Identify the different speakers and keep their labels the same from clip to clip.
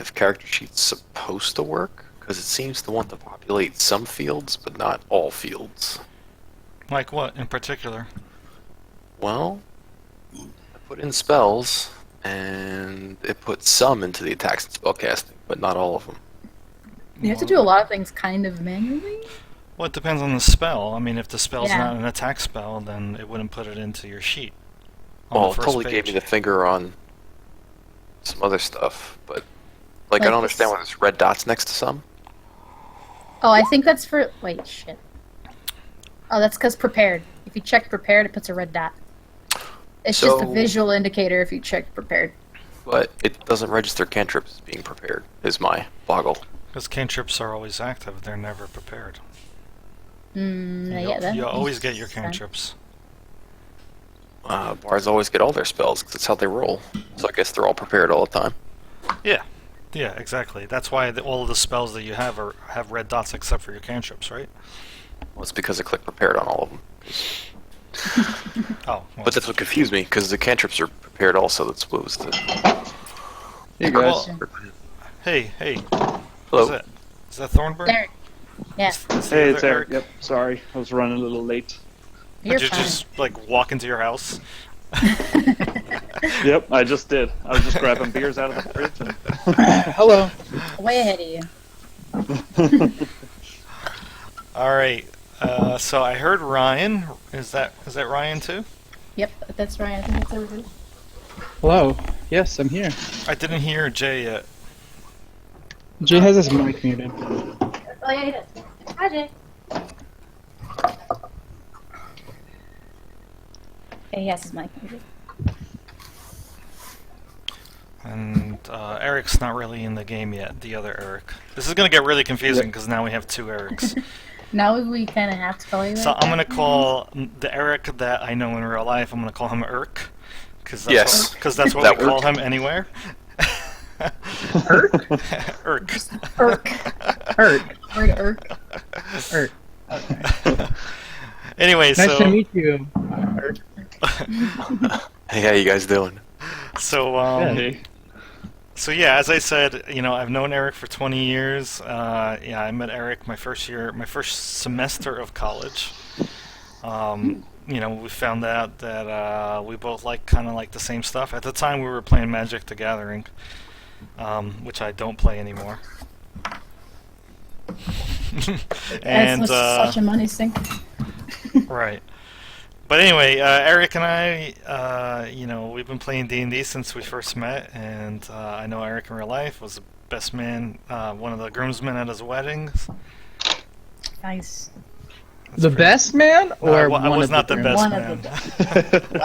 Speaker 1: if character sheet's supposed to work, because it seems to want to populate some fields, but not all fields.
Speaker 2: Like what in particular?
Speaker 1: Well, I put in spells, and it put some into the attacks and spellcasting, but not all of them.
Speaker 3: You have to do a lot of things kind of manually.
Speaker 2: Well, it depends on the spell. I mean, if the spell's
Speaker 3: Yeah.
Speaker 2: not an attack spell, then it wouldn't put it into your sheet. On
Speaker 1: Well,
Speaker 2: the
Speaker 1: it
Speaker 2: first
Speaker 1: totally
Speaker 2: page.
Speaker 1: gave me the finger on some other stuff, but I
Speaker 3: Like
Speaker 1: don't understand
Speaker 3: this-
Speaker 1: why there's red dots next to some.
Speaker 3: Oh, I think that's for. Wait, shit. Oh, that's because prepared. If you check prepared, it puts a red dot. It's just a
Speaker 1: So-
Speaker 3: visual indicator if you check prepared.
Speaker 1: But it doesn't register cantrips as being prepared, is my boggle.
Speaker 2: Because cantrips are always active; they're never prepared.
Speaker 3: Yeah, that
Speaker 2: You always
Speaker 3: makes
Speaker 2: get your
Speaker 3: sense.
Speaker 2: cantrips.
Speaker 1: Bards always get all their spells, because that's how they roll. So I guess they're all prepared all the time.
Speaker 2: Yeah, exactly. That's why all of the spells that you have red dots except for your cantrips, right?
Speaker 1: Well, it's because I clicked prepared on all of them.
Speaker 2: Oh, well,
Speaker 1: But that's what confused me, because the cantrips are prepared also. That's what was the...
Speaker 4: Hey
Speaker 2: Well,
Speaker 4: guys.
Speaker 2: hey,
Speaker 1: Hello.
Speaker 2: Is that Thornburg?
Speaker 3: There. Yeah,
Speaker 2: Is the
Speaker 4: Hey,
Speaker 2: other
Speaker 4: it's Eric. Yep, sorry. I was running a little late.
Speaker 3: you're
Speaker 2: Did you
Speaker 3: fine.
Speaker 2: just like walk into your house?
Speaker 4: Yep, I just did. I was just grabbing beers out of the fridge. And...
Speaker 5: Hello.
Speaker 3: Way ahead of you.
Speaker 2: All right. So I heard Ryan. Is that Ryan too?
Speaker 3: Yep, that's right. I think that's everybody.
Speaker 5: Hello. Yes, I'm here.
Speaker 2: I didn't hear Jay yet.
Speaker 5: Jay has his mic muted.
Speaker 3: Oh yeah, he does. Hi, Jay. Okay, he has his mic muted.
Speaker 2: And Eric's not really in the game yet. The other Eric. This is gonna get really confusing because now we have two Erics.
Speaker 3: Now we kind of have to call you.
Speaker 2: So
Speaker 3: like
Speaker 2: I'm gonna
Speaker 3: that?
Speaker 2: call the Eric that I know in real life. I'm gonna call him Irk, because that's
Speaker 1: Yes.
Speaker 2: what
Speaker 1: That
Speaker 2: we call
Speaker 1: work?
Speaker 2: him anywhere.
Speaker 5: Irk?
Speaker 2: Irk.
Speaker 3: Irk.
Speaker 5: Irk.
Speaker 3: Word Irk.
Speaker 5: Irk.
Speaker 2: Anyway,
Speaker 5: Nice
Speaker 2: so
Speaker 5: to meet you, Irk.
Speaker 1: Hey, how you guys doing?
Speaker 2: so
Speaker 4: Hey.
Speaker 2: So yeah, as I said, I've known Eric for 20 years. Yeah, I met Eric my first semester of college. We found out that we both kind of like the same stuff. At the time, we were playing Magic: The Gathering, which I don't play anymore. And
Speaker 3: That's such a money sink.
Speaker 2: right. But anyway, Eric and I, we've been playing D&D since we first met, and I know Eric in real life was the best man, one of the groomsmen at his weddings.
Speaker 3: Nice.
Speaker 2: That's
Speaker 5: The
Speaker 2: pretty-
Speaker 5: best man, or
Speaker 2: I
Speaker 5: one
Speaker 2: was
Speaker 5: of
Speaker 2: not the
Speaker 5: grooms?
Speaker 2: best
Speaker 3: One
Speaker 2: man.
Speaker 3: of the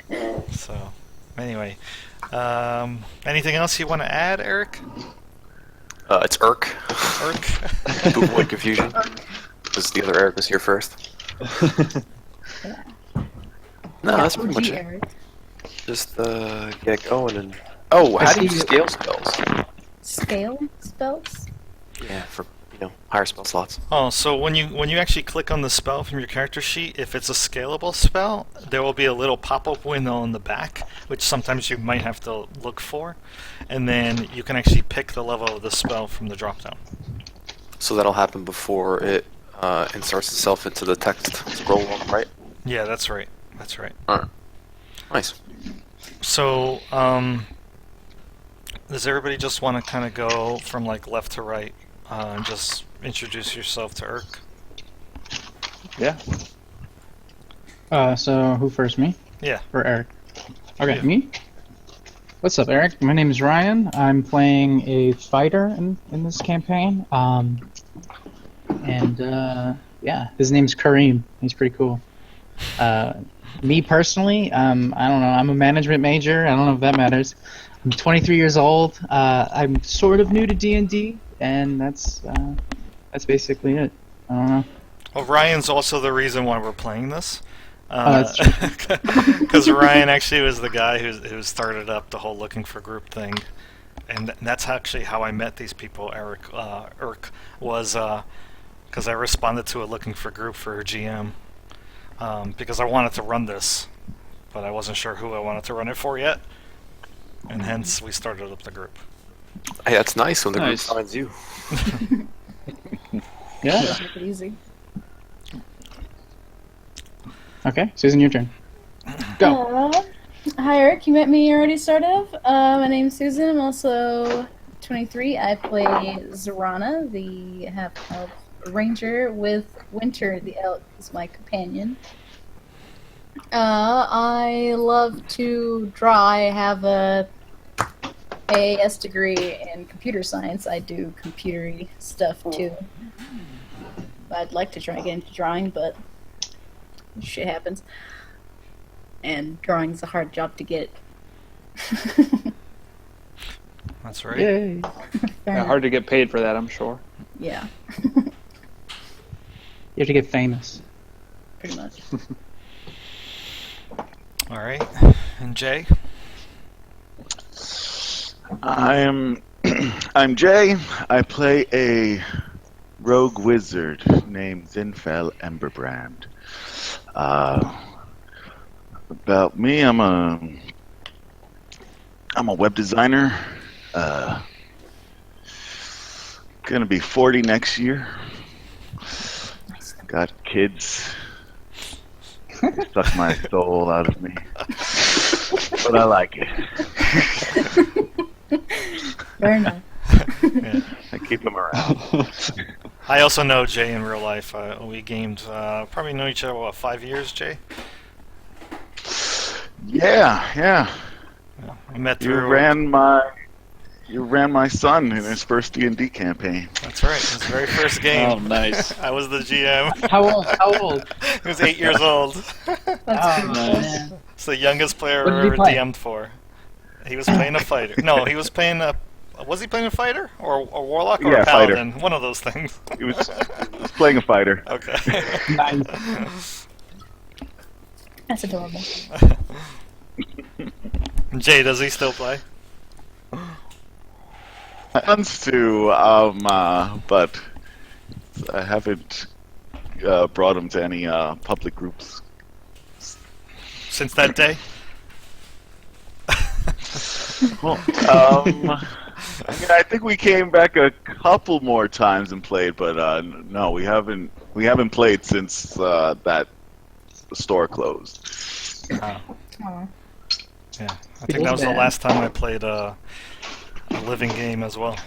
Speaker 3: Wow.
Speaker 2: So, anyway, anything else you want to add, Eric?
Speaker 1: It's Irk.
Speaker 2: Irk?
Speaker 1: To avoid confusion. Because the other Eric was here first. No, that's pretty much
Speaker 3: OG
Speaker 1: it.
Speaker 3: Eric.
Speaker 1: Just get going and... Oh,
Speaker 5: I
Speaker 1: how do you
Speaker 5: see you-
Speaker 1: scale spells?
Speaker 3: Scale spells?
Speaker 1: Yeah, for, higher spell slots.
Speaker 2: Oh, so when you actually click on the spell from your character sheet, if it's a scalable spell, there will be a little pop-up window in the back, which sometimes you might have to look for, and then you can actually pick the level of the spell from the drop-down.
Speaker 1: So that'll happen before it inserts itself into the text scroll, right?
Speaker 2: Yeah, that's right. That's right.
Speaker 1: Alright. Nice.
Speaker 2: So, does everybody just want to kind of go from left to right and just introduce yourself to Irk?
Speaker 4: Yeah.
Speaker 5: So who first, me
Speaker 2: Yeah.
Speaker 5: or Eric? Okay,
Speaker 2: Yeah.
Speaker 5: me. What's up, Eric? My name is Ryan. I'm playing a fighter in this campaign. Yeah, his name's Kareem. He's pretty cool. Me personally, I don't know. I'm a management major. I don't know if that matters. I'm 23 years old. I'm sort of new to D&D, and that's basically it. I don't know.
Speaker 2: Well, Ryan's also the reason why we're playing this.
Speaker 5: That's
Speaker 2: Because Ryan actually was the guy who started up the whole looking for group thing, and that's actually how I met these people. Irk was because I responded to a looking for group for GM because I wanted to run this, but I wasn't sure who I wanted to run it for yet. and hence we started up the group.
Speaker 1: Hey, that's nice when the
Speaker 4: Nice.
Speaker 1: group finds you.
Speaker 4: Yeah.
Speaker 3: Make it easy.
Speaker 5: Okay, Susan, your turn. Go.
Speaker 3: Hi, Eric. You met me already, sort of. My name's Susan. I'm also 23. I play Zorana, the half-elf ranger, with Winter, the elk, as my companion. I love to draw. I have a AS degree in computer science. I do computery stuff too. I'd like to try to get into drawing, but shit happens. And drawing's a hard job to get.
Speaker 2: That's right.
Speaker 5: Yay.
Speaker 4: Yeah, hard to get paid for that, I'm sure.
Speaker 3: Yeah,
Speaker 5: You have to get famous.
Speaker 3: pretty much.
Speaker 2: All right. And Jay?
Speaker 6: I'm Jay. I play a rogue wizard named Zinfel Emberbrand. About me, I'm a web designer. Gonna be 40 next year. Got kids. Suck my soul out of me, but I like it.
Speaker 3: Fair enough.
Speaker 2: Yeah.
Speaker 6: I keep them around.
Speaker 2: I also know Jay in real life. We gamed, probably know each other, what, 5 years, Jay?
Speaker 6: Yeah.
Speaker 2: I met
Speaker 6: You
Speaker 2: through...
Speaker 6: ran my son in his first D&D campaign.
Speaker 2: That's right. His very first game.
Speaker 4: Oh, nice.
Speaker 2: I was the GM.
Speaker 5: How old? How old?
Speaker 2: He was 8 years old.
Speaker 3: That's
Speaker 5: Oh,
Speaker 3: pretty
Speaker 4: nice.
Speaker 3: cool.
Speaker 5: man.
Speaker 2: It's the youngest player
Speaker 5: What did
Speaker 2: I've
Speaker 5: he
Speaker 2: ever
Speaker 5: play?
Speaker 2: DM'd for. He was playing a fighter. No, he was playing a... Was he playing a fighter? Or a warlock? Or
Speaker 6: Yeah,
Speaker 2: a
Speaker 6: fighter.
Speaker 2: paladin? One of those things.
Speaker 6: He was playing a fighter.
Speaker 2: Okay.
Speaker 5: Nice.
Speaker 3: That's adorable.
Speaker 2: Jay, does he still play?
Speaker 6: Wants to, but I haven't brought him to any public groups.
Speaker 2: Since that day?
Speaker 6: I think we came back a couple more times and played, but no, we haven't. We haven't played since that store closed.
Speaker 3: Aw.
Speaker 2: Yeah, I think that was the
Speaker 5: bad.
Speaker 2: last time I played a living game as well.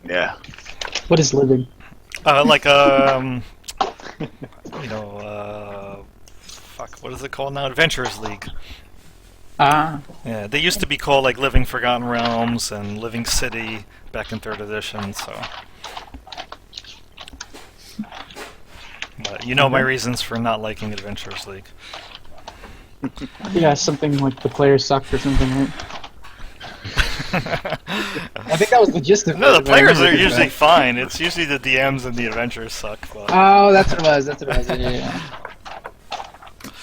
Speaker 6: Yeah.
Speaker 5: What is living?
Speaker 2: Like fuck, what is it called now? Adventurers League.
Speaker 5: Ah,
Speaker 2: Yeah, they used to be called like Living Forgotten Realms and Living City back in 3rd edition. So, but you know my reasons for not liking Adventurers League.
Speaker 5: yeah, something like the players sucked or something, right? I think that was the gist of it.
Speaker 2: No, the
Speaker 5: if I
Speaker 2: players
Speaker 5: remember
Speaker 2: are
Speaker 5: correctly.
Speaker 2: usually fine. It's usually the DMs and the adventurers suck. But...
Speaker 5: Oh, that's what it was. That's what it was. Yeah.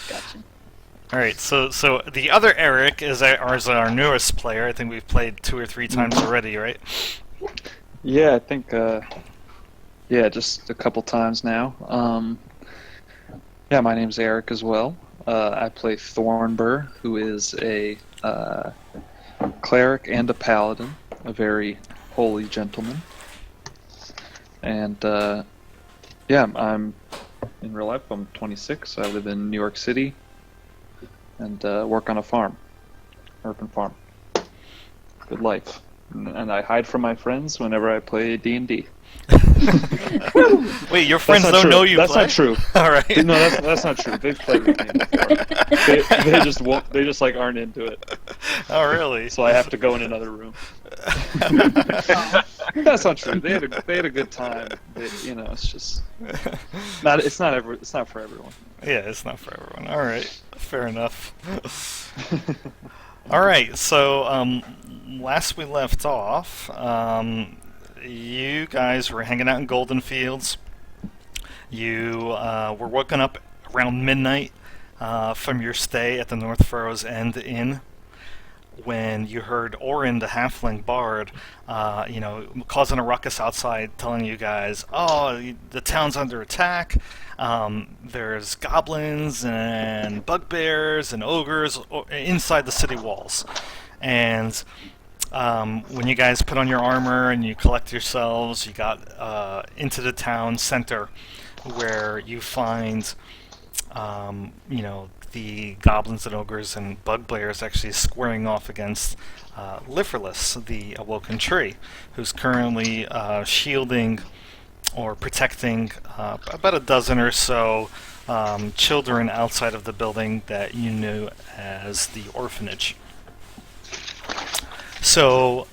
Speaker 3: Gotcha.
Speaker 2: All right, so the other Eric is our newest player. I think we've played 2 or 3 times already, right?
Speaker 4: Yeah, I think, just a couple times now. Yeah, my name's Eric as well. I play Thornbur, who is a cleric and a paladin, a very holy gentleman. And, I'm in real life, I'm 26. I live in New York City and work on a farm, urban farm. Good life. And I hide from my friends whenever I play D&D.
Speaker 2: Wait, your friends
Speaker 4: That's not
Speaker 2: don't
Speaker 4: true.
Speaker 2: know you
Speaker 4: That's
Speaker 2: play?
Speaker 4: not true.
Speaker 2: All right.
Speaker 4: No, that's not true. They've played with me before. They just won't. They just like aren't into it.
Speaker 2: Oh, really?
Speaker 4: So I have to go in another room. That's not true. They had a good time. It's just not. It's not for everyone.
Speaker 2: Yeah, it's not for everyone. All right, fair enough. All right, so last we left off, you guys were hanging out in Golden Fields. You were woken up around midnight from your stay at the North Furrows End Inn. when you heard Orin, the halfling bard, causing a ruckus outside, telling you guys, "Oh, the town's under attack. There's goblins and bugbears and ogres inside the city walls." And when you guys put on your armor and you collect yourselves, you got into the town center, where you find, the goblins and ogres and bugbears actually squaring off against Liferless, the awoken tree, who's currently shielding or protecting about a dozen or so children outside of the building that you knew as the orphanage. So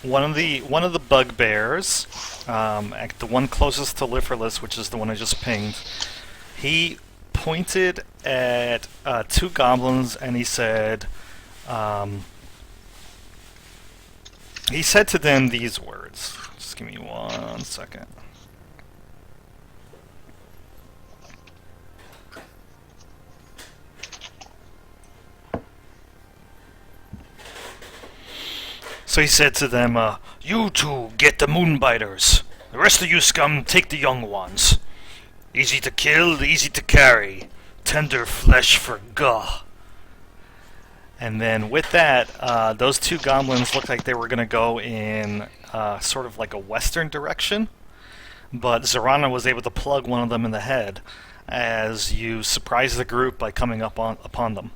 Speaker 2: one of the bugbears, the one closest to Liferless, which is the one I just pinged, he pointed at two goblins and he said to them these words. Just give me 1 second. So he said to them, "You two get the Moonbiters. The rest of you scum take the young ones. Easy to kill, easy to carry. Tender flesh for Gah." And then with that, those two goblins looked like they were going to go in sort of like a western direction. But Zorana was able to plug one of them in the head as you surprise the group by coming upon them.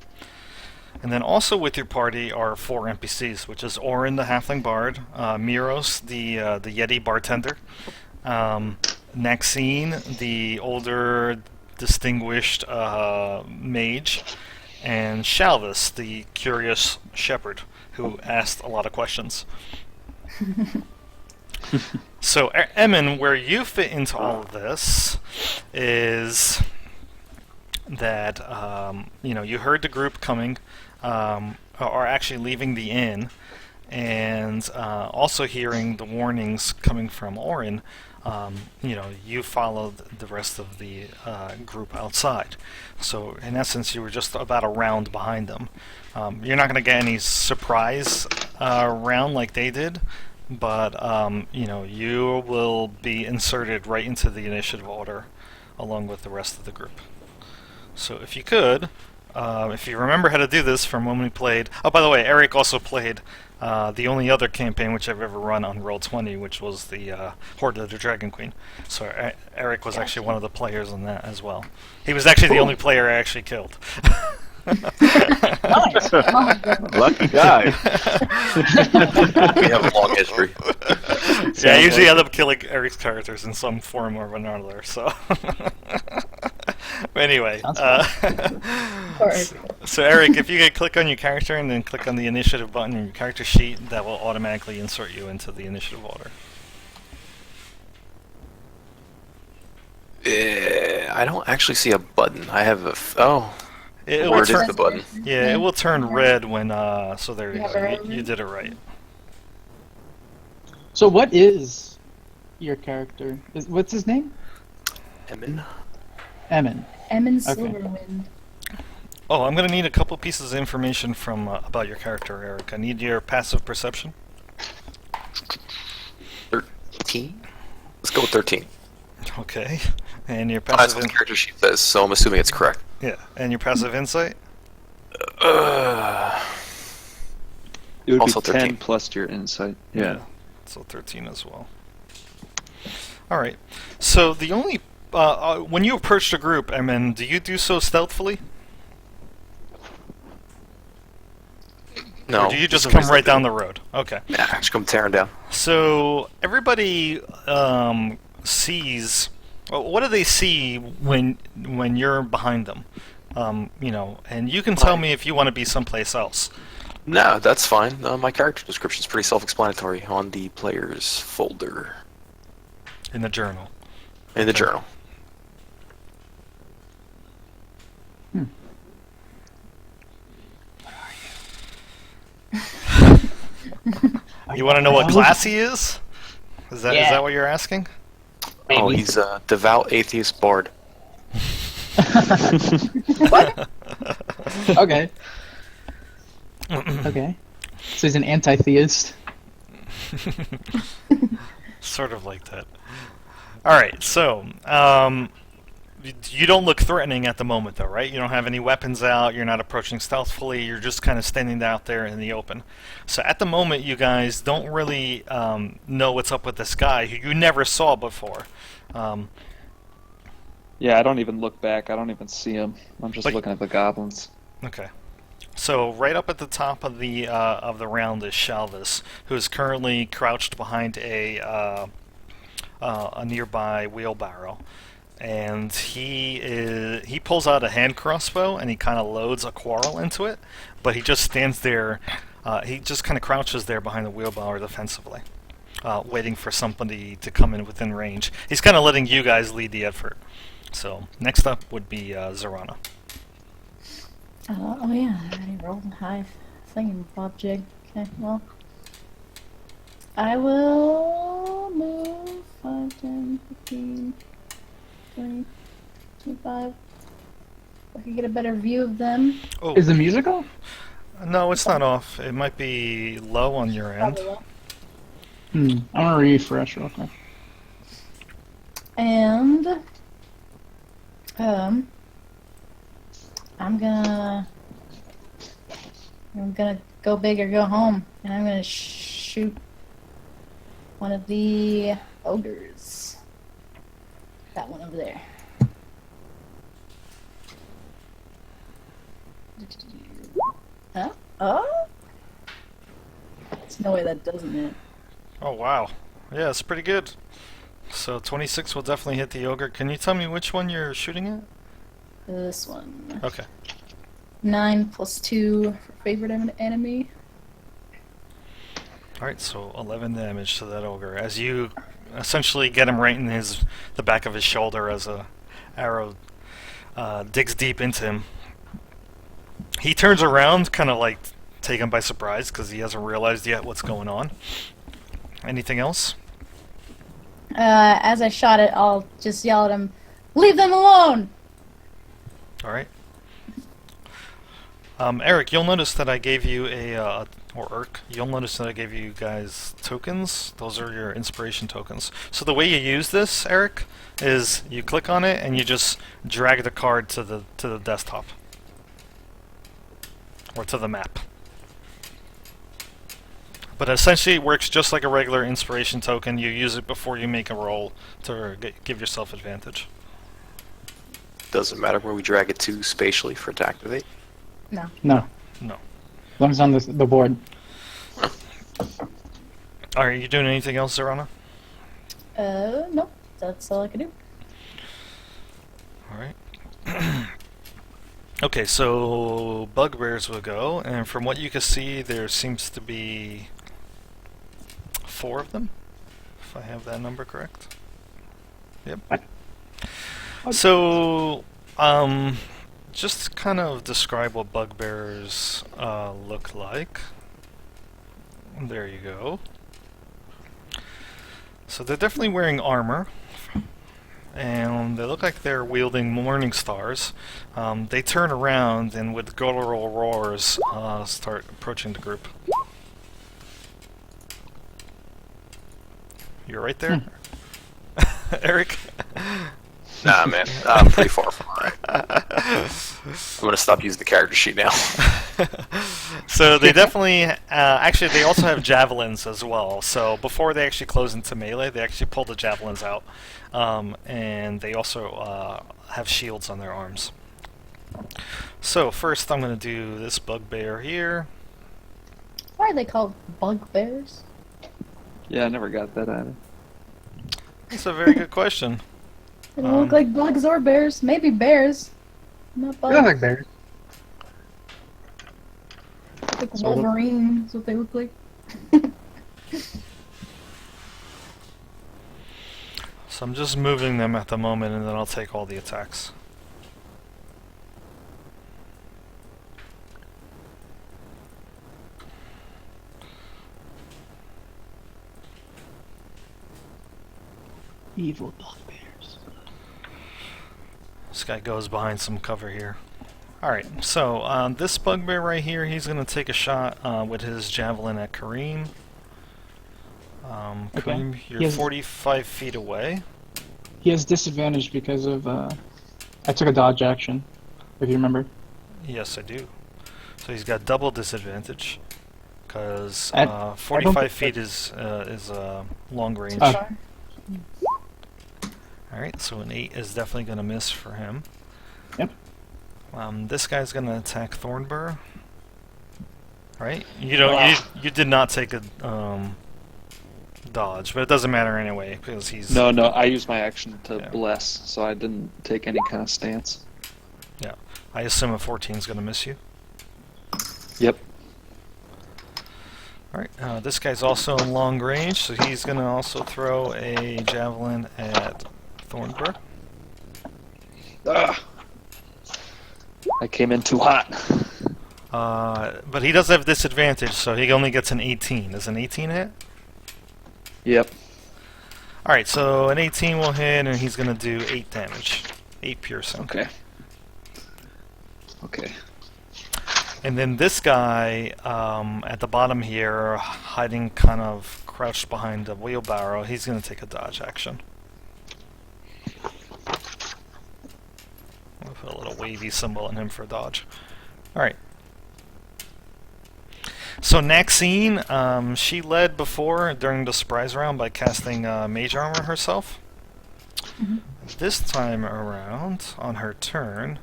Speaker 2: And then also with your party are 4 NPCs, which is Orin, the halfling bard, Miros, the Yeti bartender, Maxine, the older distinguished mage, and Shalvis, the curious shepherd, who asked a lot of questions. So, Emin, where you fit into all of this is that you heard the group coming, or actually leaving the inn, and also hearing the warnings coming from Orin. You followed the rest of the group outside. So, in essence, you were just about a round behind them. You're not going to get any surprise round like they did, but you will be inserted right into the initiative order along with the rest of the group. So, if you could, if you remember how to do this from when we played... Oh, by the way, Eric also played the only other campaign which I've ever run on Roll20, which was the Horde of the Dragon Queen. So Eric was actually one of the players in that as well. He was actually the only player I actually killed.
Speaker 3: Nice.
Speaker 6: Lucky guy.
Speaker 1: We have a long history.
Speaker 2: Yeah, I usually end up killing Eric's characters in some form or another, so... But anyway, so Eric, if you could click on your character and then click on the initiative button in your character sheet, that will automatically insert you into the initiative order.
Speaker 1: I don't actually see a button. I have a...
Speaker 2: It
Speaker 1: where
Speaker 2: will
Speaker 1: is
Speaker 2: turn,
Speaker 1: the button?
Speaker 2: yeah, it will turn red when, so there you
Speaker 3: You have
Speaker 2: go,
Speaker 3: it
Speaker 2: you did it right.
Speaker 5: So what is your character? What's his name?
Speaker 1: Emin?
Speaker 5: Emin.
Speaker 3: Emin
Speaker 5: Okay.
Speaker 3: Silverwind.
Speaker 2: Oh, I'm going to need a couple pieces of information from about your character, Eric. I need your passive perception.
Speaker 1: 13? Let's go with 13.
Speaker 2: Okay. And your
Speaker 1: That's
Speaker 2: passive
Speaker 1: what the character sheet says, so I'm assuming it's correct.
Speaker 2: yeah, and your passive insight?
Speaker 4: It would
Speaker 1: Also
Speaker 4: be 10
Speaker 1: 13.
Speaker 4: plus your insight. Yeah.
Speaker 2: So 13 as well. Alright. So the only... when you approach the group, I mean, do you do so stealthily?
Speaker 1: No.
Speaker 2: Or do you just
Speaker 1: for some
Speaker 2: come
Speaker 1: reason
Speaker 2: right
Speaker 1: I
Speaker 2: down the
Speaker 1: didn't.
Speaker 2: road? Okay.
Speaker 1: Yeah, just come tearing down.
Speaker 2: So everybody sees... What do they see when you're behind them? And you can tell me if you want to be someplace else.
Speaker 1: No, that's fine. My character description is pretty self-explanatory on the player's folder
Speaker 2: In the journal.
Speaker 1: in the journal.
Speaker 2: You want to know what class he is? Is that
Speaker 5: Yeah.
Speaker 2: what you're asking?
Speaker 1: Oh,
Speaker 5: Maybe.
Speaker 1: he's a devout atheist bard.
Speaker 5: Okay. Okay. So he's an anti-theist.
Speaker 2: Sort of like that. Alright, so, you don't look threatening at the moment, though, right? You don't have any weapons out, you're not approaching stealthily, you're just kind of standing out there in the open. So at the moment, you guys don't really know what's up with this guy who you never saw before.
Speaker 4: Yeah, I don't even look back. I don't even see him. I'm just
Speaker 2: Like-
Speaker 4: looking at the goblins.
Speaker 2: Okay. So right up at the top of the round is Shalvis, who is currently crouched behind a nearby wheelbarrow, and he pulls out a hand crossbow and he kind of loads a quarrel into it, but he just stands there. He just kind of crouches there behind the wheelbarrow defensively, waiting for somebody to come in within range. He's kind of letting you guys lead the effort. So next up would be Zorana.
Speaker 3: Oh yeah, I already rolled a high thingy bob jig. Okay, well. I will move 5, 10, 15, 20, 25. I can get a better view of them.
Speaker 2: Oh,
Speaker 5: Is the musical?
Speaker 2: no, it's not off. It might be low on your end.
Speaker 3: Probably will.
Speaker 5: I'm gonna refresh real quick.
Speaker 3: And I'm gonna go big or go home, and I'm gonna shoot one of the ogres. That one over there. Huh? Oh? There's no way that doesn't hit.
Speaker 2: Oh wow, yeah, it's pretty good. So 26 will definitely hit the ogre. Can you tell me which one you're shooting at?
Speaker 3: This one.
Speaker 2: Okay.
Speaker 3: 9 plus 2 for favorite enemy.
Speaker 2: Alright, so 11 damage to that ogre as you essentially get him right in the back of his shoulder as a arrow digs deep into him. He turns around, kind of like taken by surprise because he hasn't realized yet what's going on. Anything else?
Speaker 3: As I shot it, I'll just yell at him, "Leave them alone!"
Speaker 2: Alright. Eric, you'll notice that I gave you or Urk, you'll notice that I gave you guys tokens. Those are your inspiration tokens. So the way you use this, Eric, is you click on it and you just drag the card to the desktop. Or to the map. But essentially it works just like a regular inspiration token. You use it before you make a roll to give yourself advantage.
Speaker 1: Doesn't matter where we drag it to spatially for it to activate.
Speaker 3: No.
Speaker 5: No.
Speaker 2: No.
Speaker 5: As long as on the board.
Speaker 2: Are you doing anything else, Zorana?
Speaker 3: Nope. That's all I can do.
Speaker 2: Alright. Okay, so bugbears will go, and from what you can see, there seems to be 4 of them, if I have that number correct. Yep. So, just kind of describe what bugbears look like. There you go. So they're definitely wearing armor. And they look like they're wielding morning stars. They turn around and with guttural roars start approaching the group. You're right there? Eric?
Speaker 1: Nah, man, I'm pretty far from it. I'm gonna stop using the character sheet now.
Speaker 2: So they definitely, actually they also have javelins as well. So before they actually close into melee, they actually pull the javelins out. And they also have shields on their arms. So first I'm going to do this bugbear here.
Speaker 3: Why are they called bugbears?
Speaker 4: Yeah, I never got that either.
Speaker 2: That's a very good question.
Speaker 3: They don't look like bugs or bears. Maybe bears. Not
Speaker 5: They
Speaker 3: bugs.
Speaker 5: look like bears.
Speaker 3: Like
Speaker 5: Sort of.
Speaker 3: Wolverine is what they look like.
Speaker 2: So I'm just moving them at the moment and then I'll take all the attacks.
Speaker 5: Evil bugbears.
Speaker 2: This guy goes behind some cover here. Alright, so this bugbear right here, he's going to take a shot with his javelin at Kareem.
Speaker 5: Okay.
Speaker 2: Kareem, you're
Speaker 5: Yes.
Speaker 2: 45 feet away.
Speaker 5: He has disadvantage because of I took a dodge action, if you remember.
Speaker 2: Yes, I do. So he's got double disadvantage because
Speaker 5: I don't
Speaker 2: 45
Speaker 5: think
Speaker 2: feet is long range.
Speaker 5: Uh,
Speaker 2: Alright, so an 8 is definitely going to miss for him.
Speaker 5: Yep.
Speaker 2: This guy's going to attack Thornburr. Right? You did not take a dodge, but it doesn't matter anyway because he's
Speaker 4: No, I used my action to
Speaker 2: Yeah.
Speaker 4: bless, so I didn't take any kind of stance.
Speaker 2: I assume a 14 is going to miss you.
Speaker 4: Yep.
Speaker 2: Alright, this guy's also in long range, so he's going to also throw a javelin at Thornburr.
Speaker 4: Ah. I came in too hot.
Speaker 2: But he does have disadvantage, so he only gets an 18. Does an 18 hit?
Speaker 4: Yep.
Speaker 2: Alright, so an 18 will hit, and he's going to do 8 damage. 8 piercing.
Speaker 4: Okay. Okay.
Speaker 2: And then this guy at the bottom here, hiding kind of crouched behind the wheelbarrow, he's going to take a dodge action. I'll put a little wavy symbol on him for dodge. Alright. So Maxine, she led before during the surprise round by casting Mage Armor herself.
Speaker 3: Mhm.
Speaker 2: This time around, on her turn,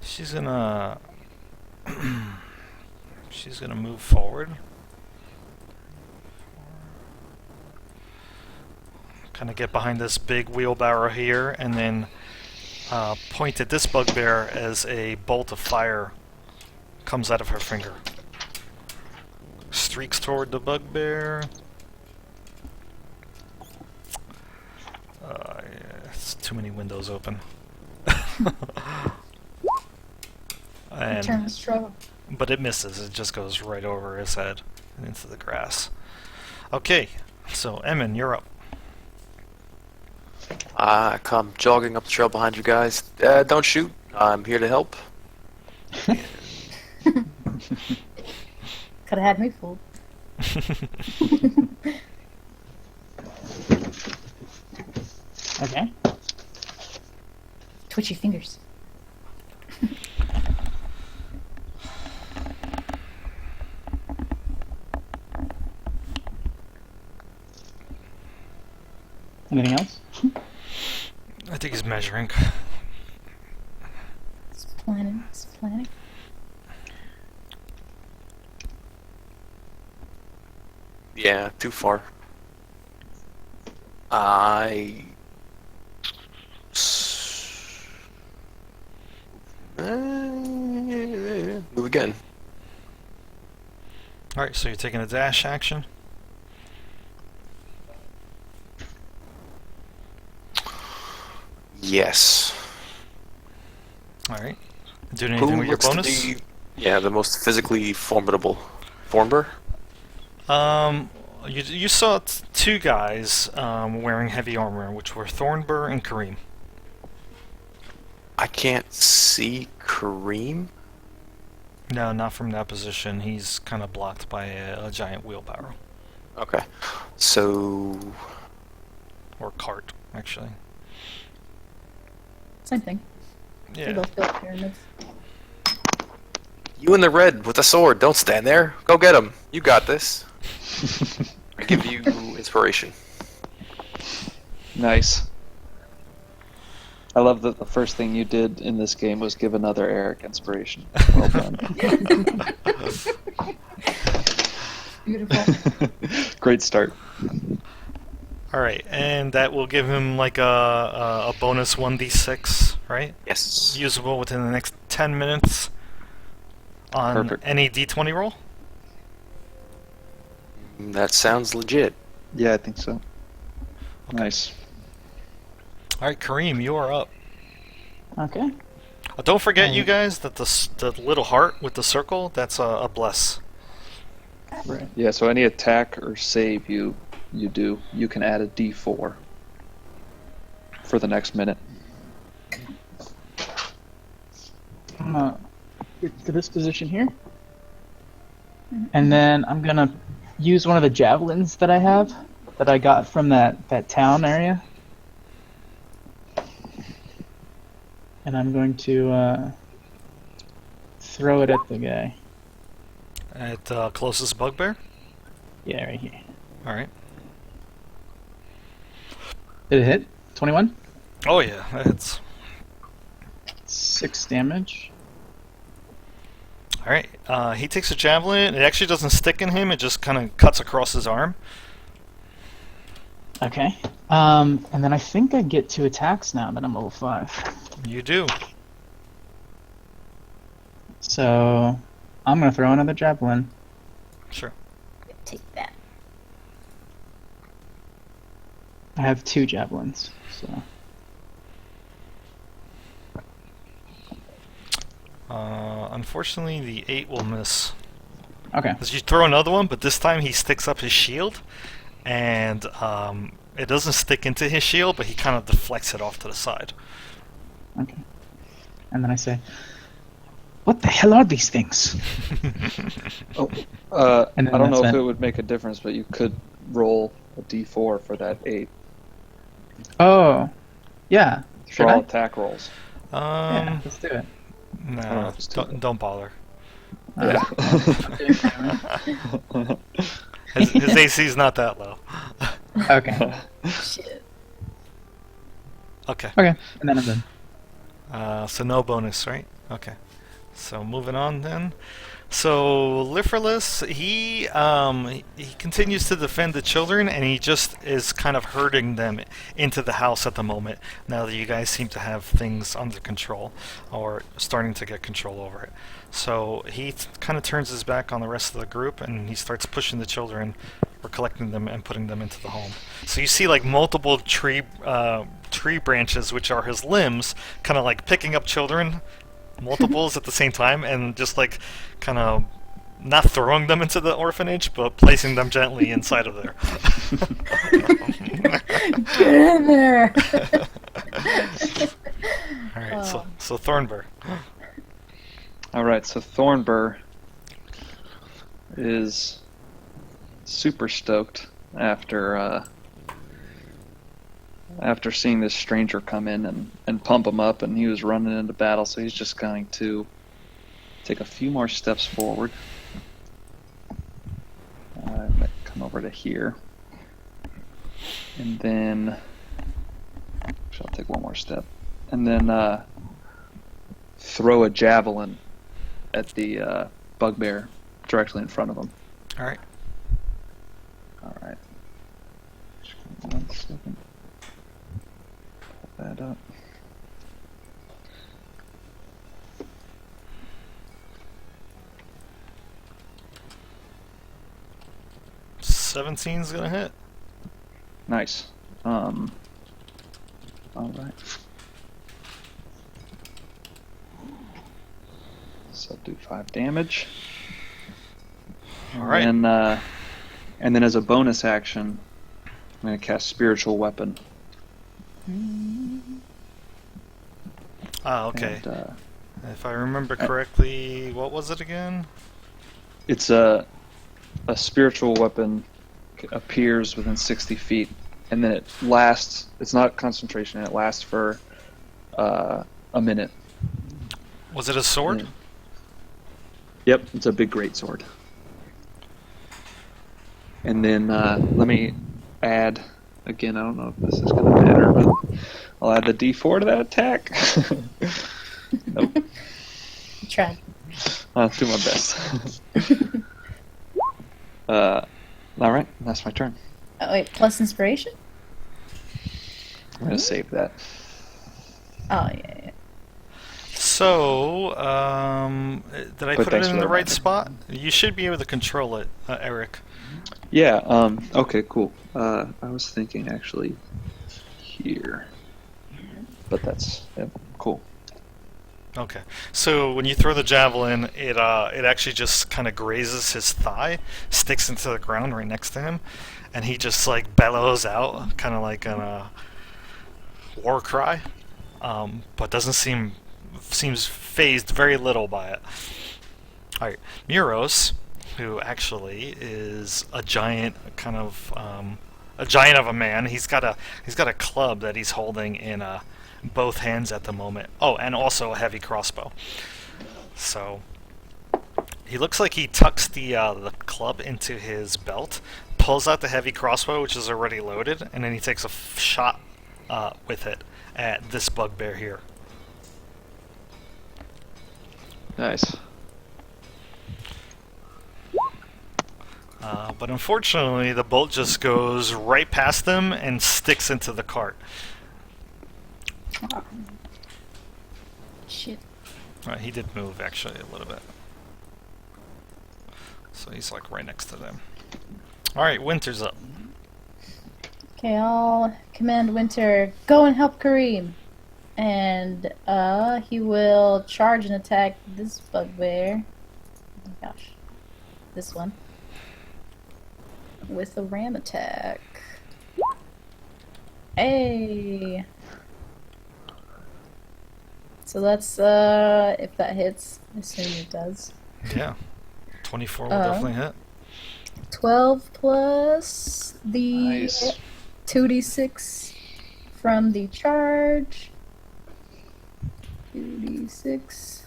Speaker 2: she's gonna move forward. Kind of get behind this big wheelbarrow here, and then point at this bugbear as a bolt of fire comes out of her finger. Streaks toward the bugbear. Yeah, it's too many windows open. And,
Speaker 3: Turns trouble.
Speaker 2: but it misses. It just goes right over his head and into the grass. Okay, so Emin, you're up.
Speaker 1: I come jogging up the trail behind you guys. Don't shoot. I'm here to help.
Speaker 3: Could have had me fooled.
Speaker 5: Okay.
Speaker 3: Twitchy fingers.
Speaker 5: Anything else?
Speaker 2: I think he's measuring.
Speaker 3: It's planning. It's planning.
Speaker 1: Yeah, too far. I. Move again.
Speaker 2: Alright, so you're taking a dash action.
Speaker 1: Yes.
Speaker 2: Alright. Doing anything with your
Speaker 1: looks to
Speaker 2: bonus?
Speaker 1: be, the most physically formidable? Formber?
Speaker 2: You saw two guys wearing heavy armor, which were Thornburr and Kareem.
Speaker 1: I can't see Kareem.
Speaker 2: No, not from that position. He's kind of blocked by a giant wheelbarrow.
Speaker 1: Okay. So.
Speaker 2: Or cart, actually.
Speaker 3: Same thing. They
Speaker 2: Yeah.
Speaker 3: both built pyramids.
Speaker 1: You in the red with the sword, don't stand there. Go get him. You got this. I give you inspiration.
Speaker 4: Nice. I love that the first thing you did in this game was give another Eric inspiration. Well done.
Speaker 3: Beautiful.
Speaker 4: Great start.
Speaker 2: Alright, and that will give him like a bonus 1d6, right?
Speaker 1: Yes.
Speaker 2: Usable within the next 10 minutes on
Speaker 4: Perfect.
Speaker 2: any d20 roll.
Speaker 1: That sounds legit.
Speaker 4: Yeah, I think so. Nice.
Speaker 2: Alright, Kareem, you are up.
Speaker 5: Okay.
Speaker 2: Don't forget, you guys, that the little heart with the circle, that's a bless.
Speaker 5: Right.
Speaker 4: Yeah, so any attack or save you do, you can add a D4 for for the next minute.
Speaker 5: I'm gonna get to this position here. And then I'm gonna use one of the javelins that I have that I got from that town area. And I'm going to throw it at the guy.
Speaker 2: At closest bugbear?
Speaker 5: Yeah, right here.
Speaker 2: Alright.
Speaker 5: Did it hit? 21?
Speaker 2: Oh yeah, it's
Speaker 5: 6 damage.
Speaker 2: alright. He takes a javelin. It actually doesn't stick in him, it just kind of cuts across his arm.
Speaker 5: Okay. And then I think I get 2 attacks now that I'm level 5.
Speaker 2: You do.
Speaker 5: So I'm gonna throw another javelin.
Speaker 2: Sure.
Speaker 3: Take that.
Speaker 5: I have 2 javelins, so
Speaker 2: Unfortunately, the 8 will miss.
Speaker 5: okay.
Speaker 2: As you throw another one, but this time he sticks up his shield, and it doesn't stick into his shield, but he kind of deflects it off to the side.
Speaker 5: Okay. And then I say, "What the hell are these things?" And then
Speaker 4: I don't know
Speaker 5: that's
Speaker 4: if
Speaker 5: it.
Speaker 4: it would make a difference, but you could roll a d4 for that 8
Speaker 5: Oh, yeah.
Speaker 4: for
Speaker 5: Should
Speaker 4: all
Speaker 5: I?
Speaker 4: attack rolls.
Speaker 5: Yeah, let's do it.
Speaker 4: don't know
Speaker 2: Nah,
Speaker 4: if it's too
Speaker 2: don't bother.
Speaker 4: Yeah.
Speaker 2: His AC is not that low.
Speaker 5: Okay.
Speaker 3: Shit.
Speaker 2: Okay.
Speaker 5: Okay. And then I'm done.
Speaker 2: So no bonus, right? Okay. So moving on then. So Lifferless, he continues to defend the children, and he just is kind of herding them into the house at the moment. Now that you guys seem to have things under control, or starting to get control over it. So he kind of turns his back on the rest of the group, and he starts pushing the children, or collecting them and putting them into the home. So you see like multiple tree branches, which are his limbs, kind of like picking up children. Multiples at the same time, and just like kind of not throwing them into the orphanage, but placing them gently inside of there.
Speaker 3: Get in there.
Speaker 2: All right, so Thornbur.
Speaker 4: All right, so Thornbur is super stoked after seeing this stranger come in and pump him up, and he was running into battle, so he's just going to take a few more steps forward. Come over to here. And then actually, I'll take one more step. And then throw a javelin at the bugbear directly in front of him.
Speaker 2: All right.
Speaker 4: All right. Just give me 1 second. Pull that up.
Speaker 2: Seventeen's gonna hit.
Speaker 4: Nice. All right. So do 5 damage.
Speaker 2: All right.
Speaker 4: And then as a bonus action, I'm going to cast Spiritual Weapon.
Speaker 2: Ah, okay.
Speaker 4: And,
Speaker 2: If I remember correctly, what was it again?
Speaker 4: it's a spiritual weapon appears within 60 feet, and then it lasts. It's not concentration. It lasts for a minute.
Speaker 2: Was it a sword?
Speaker 4: Yeah. Yep, it's a big great sword. And then let me add again. I don't know if this is going to matter, but I'll add the D4 to that attack. Nope.
Speaker 3: Try.
Speaker 4: I'll do my best. All right, that's my turn.
Speaker 3: Oh, wait, plus inspiration?
Speaker 4: I'm going to save that.
Speaker 3: Oh, yeah.
Speaker 2: So, did I
Speaker 4: But
Speaker 2: put it
Speaker 4: thanks
Speaker 2: in
Speaker 4: for
Speaker 2: the
Speaker 4: the
Speaker 2: right
Speaker 4: reminder.
Speaker 2: spot? You should be able to control it, Eric.
Speaker 4: Yeah, okay, cool. I was thinking actually here. But that's cool.
Speaker 2: Okay. So when you throw the javelin, it actually just kind of grazes his thigh, sticks into the ground right next to him, and he just like bellows out, kind of like an war cry, but doesn't seems phased very little by it. All right, Muros, who actually is a giant, kind of a giant of a man. He's got a club that he's holding in both hands at the moment. Oh, and also a heavy crossbow. So he looks like he tucks the club into his belt, pulls out the heavy crossbow, which is already loaded, and then he takes a shot with it at this bugbear here.
Speaker 4: Nice.
Speaker 2: But unfortunately, the bolt just goes right past him and sticks into the cart.
Speaker 3: Shit.
Speaker 2: Right, he did move actually a little bit. So he's like right next to them. Alright, Winter's up.
Speaker 3: Okay, I'll command Winter, go and help Kareem. And he will charge and attack this bugbear. Oh my gosh. This one. With a ram attack. Hey! So that's, if that hits, I assume it does.
Speaker 2: Yeah. 24 will definitely hit.
Speaker 3: 12 plus the
Speaker 4: Nice.
Speaker 3: 2d6 from the charge. 2d6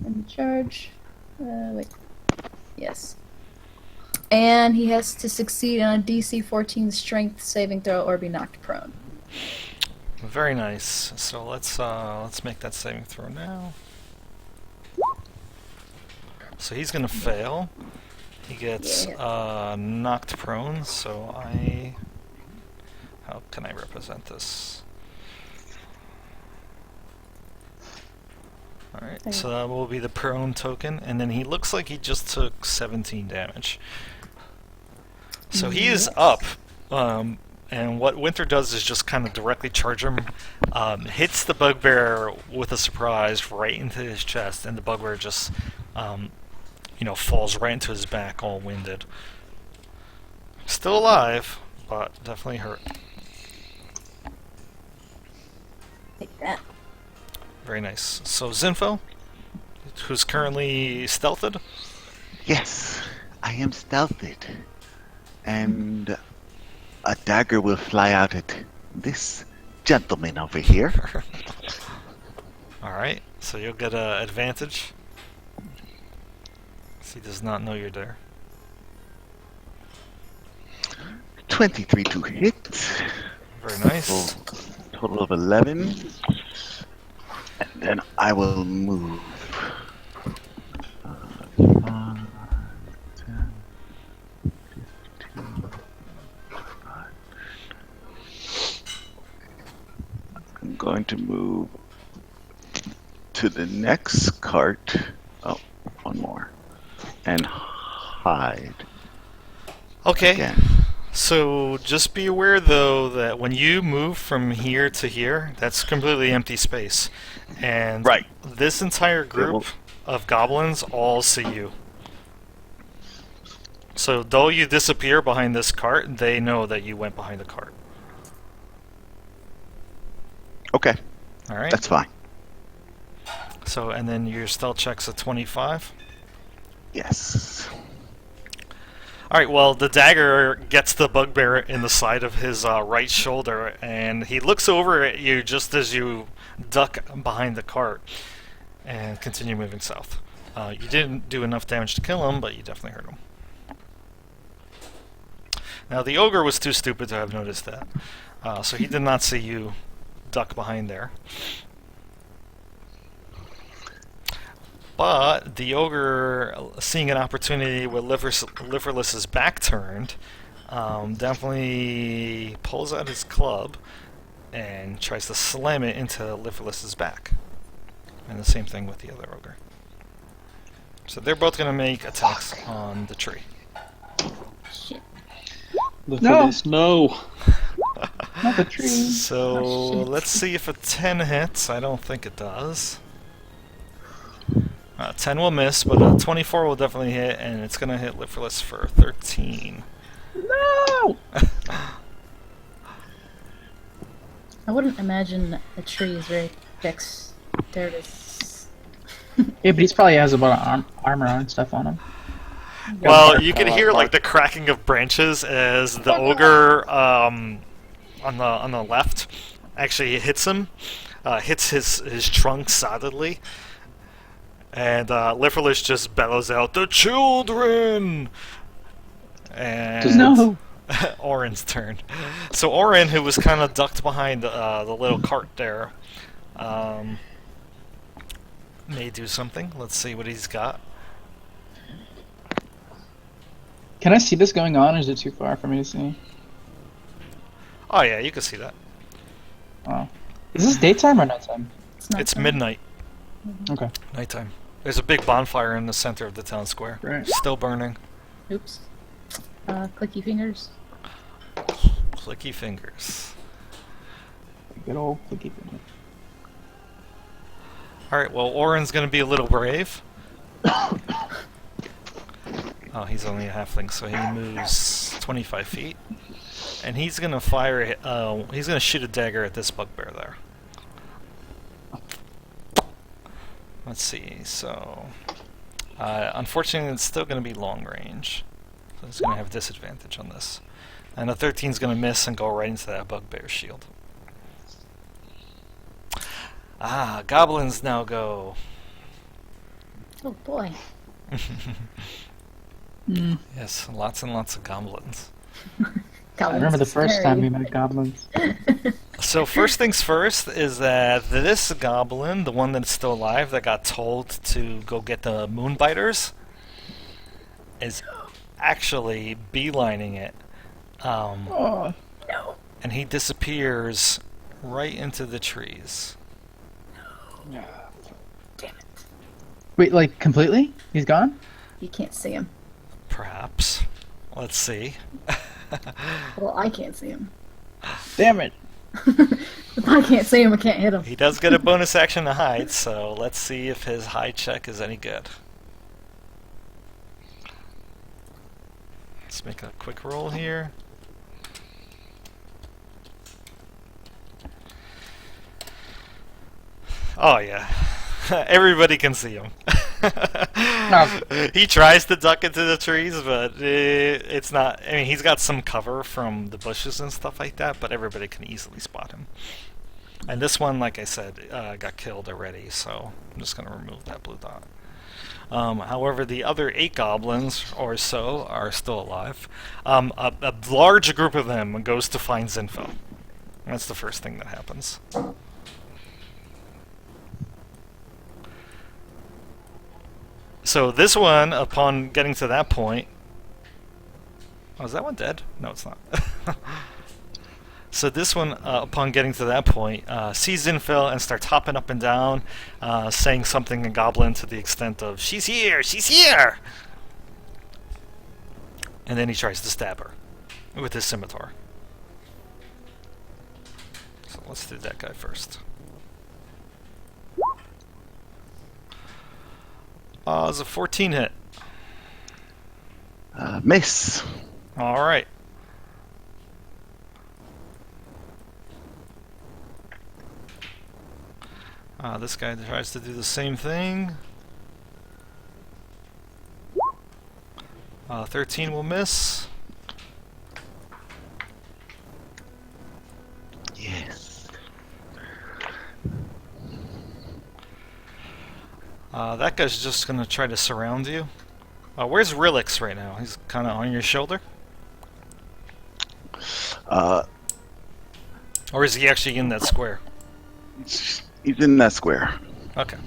Speaker 3: from the charge. Wait. Yes. And he has to succeed on a DC 14 strength saving throw or be knocked prone.
Speaker 2: Very nice. So let's make that saving throw now. So he's gonna fail. He gets knocked prone. So how can I represent this? All right. So that will be the prone token, and then he looks like he just took 17 damage. So he is up. And what Winter does is just kind of directly charge him, hits the bugbear with a surprise right into his chest, and the bugbear just, falls right into his back, all winded. Still alive, but definitely hurt.
Speaker 3: Take that.
Speaker 2: Very nice. So Zinfo, who's currently stealthed.
Speaker 6: Yes, I am stealthed. And a dagger will fly out at this gentleman over here.
Speaker 2: Alright, so you'll get an advantage. He does not know you're there.
Speaker 6: 23 to hit.
Speaker 2: Very nice.
Speaker 6: Total of 11. And then I will move. 5, 10, 15. I'm going to move to the next cart. Oh, one more. And hide.
Speaker 2: Okay.
Speaker 6: Again.
Speaker 2: So just be aware though that when you move from here to here, that's completely empty space. And
Speaker 6: Right.
Speaker 2: this entire group of goblins all see you. So though you disappear behind this cart, they know that you went behind the cart.
Speaker 6: Okay,
Speaker 2: Alright?
Speaker 6: that's fine.
Speaker 2: So and then your stealth check's a 25.
Speaker 6: Yes.
Speaker 2: Alright, well, the dagger gets the bugbear in the side of his right shoulder, and he looks over at you just as you duck behind the cart and continue moving south. You didn't do enough damage to kill him, but you definitely hurt him. Now, the ogre was too stupid to have noticed that, so he did not see you duck behind there. But the ogre, seeing an opportunity with Liverless's back turned, definitely pulls out his club and tries to slam it into Liverless's back. And the same thing with the other ogre. So they're both going to make attacks on the tree.
Speaker 3: Shit.
Speaker 4: Liverless, no.
Speaker 5: Not the tree.
Speaker 2: So
Speaker 3: Oh, shit.
Speaker 2: let's see if a 10 hits. I don't think it does. 10 will miss, but a 24 will definitely hit, and it's going to hit Liverless for 13.
Speaker 5: No!
Speaker 3: I wouldn't imagine a tree is very dexterous.
Speaker 5: Yeah, but he probably has a lot of armor and stuff on him.
Speaker 2: Well, you can hear like the cracking of branches as the ogre on the left actually hits him, hits his trunk solidly, and Liverlish just bellows out, "The children!" And
Speaker 5: No.
Speaker 2: Orin's turn. So Orin, who was kind of ducked behind the little cart there, may do something. Let's see what he's got.
Speaker 5: Can I see this going on, or is it too far for me to see?
Speaker 2: Oh yeah, you can see that.
Speaker 5: Wow. Is this daytime or nighttime?
Speaker 3: Not
Speaker 2: It's
Speaker 3: fun.
Speaker 2: midnight,
Speaker 5: Okay.
Speaker 2: nighttime. There's a big bonfire in the center of the town square.
Speaker 5: Right.
Speaker 2: Still burning.
Speaker 3: Oops. Clicky fingers.
Speaker 2: Clicky fingers.
Speaker 5: Good old clicky finger.
Speaker 2: Alright, well, Orin's gonna be a little brave. Oh, he's only a halfling, so he moves 25 feet. And he's gonna fire, he's gonna shoot a dagger at this bugbear there. Let's see, so... unfortunately, it's still gonna be long range. So he's gonna have disadvantage on this. And a 13's gonna miss and go right into that bugbear shield. Ah, goblins now go.
Speaker 3: Oh boy.
Speaker 2: Yes, lots and lots of goblins.
Speaker 5: I remember the first time we met goblins.
Speaker 2: So first things first is that this goblin, the one that's still alive, that got told to go get the moonbiters, is actually beelining it.
Speaker 5: Oh.
Speaker 3: No.
Speaker 2: And he disappears right into the trees.
Speaker 3: Damn it.
Speaker 5: Wait, like completely? He's gone?
Speaker 3: You can't see him.
Speaker 2: Perhaps. Let's see.
Speaker 3: Well, I can't see him.
Speaker 5: Damn it.
Speaker 3: If I can't see him, I can't hit him.
Speaker 2: He does get a bonus action to hide, so let's see if his hide check is any good. Let's make a quick roll here. Oh yeah, everybody can see him. He tries to duck into the trees, but it's not. I mean, he's got some cover from the bushes and stuff like that, but everybody can easily spot him. And this one, like I said, got killed already, so I'm just going to remove that blue dot. However, the other 8 goblins or so are still alive. A large group of them goes to find Zinfo. That's the first thing that happens. So this one, upon getting to that point... Oh, is that one dead? No, it's not. So this one, upon getting to that point, sees Zinfil and starts hopping up and down, saying something in Goblin to the extent of, "She's here! She's here!" And then he tries to stab her with his scimitar. So let's do that guy first. It's a 14 hit.
Speaker 6: Miss.
Speaker 2: Alright. This guy tries to do the same thing. 13 will miss.
Speaker 6: Yes.
Speaker 2: That guy's just gonna try to surround you. Where's Rilix right now? He's kind of on your shoulder? Or is he actually in that square?
Speaker 6: He's in that square.
Speaker 2: Okay.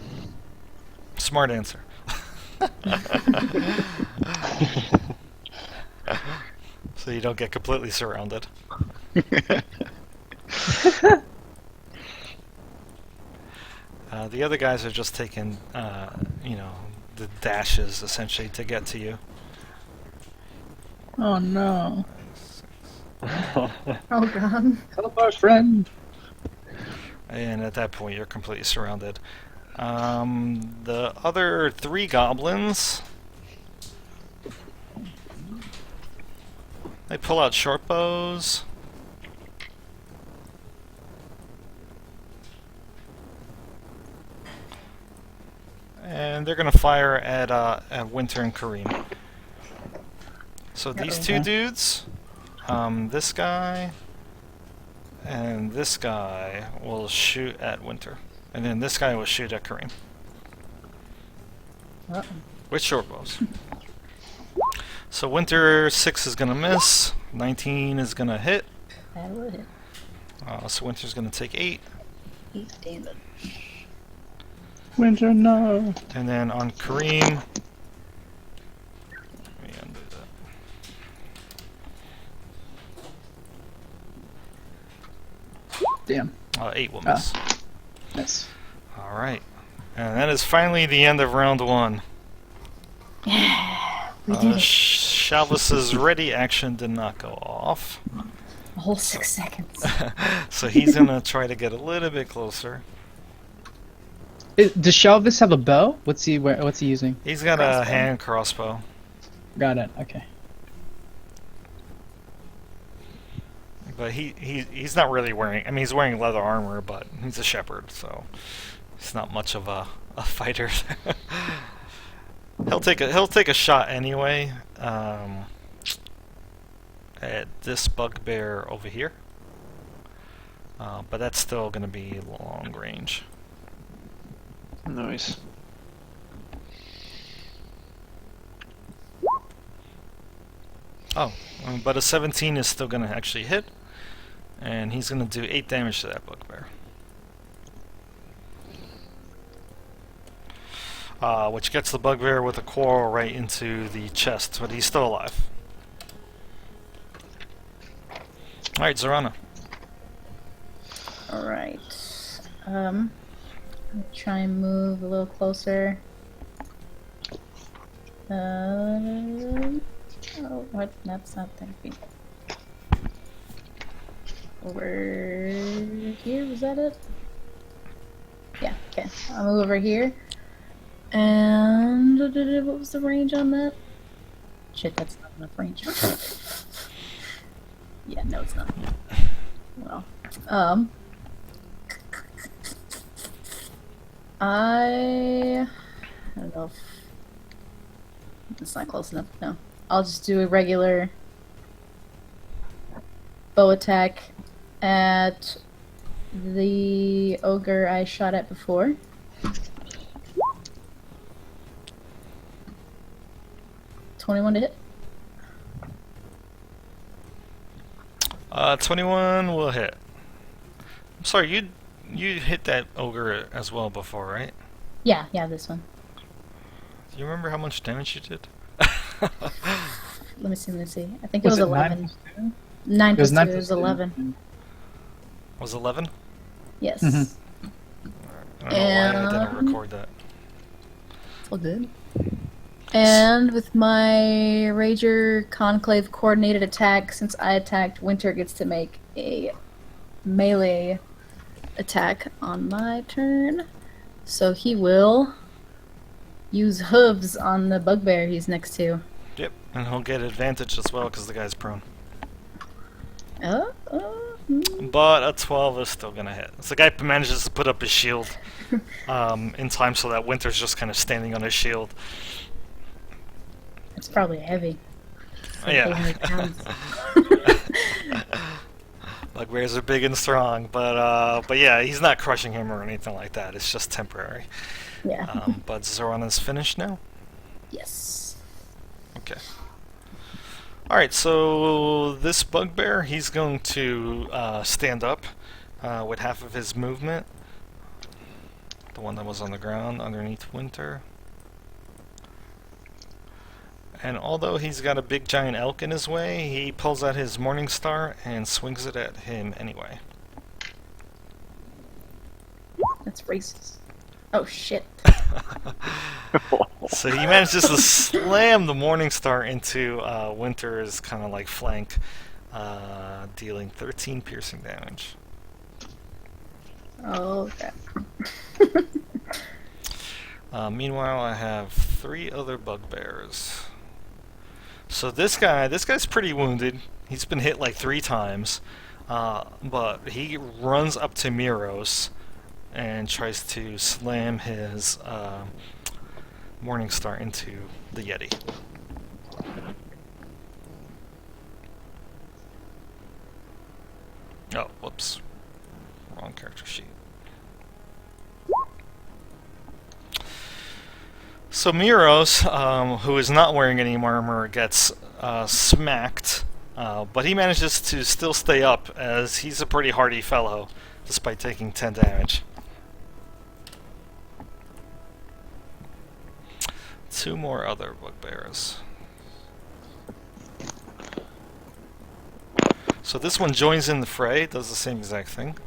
Speaker 2: Smart answer. So you don't get completely surrounded. The other guys are just taking, you know, the dashes essentially to get to you.
Speaker 5: Oh no.
Speaker 3: Oh god.
Speaker 5: Help our friend.
Speaker 2: And at that point, you're completely surrounded. The other 3 goblins, they pull out short bows. and they're gonna fire at Winter and Kareem. So these two
Speaker 5: Okay.
Speaker 2: dudes, this guy and this guy will shoot at Winter, and then this guy will shoot at Kareem
Speaker 3: Uh-oh.
Speaker 2: with short bows. So Winter 6 is gonna miss, 19 is gonna hit.
Speaker 3: That would hit.
Speaker 2: So Winter's gonna take 8,
Speaker 3: Damn it.
Speaker 5: Winter, no.
Speaker 2: and then on Kareem, let me undo
Speaker 5: Damn.
Speaker 2: that. 8 will miss.
Speaker 5: Nice.
Speaker 2: All right, and that is finally the end of round 1.
Speaker 3: We did it.
Speaker 2: Shalvis's ready action did not go off,
Speaker 3: A whole 6 seconds.
Speaker 2: so he's gonna try to get a little bit closer.
Speaker 5: Does Shelvis have a bow? What's he using?
Speaker 2: He's got a
Speaker 3: Crossbow.
Speaker 2: hand crossbow.
Speaker 5: Got it. Okay.
Speaker 2: But he's not really wearing. I mean, he's wearing leather armor, but he's a shepherd, so he's not much of a fighter. he'll take a shot anyway at this bugbear over here. But that's still going to be long range.
Speaker 4: Nice.
Speaker 2: Oh, but a 17 is still going to actually hit, and he's going to do 8 damage to that bugbear. Which gets the bugbear with a quarrel right into the chest, but he's still alive. Alright, Zorana.
Speaker 3: Alright. I'll try and move a little closer. Oh, what? That's not therapy. Over here, was that it? Yeah, okay. I'll move over here. And what was the range on that? Shit, that's not enough range. Yeah, no, it's not. Well, I don't know if it's not close enough. No, I'll just do a regular bow attack at the ogre I shot at before. $21 to hit.
Speaker 2: 21 will hit. I'm sorry, you hit that ogre as well before, right?
Speaker 3: Yeah, this one.
Speaker 2: Do you remember how much damage you did?
Speaker 3: Let me see. I think it was 11.
Speaker 5: 9?
Speaker 3: 9
Speaker 5: It was
Speaker 3: plus 2,
Speaker 5: 9
Speaker 3: it was
Speaker 5: plus 2.
Speaker 3: 11.
Speaker 2: Was 11?
Speaker 3: Yes.
Speaker 5: Mhm.
Speaker 2: I don't know why I didn't
Speaker 3: And-
Speaker 2: record that.
Speaker 3: All good. And with my Rager Conclave coordinated attack, since I attacked, Winter gets to make a melee attack on my turn. So he will use hooves on the bugbear he's next to.
Speaker 2: Yep, and he'll get advantage as well because the guy's prone. But a 12 is still gonna hit. So the guy manages to put up his shield in time so that Winter's just kind of standing on his shield.
Speaker 3: It's probably heavy. It's like
Speaker 2: Yeah.
Speaker 3: 800 pounds.
Speaker 2: Bugbears are big and strong, but yeah, he's not crushing him or anything like that. It's just temporary.
Speaker 3: Yeah.
Speaker 2: But Zorana's finished now.
Speaker 3: Yes.
Speaker 2: Okay. Alright, so this bugbear, he's going to stand up with half of his movement. The one that was on the ground underneath Winter. And although he's got a big giant elk in his way, he pulls out his Morning Star and swings it at him anyway.
Speaker 3: That's racist. Oh shit.
Speaker 2: So he manages to slam the Morning Star into Winter's kind of like flank, dealing 13 piercing damage.
Speaker 3: Oh, okay.
Speaker 2: Meanwhile, I have 3 other bugbears. So this guy's pretty wounded. He's been hit like 3 times, but he runs up to Miros and tries to slam his Morningstar into the Yeti. Oh, whoops. Wrong character sheet. So Miros, who is not wearing any armor, gets smacked, but he manages to still stay up, as he's a pretty hardy fellow, despite taking 10 damage. 2 more other bugbears. So this one joins in the fray, does the same exact thing.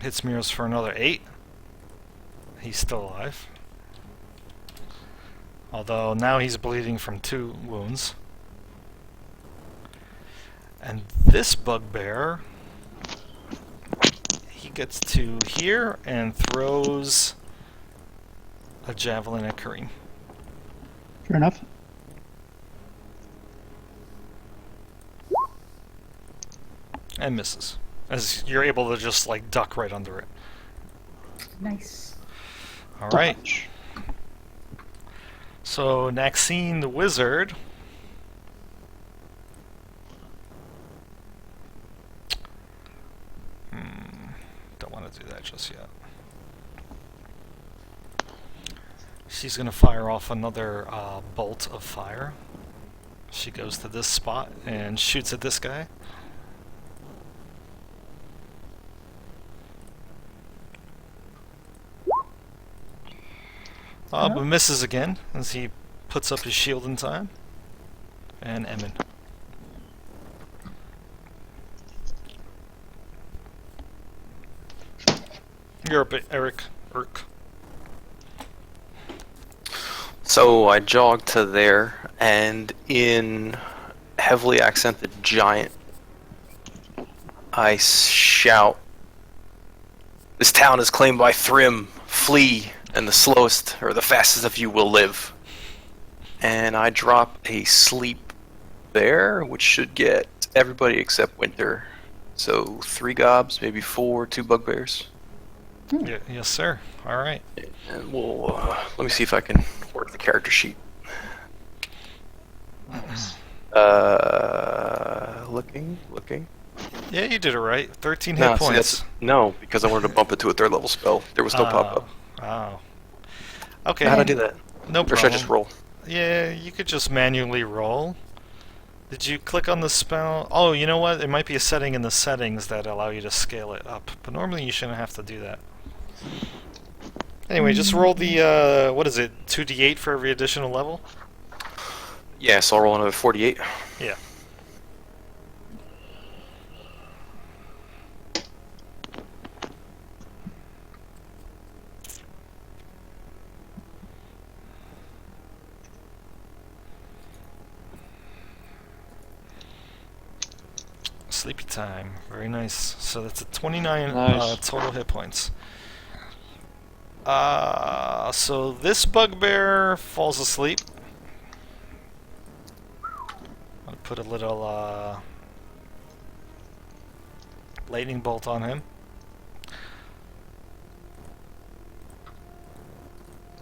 Speaker 2: Hits Miros for another 8. He's still alive. Although now he's bleeding from 2 wounds. And this bugbear, he gets to here and throws a javelin at Kareem.
Speaker 5: Fair enough.
Speaker 2: And misses. As you're able to just like duck right under it.
Speaker 3: Nice.
Speaker 2: Alright.
Speaker 5: Dodge.
Speaker 2: So Naxine the wizard don't want to do that just yet. She's going to fire off another bolt of fire. She goes to this spot and shoots at this guy. But misses again as he puts up his shield in time. And Emin. You're up, Eric. Urk.
Speaker 1: So I jog to there, and in heavily accented giant, I shout, "This town is claimed by Thrym. Flee, and the slowest or the fastest of you will live." And I drop a sleep there, which should get everybody except Winter. So 3 gobs, maybe 4, 2 bugbears.
Speaker 2: Yeah, yes, sir. All right.
Speaker 1: And we'll let me see if I can work the character sheet. Looking.
Speaker 2: Yeah, you did it right. 13
Speaker 1: No,
Speaker 2: hit
Speaker 1: see,
Speaker 2: points.
Speaker 1: no, because I wanted to bump it to a 3rd level spell. There was no pop-up.
Speaker 2: Oh. Okay.
Speaker 1: How'd I do that?
Speaker 2: No
Speaker 1: Or
Speaker 2: problem.
Speaker 1: should I just roll?
Speaker 2: Yeah, you could just manually roll. Did you click on the spell? Oh, you know what? There might be a setting in the settings that allow you to scale it up. But normally you shouldn't have to do that. Anyway, just roll the, what is it, 2d8 for every additional level?
Speaker 1: Yeah, so I'll roll another 48.
Speaker 2: Yeah. Sleepy time. Very nice. So that's a 29
Speaker 4: Nice.
Speaker 2: total hit points. So this bugbear falls asleep. I'll put a little lightning bolt on him.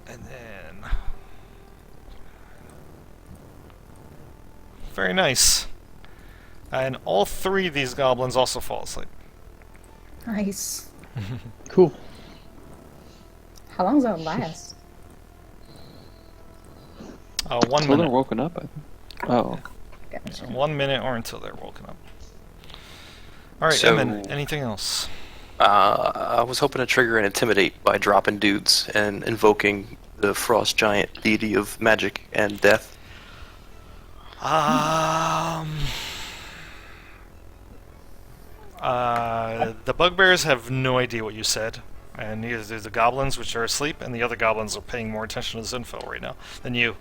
Speaker 2: And then... Very nice. And all 3 of these goblins also fall asleep.
Speaker 3: Nice.
Speaker 5: Cool.
Speaker 3: How long does that last?
Speaker 2: 1
Speaker 4: Until they're
Speaker 2: minute.
Speaker 4: woken up, I think. Oh.
Speaker 3: Gotcha.
Speaker 2: 1 minute or until they're woken up. Alright,
Speaker 1: So-
Speaker 2: Emin, anything else?
Speaker 1: I was hoping to trigger an Intimidate by dropping dudes and invoking the Frost Giant, deity of magic and death.
Speaker 2: The bugbears have no idea what you said, and neither do the goblins, which are asleep, and the other goblins are paying more attention to Zinfo right now than you.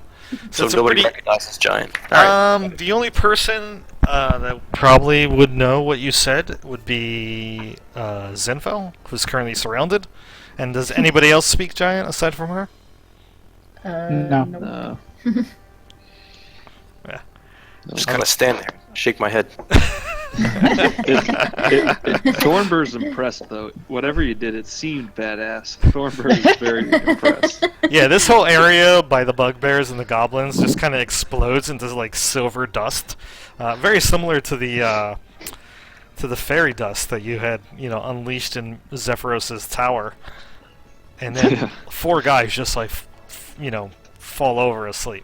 Speaker 1: So
Speaker 2: it's a
Speaker 1: nobody
Speaker 2: pretty-
Speaker 1: recognizes Giant. Alright.
Speaker 2: The only person that probably would know what you said would be Zinfo, who's currently surrounded. And does anybody else speak Giant aside from her?
Speaker 5: No.
Speaker 3: Nope.
Speaker 4: No.
Speaker 2: Yeah.
Speaker 1: Just kind of stand there, shake my head.
Speaker 4: Thornbur's impressed though. Whatever you did, it seemed badass. Thornburg is very impressed.
Speaker 2: Yeah, this whole area by the bugbears and the goblins just kind of explodes into like silver dust, very similar to the fairy dust that you had, unleashed in Zephyros's tower. And then 4 guys just like, fall over asleep.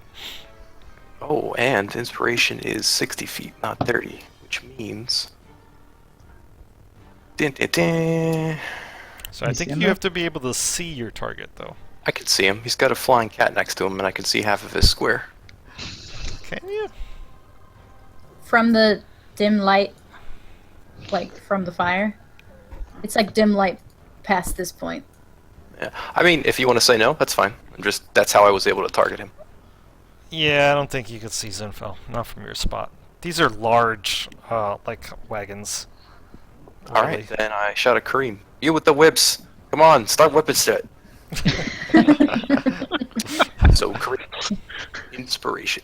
Speaker 1: Oh, and inspiration is 60 feet, not 30, which means. Dun, dun, dun.
Speaker 2: So I
Speaker 5: You
Speaker 2: think
Speaker 5: see him
Speaker 2: you
Speaker 5: there?
Speaker 2: have to be able to see your target, though.
Speaker 1: I can see him. He's got a flying cat next to him, and I can see half of his square.
Speaker 2: Can you?
Speaker 3: From the dim light, like from the fire. It's like dim light past this point.
Speaker 1: Yeah. I mean, if you want to say no, that's fine. That's how I was able to target him.
Speaker 2: Yeah, I don't think you could see Zinfel. Not from your spot. These are large, like wagons.
Speaker 1: All right, then I shot a Kareem. You with the whips. Come on, start whipping shit. So, Kareem. Inspiration.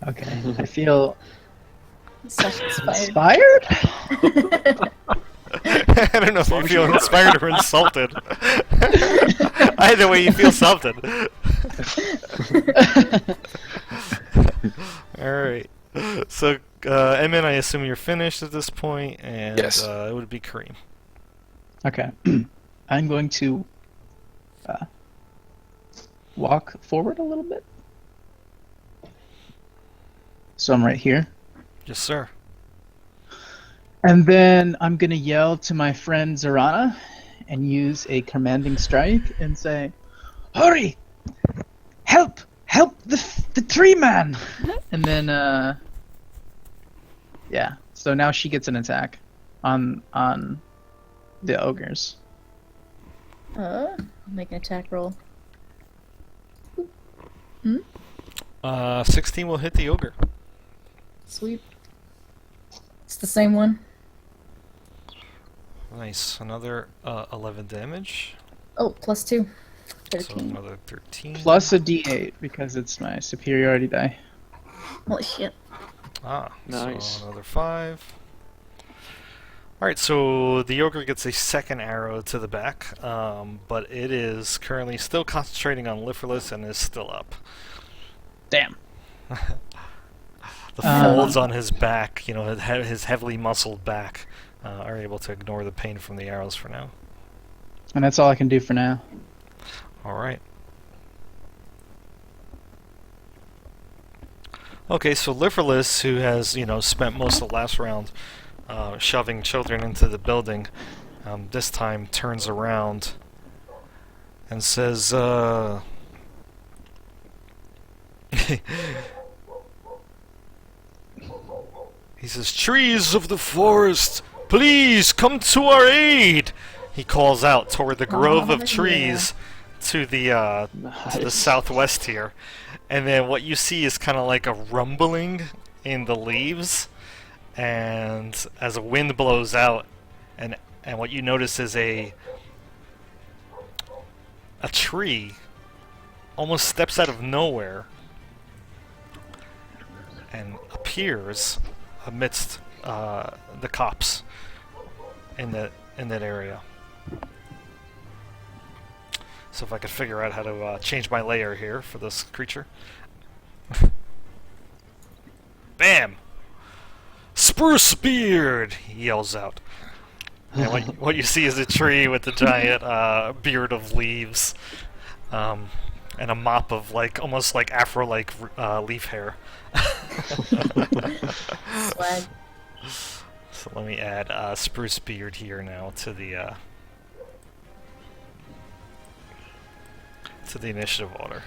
Speaker 5: Okay. I feel
Speaker 3: Such inspired.
Speaker 5: inspired.
Speaker 2: I don't know if you feel inspired or insulted. Either way, you feel something. Alright. So, Emin, I assume you're finished at this point, and
Speaker 1: Yes.
Speaker 2: It would be Kareem.
Speaker 5: Okay. I'm going to walk forward a little bit. So I'm right here.
Speaker 2: Yes, sir.
Speaker 5: And then I'm going to yell to my friend Zarana and use a commanding strike and say, "Hurry! Help! Help the tree man!" And then, yeah. So now she gets an attack on the ogres.
Speaker 3: I'll make an attack roll.
Speaker 2: 16 will hit the ogre.
Speaker 3: Sweep. It's the same one.
Speaker 2: Nice. Another 11 damage.
Speaker 3: Oh, plus 2.
Speaker 2: So
Speaker 3: 13.
Speaker 2: another 13.
Speaker 5: Plus a d8 because it's my superiority die.
Speaker 3: Holy shit.
Speaker 2: Ah,
Speaker 4: Nice.
Speaker 2: So another 5. Alright, so the ogre gets a second arrow to the back, but it is currently still concentrating on Liferless and is still up.
Speaker 5: Damn.
Speaker 2: The folds on his back, his heavily muscled back, are able to ignore the pain from the arrows for now.
Speaker 5: And that's all I can do for now.
Speaker 2: Alright. Okay, so Liferless, who has, spent most of the last round shoving children into the building, this time turns around and says, he says, "Trees of the forest, please come to our aid!" He calls out toward the grove of
Speaker 3: yeah.
Speaker 2: trees to the
Speaker 4: Nice.
Speaker 2: southwest here. And then what you see is kind of like a rumbling in the leaves, and as a wind blows out, and what you notice is a tree almost steps out of nowhere and appears amidst the copse in that area. So if I could figure out how to change my layer here for this creature. Bam! Spruce beard! He yells out. And what you see is a tree with a giant beard of leaves, and a mop of almost like afro-like leaf hair.
Speaker 3: Swag.
Speaker 2: So let me add spruce beard here now to the initiative order.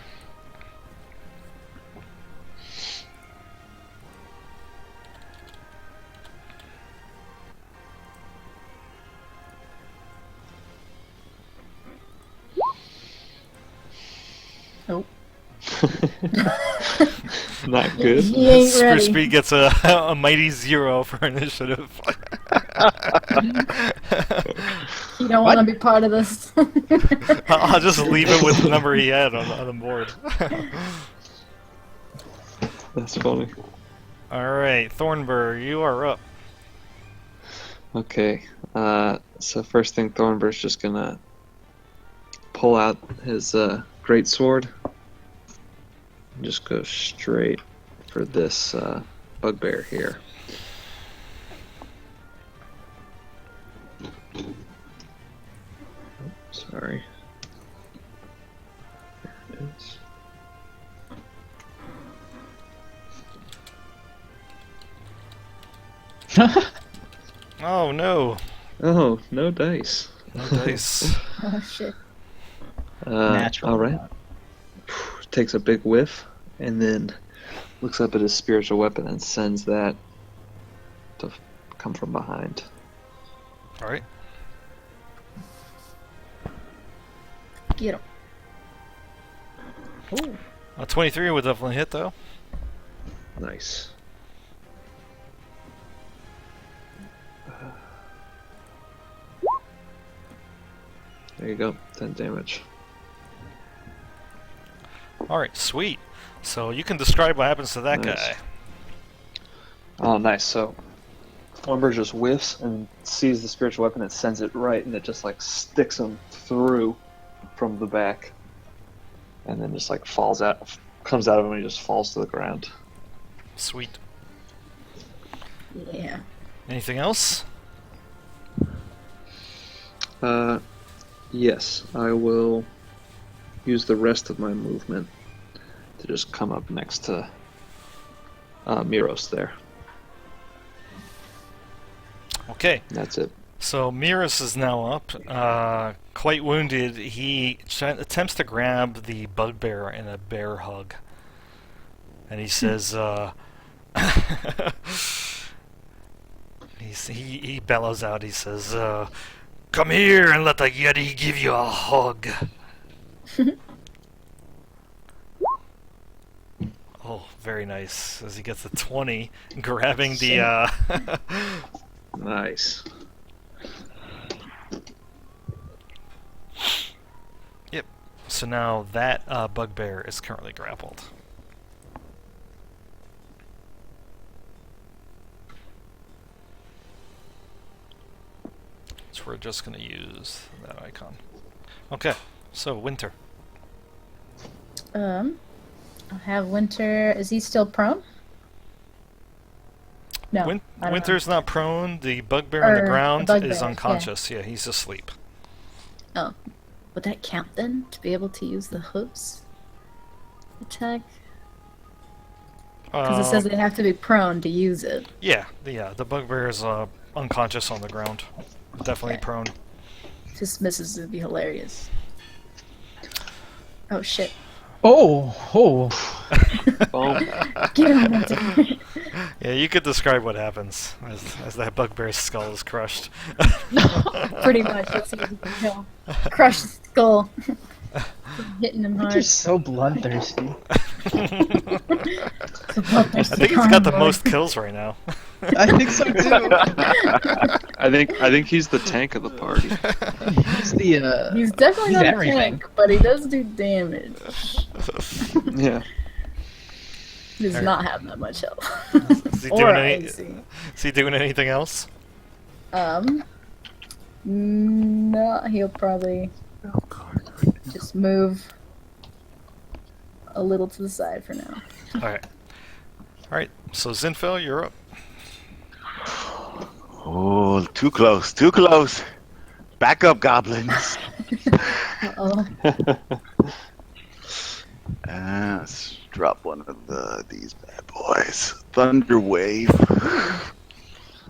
Speaker 3: Nope.
Speaker 4: Not good.
Speaker 3: He ain't
Speaker 2: Spruce
Speaker 3: ready.
Speaker 2: beard gets a mighty 0 for initiative.
Speaker 3: You don't want to be part of this.
Speaker 2: I'll just leave it with the number he had on the board.
Speaker 4: That's funny.
Speaker 2: Alright, Thornburg, you are up.
Speaker 4: Okay. So first thing, Thornbur's just gonna pull out his great sword and just go straight for this bugbear here. Sorry. There it is.
Speaker 2: Oh no!
Speaker 4: Oh, no dice.
Speaker 2: No dice.
Speaker 3: Oh shit.
Speaker 5: Natural.
Speaker 4: All right. Takes a big whiff and then looks up at his spiritual weapon and sends that to come from behind.
Speaker 2: All right.
Speaker 3: Get him. Ooh.
Speaker 2: 23 would definitely hit though.
Speaker 4: Nice. There you go, 10 damage.
Speaker 2: All right, sweet. So you can describe what happens to that
Speaker 4: Nice.
Speaker 2: guy.
Speaker 4: Oh, nice. So Umber just whiffs and sees the spiritual weapon and sends it right, and it just like sticks him through from the back, and then just like falls out, comes out of him, and he just falls to the ground.
Speaker 2: Sweet.
Speaker 3: Yeah.
Speaker 2: Anything else?
Speaker 4: Yes, I will use the rest of my movement to just come up next to Miros there.
Speaker 2: Okay.
Speaker 4: That's it.
Speaker 2: So Miros is now up, quite wounded. He attempts to grab the bugbear in a bear hug, and he says, he bellows out. He says, "Come here and let the Yeti give you a hug." Oh, very nice. As he gets a 20, grabbing the.
Speaker 4: Nice.
Speaker 2: Yep. So now that bugbear is currently grappled. So we're just going to use that icon. Okay. So Winter.
Speaker 3: I'll have Winter. Is he still prone? No. I don't know.
Speaker 2: Winter's not prone. The bugbear on the
Speaker 3: Or
Speaker 2: ground
Speaker 3: the bugbear,
Speaker 2: is
Speaker 3: yeah.
Speaker 2: unconscious. Yeah, he's asleep.
Speaker 3: Oh. Would that count then? To be able to use the hooves attack? Because it says they have to be prone to use it.
Speaker 2: Yeah, the bugbear is unconscious on the ground. Definitely
Speaker 3: Okay.
Speaker 2: prone.
Speaker 3: Just misses would be hilarious. Oh shit.
Speaker 5: Oh,
Speaker 4: Boom.
Speaker 3: Get him, Winter.
Speaker 2: Yeah, you could describe what happens as that bugbear's skull is crushed.
Speaker 3: Pretty much. Let's see if we can kill. Crush the skull. Hitting him hard.
Speaker 5: Winter's so bloodthirsty.
Speaker 2: I think he's got the most kills right now.
Speaker 5: I think so too.
Speaker 4: I think he's the tank of the party.
Speaker 5: He's the
Speaker 3: He's definitely
Speaker 5: he's
Speaker 3: not a
Speaker 5: everything.
Speaker 3: tank, but he does do damage.
Speaker 4: Yeah.
Speaker 3: He does not have that much health.
Speaker 2: Is he
Speaker 3: Or
Speaker 2: doing any?
Speaker 3: AC.
Speaker 2: Is he doing anything else?
Speaker 3: No, he'll probably just move a little to the side for now.
Speaker 2: All right. So Zinfel, you're up.
Speaker 6: Oh, too close, too close. Back up, goblins.
Speaker 3: Uh-oh.
Speaker 6: Let's drop one of these bad boys. Thunder Wave.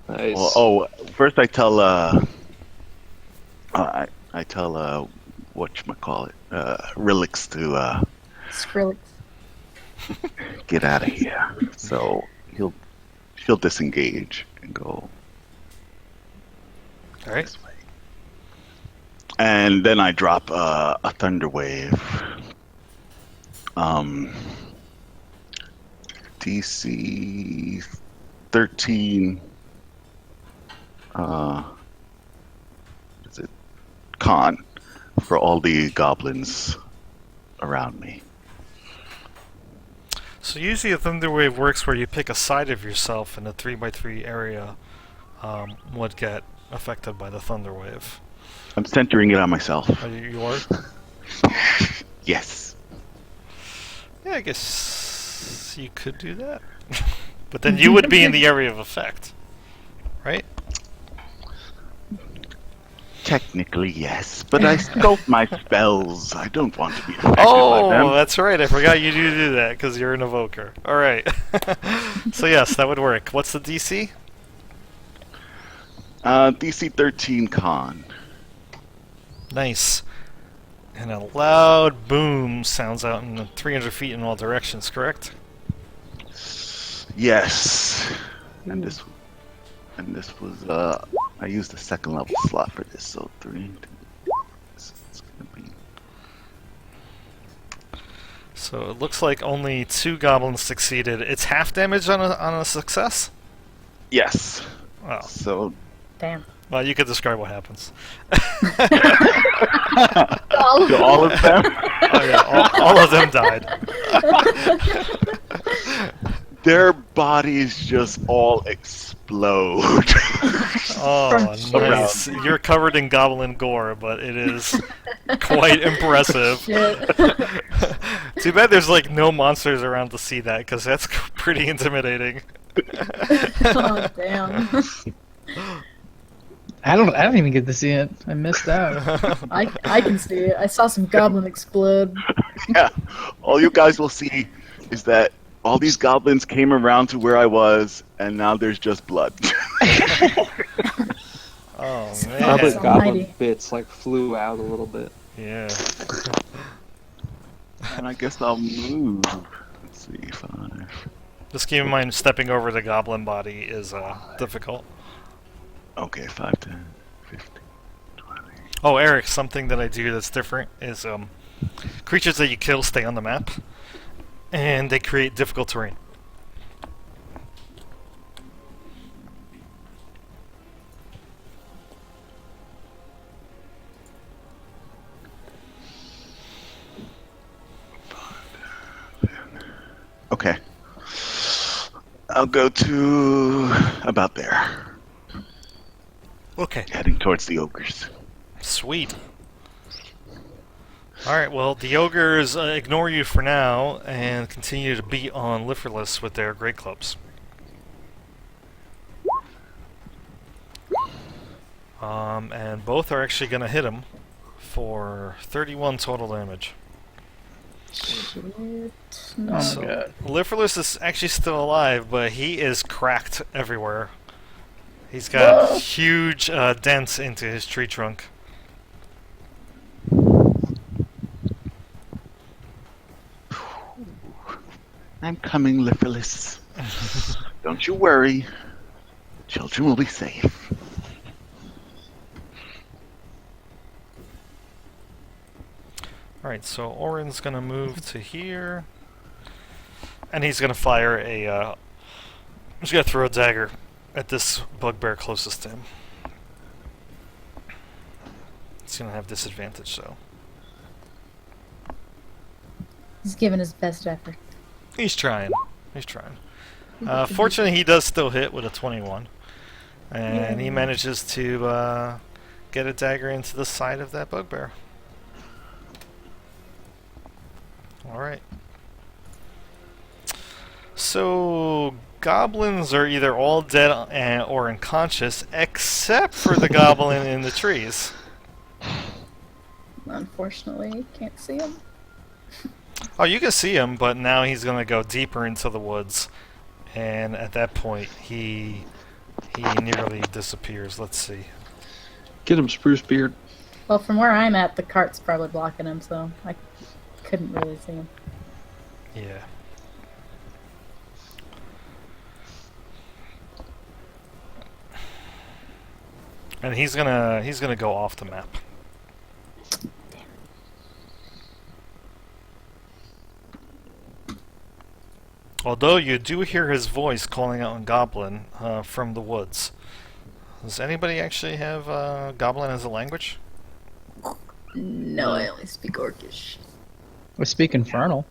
Speaker 4: Nice.
Speaker 6: Oh, first I tell I tell whatchamacallit, Relix to
Speaker 3: Skrillex.
Speaker 6: get out of here. So she'll disengage and go
Speaker 2: All right.
Speaker 6: this way. And then I drop a Thunder Wave. DC 13. Is it con for all the goblins around me?
Speaker 2: So usually a thunder wave works where you pick a side of yourself in a 3x3 area, would get affected by the thunder wave.
Speaker 6: I'm centering it on myself.
Speaker 2: Are you are?
Speaker 6: Yes.
Speaker 2: Yeah, I guess you could do that. But then you would be in the area of effect, right?
Speaker 6: Technically, yes, but I scope my spells. I don't want to be affected by them.
Speaker 2: Oh, that's right. I forgot you do that because you're an evoker. All right. So yes, that would work. What's the DC?
Speaker 6: DC 13 con.
Speaker 2: Nice. And a loud boom sounds out in 300 feet in all directions, correct?
Speaker 6: Yes. And this was I used the second level slot for this, so 3. It's gonna be.
Speaker 2: So it looks like only 2 goblins succeeded. It's half damage on a success?
Speaker 6: Yes.
Speaker 2: Oh.
Speaker 6: So
Speaker 3: Damn.
Speaker 2: Well, you could describe what happens.
Speaker 6: to all of them.
Speaker 2: Oh yeah, all of them died.
Speaker 6: Their bodies just all explode.
Speaker 2: Oh,
Speaker 3: From
Speaker 2: nice. You're covered in goblin gore, but it is quite impressive.
Speaker 3: Shit.
Speaker 2: Too bad there's like no monsters around to see that, because that's pretty intimidating.
Speaker 3: Oh, damn.
Speaker 5: I don't even get to see it. I missed out.
Speaker 3: I can see it. I saw some goblin explode.
Speaker 6: Yeah. All you guys will see is that all these goblins came around to where I was, and now there's just blood.
Speaker 2: Oh
Speaker 3: That's
Speaker 2: man.
Speaker 4: All the
Speaker 3: Yes.
Speaker 4: goblin
Speaker 3: Almighty.
Speaker 4: bits like flew out a little bit.
Speaker 2: Yeah.
Speaker 6: And I guess I'll move. Let's see, 5.
Speaker 2: Just keep in mind, stepping over the goblin body is difficult.
Speaker 6: Okay, 5, 10, 15, 20.
Speaker 2: Oh, Eric, something that I do that's different is creatures that you kill stay on the map, and they create difficult terrain.
Speaker 6: Okay. I'll go to about there,
Speaker 2: Okay.
Speaker 6: heading towards the ogres.
Speaker 2: Sweet. Alright, well, the ogres ignore you for now and continue to beat on Liferless with their great clubs. And both are actually going to hit him for 31 total damage.
Speaker 3: Shit.
Speaker 5: Oh
Speaker 3: No.
Speaker 5: my
Speaker 2: So,
Speaker 5: god.
Speaker 2: Liferless is actually still alive, but he is cracked everywhere. He's got huge dents into his tree trunk.
Speaker 6: I'm coming, Liferless. Don't you worry. Children will be safe.
Speaker 2: Alright, so Orin's gonna move to here. And he's gonna fire a, he's gonna throw a dagger at this bugbear closest to him. He's gonna have disadvantage, though.
Speaker 3: He's giving his best effort.
Speaker 2: He's trying. He's trying. Fortunately, he does still hit with a 21. And he manages to get a dagger into the side of that bugbear. Alright. So, goblins are either all dead or unconscious, except for the goblin in the trees.
Speaker 3: Unfortunately, can't see him.
Speaker 2: Oh, you can see him, but now he's going to go deeper into the woods. And at that point, he nearly disappears. Let's see.
Speaker 4: Get him, Spruce Beard.
Speaker 3: Well, from where I'm at, the cart's probably blocking him, so I couldn't really see him.
Speaker 2: Yeah. And he's gonna go off the map. Although you do hear his voice calling out in Goblin from the woods. Does anybody actually have Goblin as a language?
Speaker 3: No, I only speak Orcish.
Speaker 5: We speak Infernal.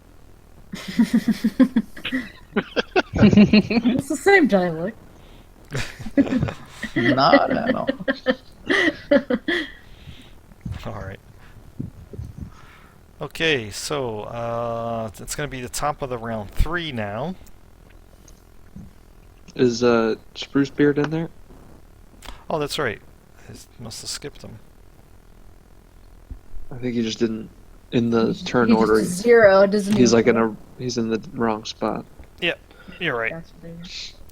Speaker 3: It's the same dialect.
Speaker 5: Not at all.
Speaker 2: Alright. Okay, so it's going to be the top of the round 3 now.
Speaker 7: Is Spruce Beard in there?
Speaker 2: Oh, that's right. I must have skipped him.
Speaker 7: I think he just didn't in the turn
Speaker 3: He
Speaker 7: order.
Speaker 3: just zero. Doesn't
Speaker 7: He's
Speaker 3: even-
Speaker 7: like he's in the wrong spot.
Speaker 2: You're right.
Speaker 3: That's what they were.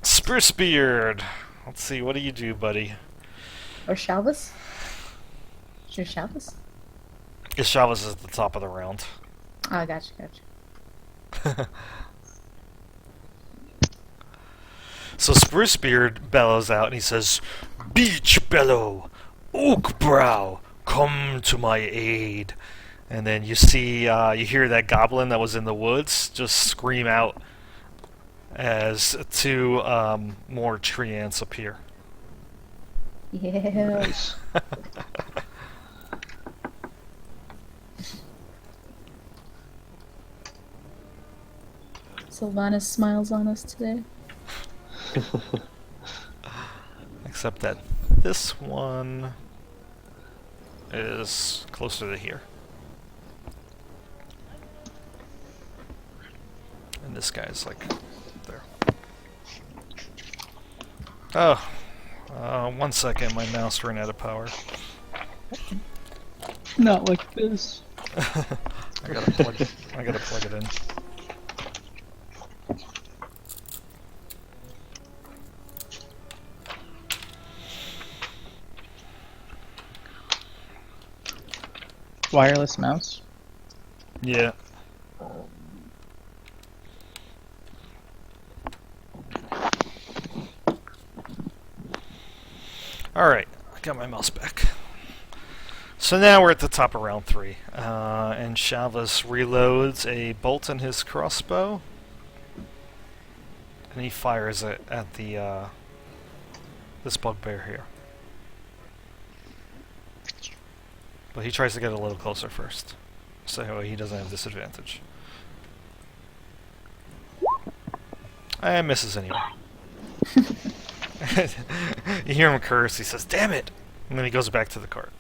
Speaker 2: Spruce Beard. Let's see, what do you do, buddy?
Speaker 3: Or Shalvis? Is your Shalvis?
Speaker 2: Ishavas is at the top of the round.
Speaker 3: Oh, gotcha.
Speaker 2: So Spruce Beard bellows out and he says, Beach Bellow, Oak Brow, come to my aid. And then you see, you hear that goblin that was in the woods just scream out as two more tree ants appear.
Speaker 3: Yeah.
Speaker 7: Nice.
Speaker 3: Sylvanas smiles on us today.
Speaker 2: Except that this one is closer to here. And this guy's like there. Oh, 1 second, my mouse ran out of power.
Speaker 5: Not like this.
Speaker 2: I gotta plug it in.
Speaker 5: Wireless mouse.
Speaker 2: Yeah. Alright, I got my mouse back. So now we're at the top of round 3. And Shalvis reloads a bolt in his crossbow. And he fires it at the this bugbear here. But he tries to get a little closer first. So he doesn't have disadvantage. And misses anyway. You hear him curse, he says, "Damn it!" And then he goes back to the cart.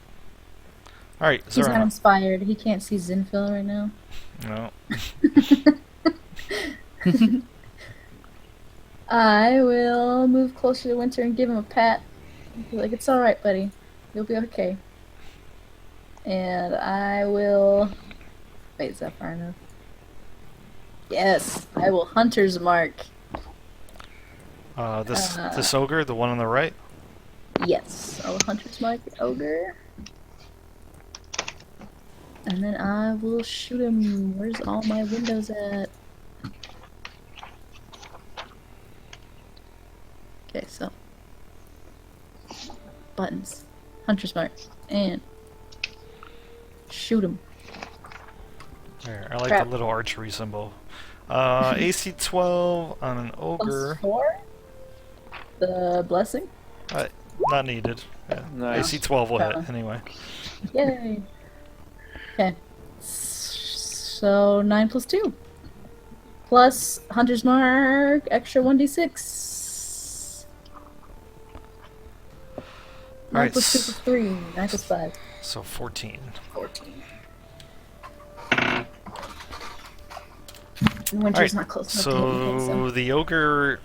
Speaker 2: Alright,
Speaker 3: He's not
Speaker 2: Zorana.
Speaker 3: inspired. He can't see Zinfil right now.
Speaker 2: No.
Speaker 3: I will move closer to Winter and give him a pat. Be like, it's alright, buddy. You'll be okay. And I will... Wait, is that far enough? Yes! I will Hunter's Mark.
Speaker 2: This ogre, the one on the right?
Speaker 3: Yes, I will Hunter's Mark the Ogre. And then I will shoot him. Where's all my windows at? Okay, so buttons, Hunter's Mark, and shoot him.
Speaker 2: There, I like
Speaker 3: Crap.
Speaker 2: the little archery symbol. AC 12 on an ogre.
Speaker 3: +4. The blessing.
Speaker 2: Not needed. Yeah.
Speaker 7: Nice.
Speaker 2: AC 12 will
Speaker 3: Oh.
Speaker 2: hit anyway.
Speaker 3: Yay. Okay. So 9 + 2. Plus Hunter's Mark, extra 1d6. 9
Speaker 2: Alright,
Speaker 3: + 2 + 3. 9 + 5.
Speaker 2: So 14.
Speaker 3: 14. Winter's
Speaker 2: Alright,
Speaker 3: not close enough to hit me,
Speaker 2: so the ogre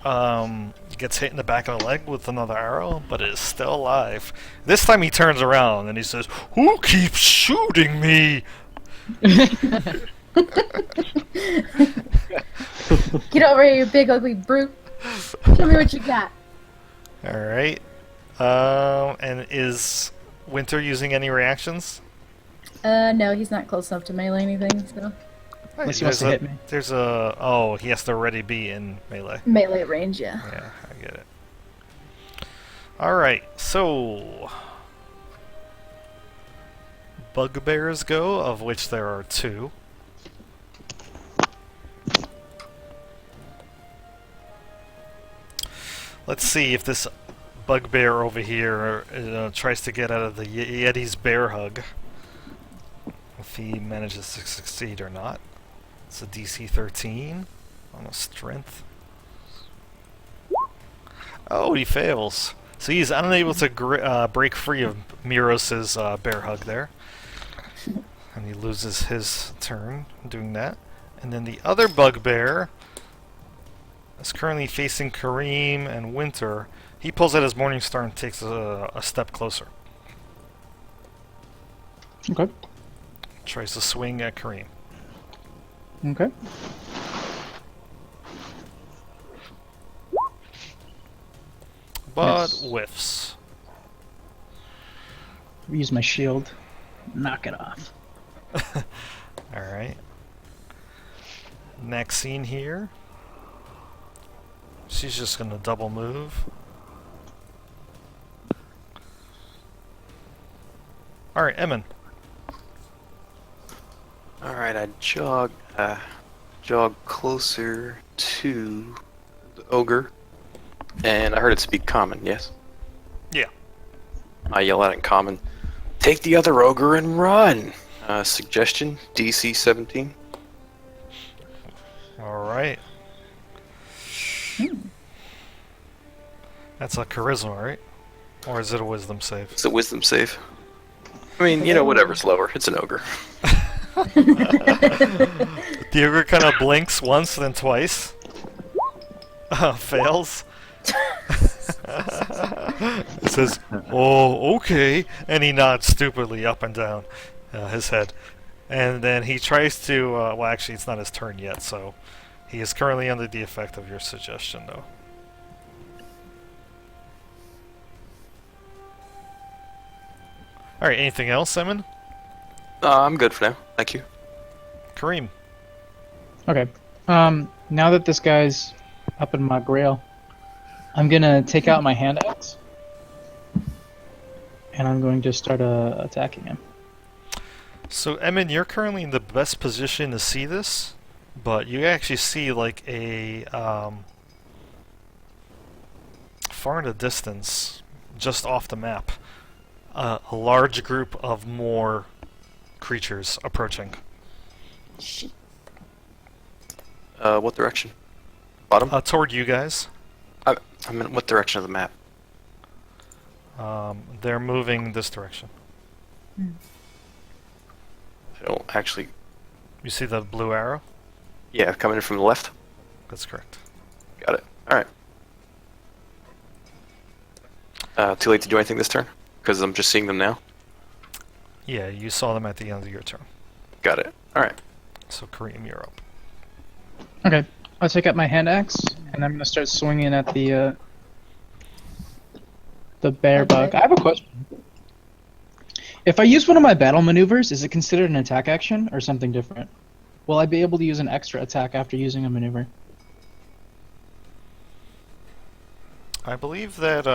Speaker 2: gets hit in the back of the leg with another arrow, but is still alive. This time he turns around and he says, "Who keeps shooting me?"
Speaker 3: Get over here, you big ugly brute. Show me what you got.
Speaker 2: Alright. And is Winter using any reactions?
Speaker 3: No, he's not close enough to melee anything, so.
Speaker 5: Unless he wants to hit me.
Speaker 2: There's a... Oh, he has to already be in melee.
Speaker 3: Melee range, yeah.
Speaker 2: Yeah, I get it. Alright, so... Bugbears go, of which there are 2. Let's see if this bugbear over here tries to get out of the Yeti's bear hug. If he manages to succeed or not. It's a DC 13 on a strength. Oh, he fails. So he's unable to break free of Miros' bear hug there. And he loses his turn doing that. And then the other bugbear is currently facing Kareem and Winter. He pulls out his Morningstar and takes a step closer.
Speaker 5: Okay.
Speaker 2: Tries to swing at Kareem.
Speaker 5: Okay.
Speaker 2: But
Speaker 5: Miss.
Speaker 2: whiffs.
Speaker 5: Use my shield. Knock it off.
Speaker 2: Alright. Next scene here. She's just gonna double move. Alright, Emin.
Speaker 1: Alright, I jog closer to the ogre, and I heard it speak common, yes?
Speaker 2: Yeah.
Speaker 1: I yell out in common, take the other ogre and run! Suggestion, DC 17.
Speaker 2: Alright. That's a charisma, right? Or is it a wisdom save?
Speaker 1: It's a wisdom save. I mean, whatever's lower, it's an ogre.
Speaker 2: The ogre kind of blinks once, then twice. Fails. It says, "Oh, okay," and he nods stupidly up and down his head. And then he tries to. Well, actually, it's not his turn yet, so he is currently under the effect of your suggestion, though. All right. Anything else, Simon?
Speaker 1: I'm good for now, thank you.
Speaker 2: Kareem.
Speaker 5: Okay. Now that this guy's up in my grill, I'm gonna take out my hand axe, and I'm going to start attacking him.
Speaker 2: So, Emin, you're currently in the best position to see this, but you actually see like a far in the distance, just off the map, a large group of more creatures approaching.
Speaker 3: Shit.
Speaker 1: What direction? Bottom?
Speaker 2: Toward you guys.
Speaker 1: I mean, what direction of the map?
Speaker 2: They're moving this direction.
Speaker 1: I don't actually...
Speaker 2: You see the blue arrow?
Speaker 1: Yeah, coming in from the left?
Speaker 2: That's correct.
Speaker 1: Got it. Alright. Too late to do anything this turn? Because I'm just seeing them now?
Speaker 2: Yeah, you saw them at the end of your turn.
Speaker 1: Got it. Alright.
Speaker 2: So, Kareem, you're up.
Speaker 5: Okay. I'll take out my hand axe, and I'm gonna start swinging at the bear bug. I have a question. If I use one of my battle maneuvers, is it considered an attack action or something different? Will I be able to use an extra attack after using a maneuver?
Speaker 2: I believe that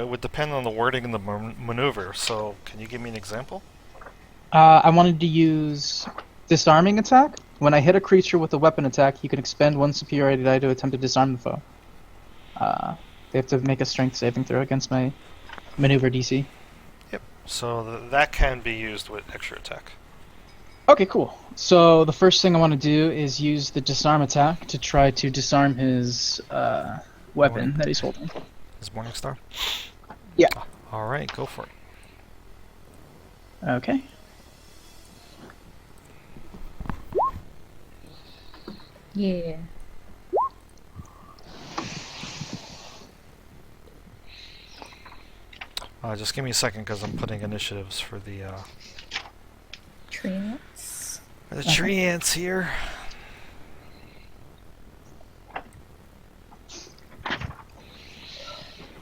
Speaker 2: it would depend on the wording in the maneuver, so can you give me an example?
Speaker 5: I wanted to use disarming attack. When I hit a creature with a weapon attack, you can expend one superiority die to attempt to disarm the foe. They have to make a strength saving throw against my maneuver DC.
Speaker 2: Yep. So that can be used with extra attack.
Speaker 5: Okay, cool. So the first thing I want to do is use the disarm attack to try to disarm his weapon that he's holding.
Speaker 2: Is Morningstar?
Speaker 5: Yeah.
Speaker 2: Alright, go for it.
Speaker 5: Okay.
Speaker 3: Yeah.
Speaker 2: Just give me a second because I'm putting initiatives for the
Speaker 3: Treants.
Speaker 2: tree ants here.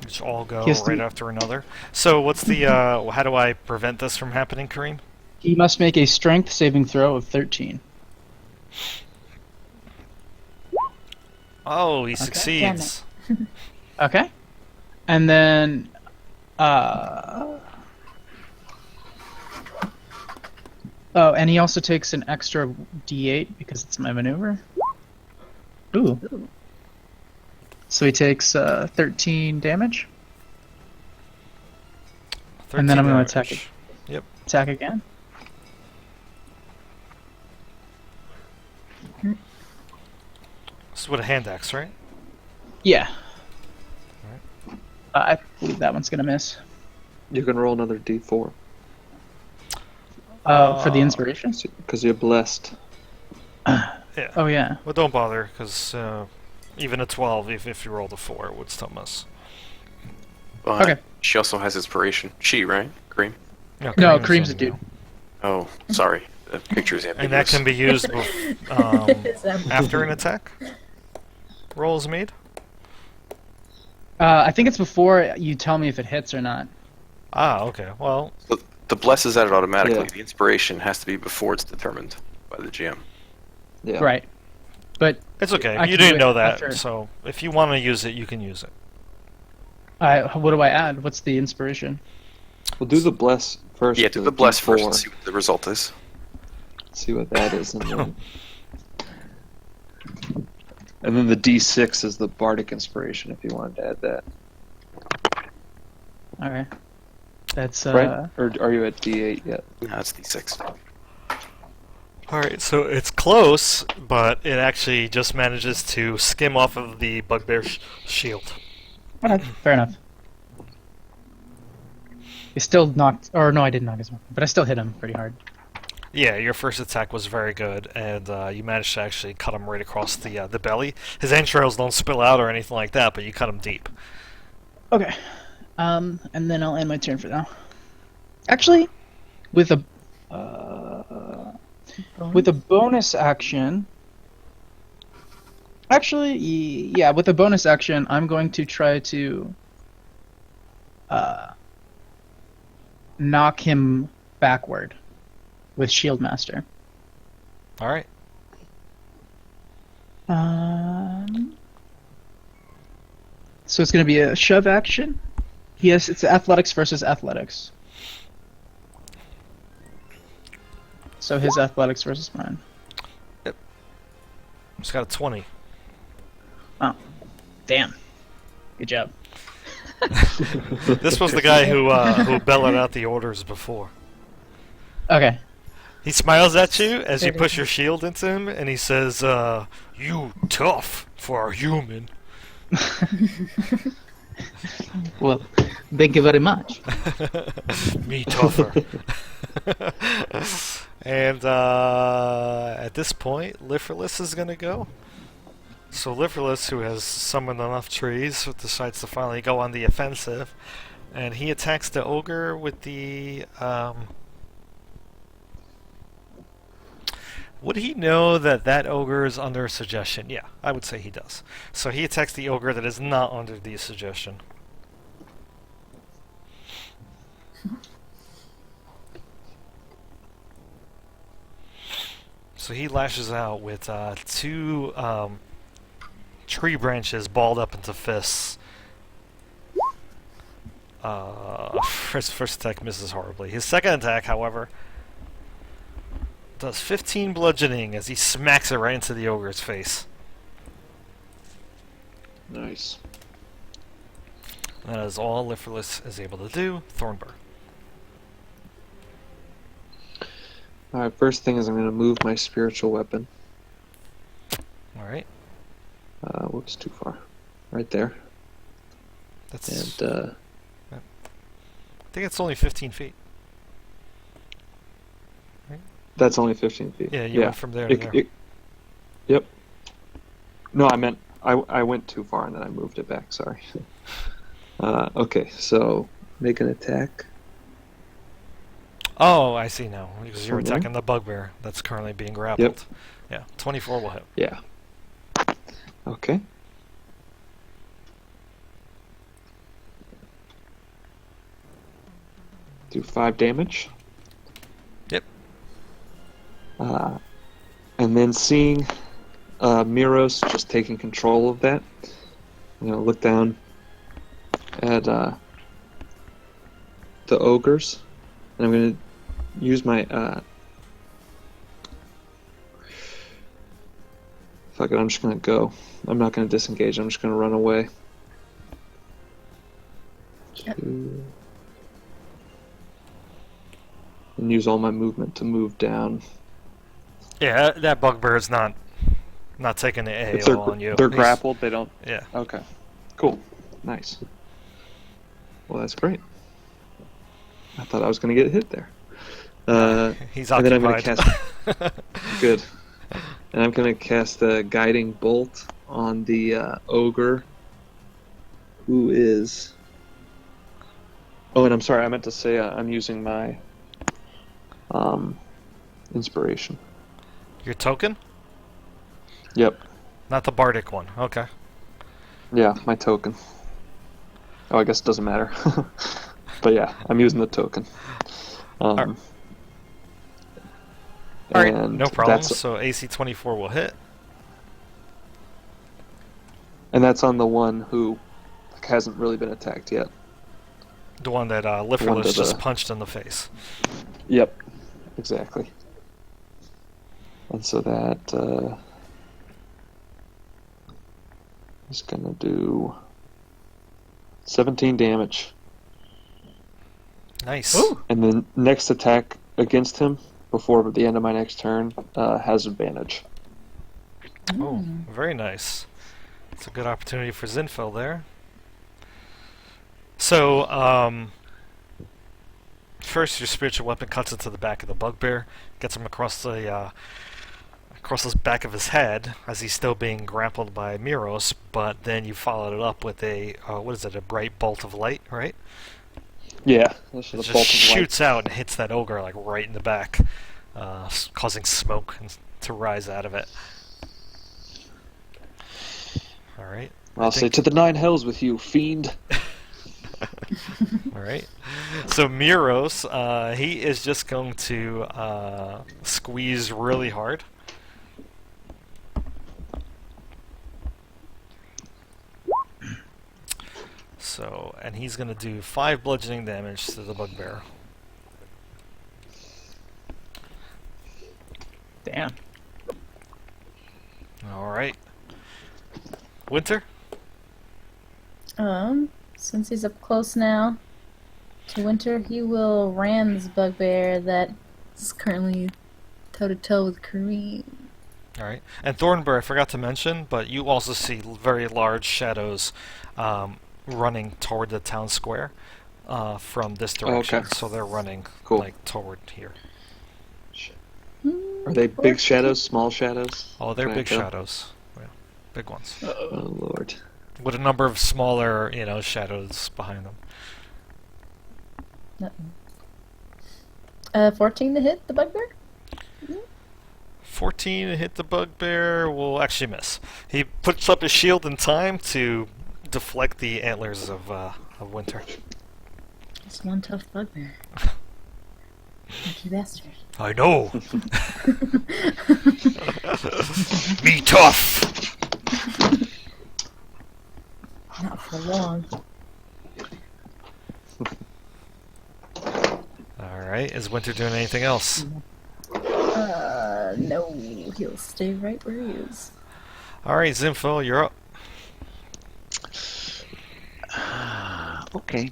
Speaker 2: Which all go
Speaker 5: Yes,
Speaker 2: right after another. So what's the how do I prevent this from happening, Kareem?
Speaker 5: He must make a strength saving throw of 13.
Speaker 2: Oh, he
Speaker 3: Damn
Speaker 2: succeeds.
Speaker 5: Okay. And then oh, and he also takes an extra D8 because it's my maneuver. Ooh. So he takes 13 damage.
Speaker 2: 13
Speaker 5: And then I'm going to
Speaker 2: damage.
Speaker 5: attack it.
Speaker 2: Yep.
Speaker 5: Attack again.
Speaker 2: This is with a hand axe, right?
Speaker 5: Yeah. I believe that one's gonna miss.
Speaker 7: You can roll another d4
Speaker 5: For the inspiration?
Speaker 7: because you're blessed.
Speaker 2: Yeah.
Speaker 5: Oh yeah.
Speaker 2: Well, don't bother, because even a 12, if you rolled a 4, it would still miss.
Speaker 1: But
Speaker 5: Okay.
Speaker 1: she also has inspiration. She, right? Cream?
Speaker 5: No,
Speaker 2: Kareem's
Speaker 5: Kareem's a
Speaker 2: in
Speaker 5: dude.
Speaker 2: now.
Speaker 1: Oh, sorry. The picture's ambiguous.
Speaker 2: And that can be used
Speaker 3: Is that-
Speaker 2: after an attack roll is made?
Speaker 5: I think it's before you tell me if it hits or not.
Speaker 2: Ah, okay. Well,
Speaker 1: So the bless is added automatically.
Speaker 7: Yeah.
Speaker 1: The inspiration has to be before it's determined by the GM.
Speaker 7: Yeah.
Speaker 5: Right. But
Speaker 2: it's okay.
Speaker 5: I
Speaker 2: You
Speaker 5: can do
Speaker 2: didn't
Speaker 5: it
Speaker 2: know that,
Speaker 5: after.
Speaker 2: so if you want to use it, you can use it.
Speaker 5: what do I add? What's the inspiration?
Speaker 7: We'll do the bless first.
Speaker 1: Yeah, do
Speaker 7: for
Speaker 1: the bless
Speaker 7: D4,
Speaker 1: first and see what the result is.
Speaker 7: see what that is, and then the d6 is the bardic inspiration. If you wanted to add that,
Speaker 5: Okay. That's
Speaker 7: right? Or are you at d8 yet?
Speaker 1: No, it's D6.
Speaker 2: Alright, so it's close, but it actually just manages to skim off of the bugbear shield.
Speaker 5: okay, fair enough. You still knocked, or no, I didn't knock his weapon, but I still hit him pretty hard.
Speaker 2: Yeah, your first attack was very good, and you managed to actually cut him right across the belly. His entrails don't spill out or anything like that, but you cut him deep.
Speaker 5: Okay. And then I'll end my turn for now. Actually, with a bonus action. Actually, yeah, with a bonus action, I'm going to try to knock him backward with Shield Master.
Speaker 2: Alright.
Speaker 5: So it's going to be a shove action. Yes, it's athletics versus athletics. So his athletics versus mine.
Speaker 2: He's got a 20.
Speaker 5: Damn. Good job.
Speaker 2: This was the guy who bellowed out the orders before.
Speaker 5: Okay.
Speaker 2: He smiles at you as you push your shield into him, and he says, "You tough for a human."
Speaker 5: Well, thank you very much.
Speaker 2: Me tougher. And at this point, Lifferless is gonna go. So Lifferless, who has summoned enough trees, decides to finally go on the offensive, and he attacks the ogre with the. Would he know that that ogre is under suggestion? Yeah, I would say he does. So he attacks the ogre that is not under the suggestion. So he lashes out with two tree branches balled up into fists. First attack misses horribly. His second attack, however, does 15 bludgeoning as he smacks it right into the ogre's face.
Speaker 7: Nice.
Speaker 2: That is all Lifferless is able to do. Thornburg.
Speaker 7: Alright, first thing is I'm going to move my spiritual weapon.
Speaker 2: Alright.
Speaker 7: Whoops, too far. Right there.
Speaker 2: That's.
Speaker 7: And
Speaker 2: I think it's only 15 feet.
Speaker 7: that's only 15 feet.
Speaker 2: Yeah, you went from there to there.
Speaker 7: Yep. No, I meant I went too far and then I moved it back. Sorry. Okay, so make an attack.
Speaker 2: Oh, I see now. Because you're
Speaker 7: From there?
Speaker 2: attacking the bugbear that's currently being grappled. Yeah, 24 will hit.
Speaker 7: Yeah. Okay. Do 5 damage.
Speaker 2: Yep.
Speaker 7: And then seeing Miros just taking control of that, I'm gonna look down at the ogres, and I'm gonna use my fuck it, I'm just gonna go. I'm not gonna disengage. I'm just gonna run away.
Speaker 3: Yep.
Speaker 7: And use all my movement to move down.
Speaker 2: Yeah, that bugbear is not taking the
Speaker 7: If
Speaker 2: AO on you.
Speaker 7: they're
Speaker 2: He's-
Speaker 7: grappled, they don't.
Speaker 2: Yeah.
Speaker 7: Okay. Cool. Nice. Well, that's great. I thought I was going to get hit there.
Speaker 2: He's
Speaker 7: and then I'm going
Speaker 2: occupied.
Speaker 7: to cast. Good. And I'm going to cast a guiding bolt on the ogre, who is. Oh, and I'm sorry. I meant to say I'm using my inspiration.
Speaker 2: Your token?
Speaker 7: Yep.
Speaker 2: Not the bardic one. Okay.
Speaker 7: Yeah, my token. Oh, I guess it doesn't matter. But yeah, I'm using the token.
Speaker 2: Alright. Alright,
Speaker 7: And
Speaker 2: no problem.
Speaker 7: that's-
Speaker 2: So AC 24 will hit.
Speaker 7: And that's on the one who hasn't really been attacked yet.
Speaker 2: The one that
Speaker 7: One
Speaker 2: Lifferless
Speaker 7: to
Speaker 2: just
Speaker 7: the-
Speaker 2: punched in the face.
Speaker 7: Yep, exactly. And so that is gonna do 17 damage.
Speaker 2: Nice.
Speaker 7: And then next attack against him before the end of my next turn has advantage.
Speaker 2: Oh, very nice. It's a good opportunity for Zinfel there. So, first your spiritual weapon cuts into the back of the bugbear, gets him across the back of his head as he's still being grappled by Miros. But then you followed it up with a what is it? A bright bolt of light, right?
Speaker 7: Yeah, this
Speaker 2: It
Speaker 7: is
Speaker 2: just
Speaker 7: a bolt of light.
Speaker 2: shoots out and hits that ogre like right in the back, causing smoke to rise out of it. All right.
Speaker 7: I'll say to the 9 hells with you, fiend.
Speaker 2: All right. So Miros, he is just going to squeeze really hard. So, and he's going to do 5 bludgeoning damage to the bugbear.
Speaker 5: Damn.
Speaker 2: All right. Winter?
Speaker 3: Since he's up close now to Winter, he will ram this bugbear that is currently toe-to-toe with Kareem.
Speaker 2: All right. And Thornbury, I forgot to mention, but you also see very large shadows running toward the town square from this direction.
Speaker 7: Okay.
Speaker 2: So they're running
Speaker 7: Cool.
Speaker 2: like toward here.
Speaker 7: Are they big shadows, small shadows?
Speaker 2: Oh, they're
Speaker 7: Can I
Speaker 2: big
Speaker 7: tell?
Speaker 2: shadows. Yeah, big ones.
Speaker 7: Oh, Lord.
Speaker 2: With a number of smaller, shadows behind them.
Speaker 3: 14 to hit the bugbear?
Speaker 2: 14 to hit the bugbear will actually miss. He puts up his shield in time to deflect the antlers of Winter.
Speaker 3: It's one tough bugbear. Lucky bastard.
Speaker 2: I know. Me tough.
Speaker 3: Not for long.
Speaker 2: All right. Is Winter doing anything else?
Speaker 3: No, he'll stay right where he is.
Speaker 2: All right, Zinfo, you're up.
Speaker 6: Okay.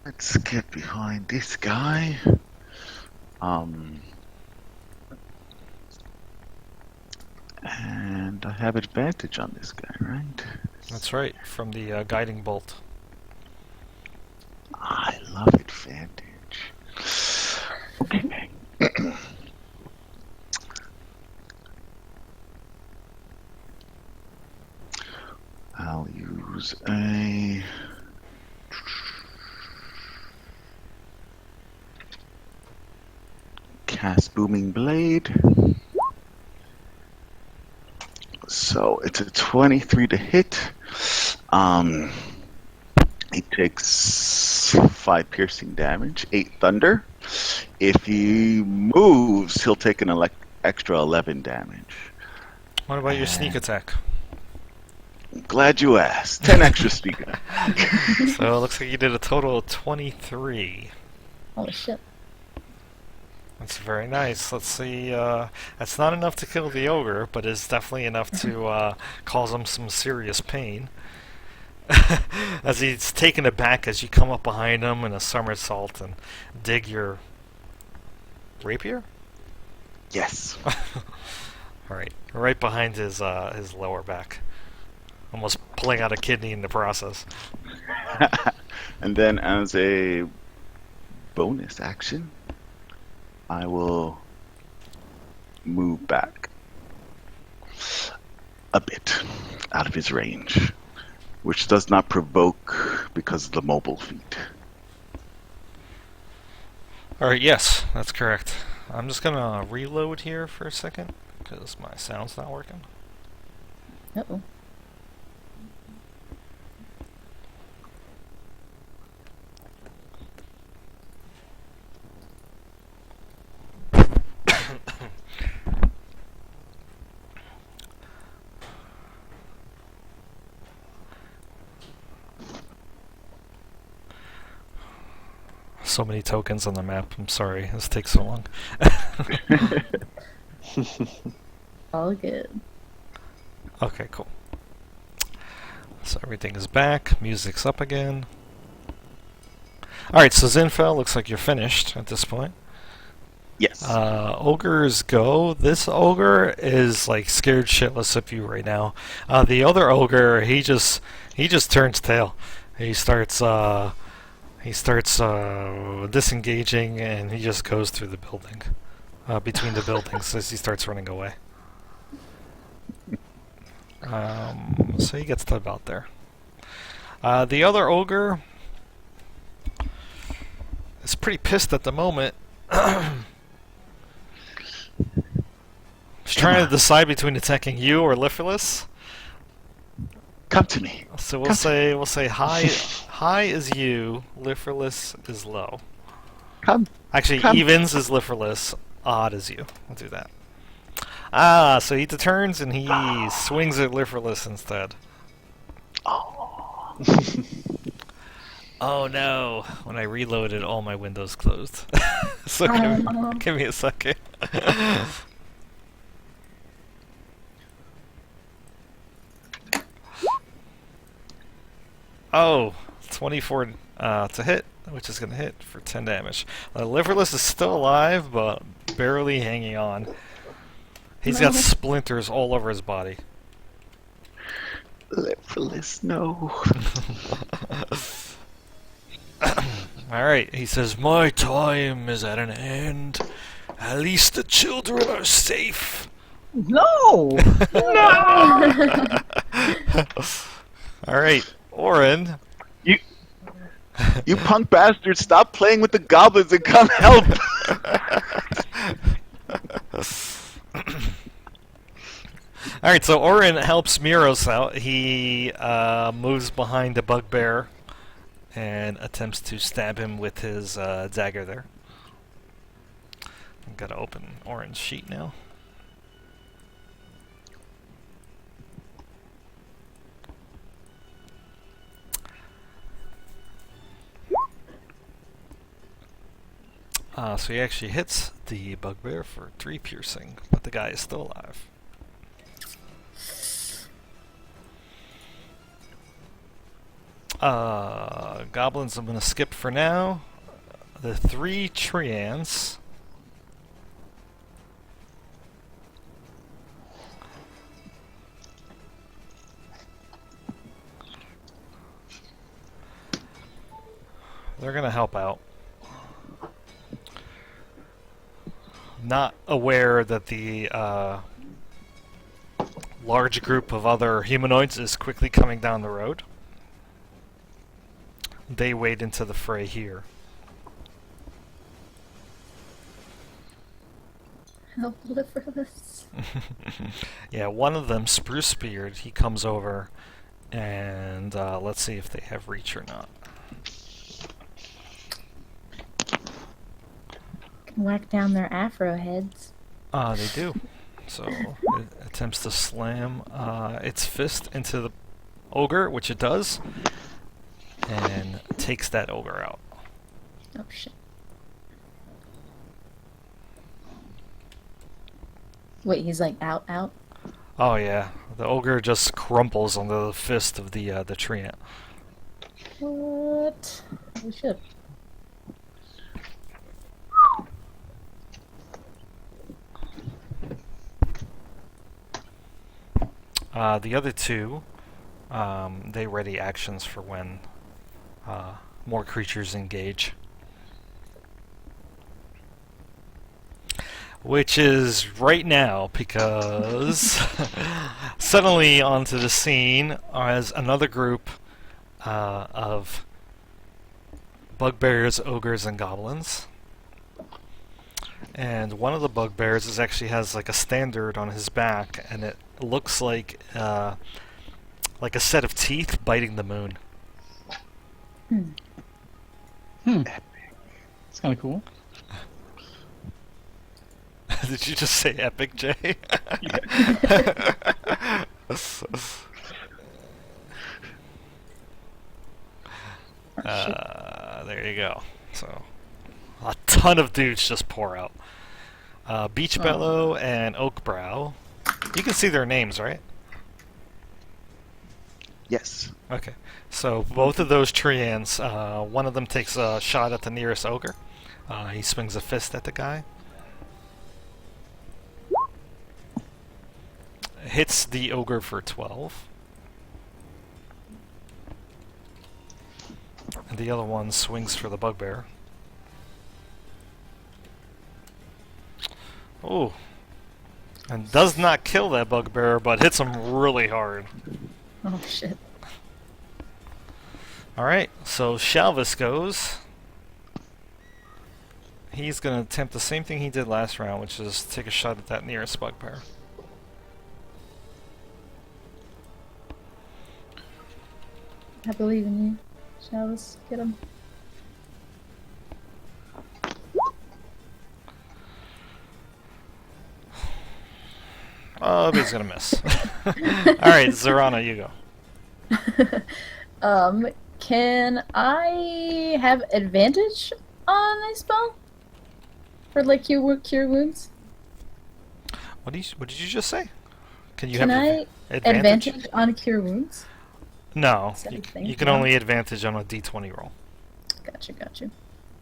Speaker 6: Let's get behind this guy. And I have advantage on this guy, right?
Speaker 2: That's right, from the guiding bolt.
Speaker 6: I love advantage. Okay. I'll use a cast Booming Blade. So it's a 23 to hit. He takes 5 piercing damage, 8 thunder. If he moves, he'll take an extra 11 damage.
Speaker 2: What about your sneak attack?
Speaker 6: Glad you asked. 10 extra speaker.
Speaker 2: So it looks like you did a total of 23.
Speaker 3: Holy shit.
Speaker 2: That's very nice. Let's see. That's not enough to kill the ogre, but it's definitely enough to cause him some serious pain. as he's taken aback as you come up behind him in a somersault and dig your rapier.
Speaker 6: Yes.
Speaker 2: All right behind his lower back, almost pulling out a kidney in the process.
Speaker 6: And then as a bonus action, I will move back a bit out of his range, which does not provoke because of the mobile feat.
Speaker 2: All right, yes, that's correct. I'm just gonna reload here for a second because my sound's not working.
Speaker 3: Uh-oh.
Speaker 2: So many tokens on the map. I'm sorry, this takes so long.
Speaker 3: All good.
Speaker 2: Okay, cool. So everything is back. Music's up again. Alright, so Zinfel, looks like you're finished at this point.
Speaker 6: Yes.
Speaker 2: Ogres go. This ogre is like scared shitless of you right now. The other ogre, he just turns tail. He starts disengaging and he just goes through the building, between the buildings as he starts running away. So he gets to about there. The other ogre is pretty pissed at the moment. He's trying to decide between attacking you or Lifferless.
Speaker 6: Come to me.
Speaker 2: So we'll say high is you, Lifferless is low.
Speaker 6: Come.
Speaker 2: Actually,
Speaker 6: Come.
Speaker 2: evens is Lifferless, odd is you. We'll do that. So he turns and he swings at Lifferless instead.
Speaker 6: Oh.
Speaker 2: Oh no! When I reloaded, all my windows closed. So give me a second. Oh, 24 to hit, which is going to hit for 10 damage. Liverless is still alive, but barely hanging on. He's got splinters all over his body.
Speaker 6: Liverless, no.
Speaker 2: Alright, he says, "My time is at an end. At least the children are safe."
Speaker 5: No!
Speaker 2: Alright, Orin.
Speaker 6: You punk bastard, stop playing with the goblins and come help!
Speaker 2: Alright, so Orin helps Miros out. He moves behind the bugbear and attempts to stab him with his dagger there. I've got to open Orin's sheet now. So he actually hits the bugbear for 3 piercing, but the guy is still alive. Goblins I'm going to skip for now. The 3 Treants. They're going to help out. Not aware that the large group of other humanoids is quickly coming down the road. They wade into the fray here.
Speaker 3: Help Liverless.
Speaker 2: Yeah, one of them, Spruce Beard, he comes over and let's see if they have reach or not.
Speaker 3: Can whack down their afro heads.
Speaker 2: They do. So it attempts to slam its fist into the ogre, which it does, and takes that ogre out.
Speaker 3: Oh shit. Wait, he's like out?
Speaker 2: Oh yeah, the ogre just crumples under the fist of the treant.
Speaker 3: What? Holy shit.
Speaker 2: The other two, they ready actions for when more creatures engage. Which is right now, because suddenly onto the scene as another group of bugbears, ogres, and goblins. And one of the bugbears actually has like a standard on his back, and it looks like a set of teeth biting the moon.
Speaker 5: It's kind of cool.
Speaker 2: Did you just say epic, Jay? There you go. So, a ton of dudes just pour out. Beach Bellow and Oakbrow. You can see their names, right?
Speaker 6: Yes.
Speaker 2: Okay. So both of those treants, one of them takes a shot at the nearest ogre. He swings a fist at the guy. Hits the ogre for 12. And the other one swings for the bugbear. Oh. And does not kill that bugbear, but hits him really hard.
Speaker 3: Oh shit.
Speaker 2: Alright, so Shalvis goes. He's going to attempt the same thing he did last round, which is take a shot at that nearest bugbear.
Speaker 3: I believe in you. Shall us get him?
Speaker 2: Oh, he's going to miss. Alright, Zorana, you go.
Speaker 3: Can I have advantage on a spell? For like cure wounds?
Speaker 2: What did you just say? Can you
Speaker 3: Can
Speaker 2: have
Speaker 3: I advantage on cure wounds?
Speaker 2: No,
Speaker 3: Is that a thing?
Speaker 2: you can
Speaker 3: No?
Speaker 2: only advantage on a d20 roll.
Speaker 3: Gotcha.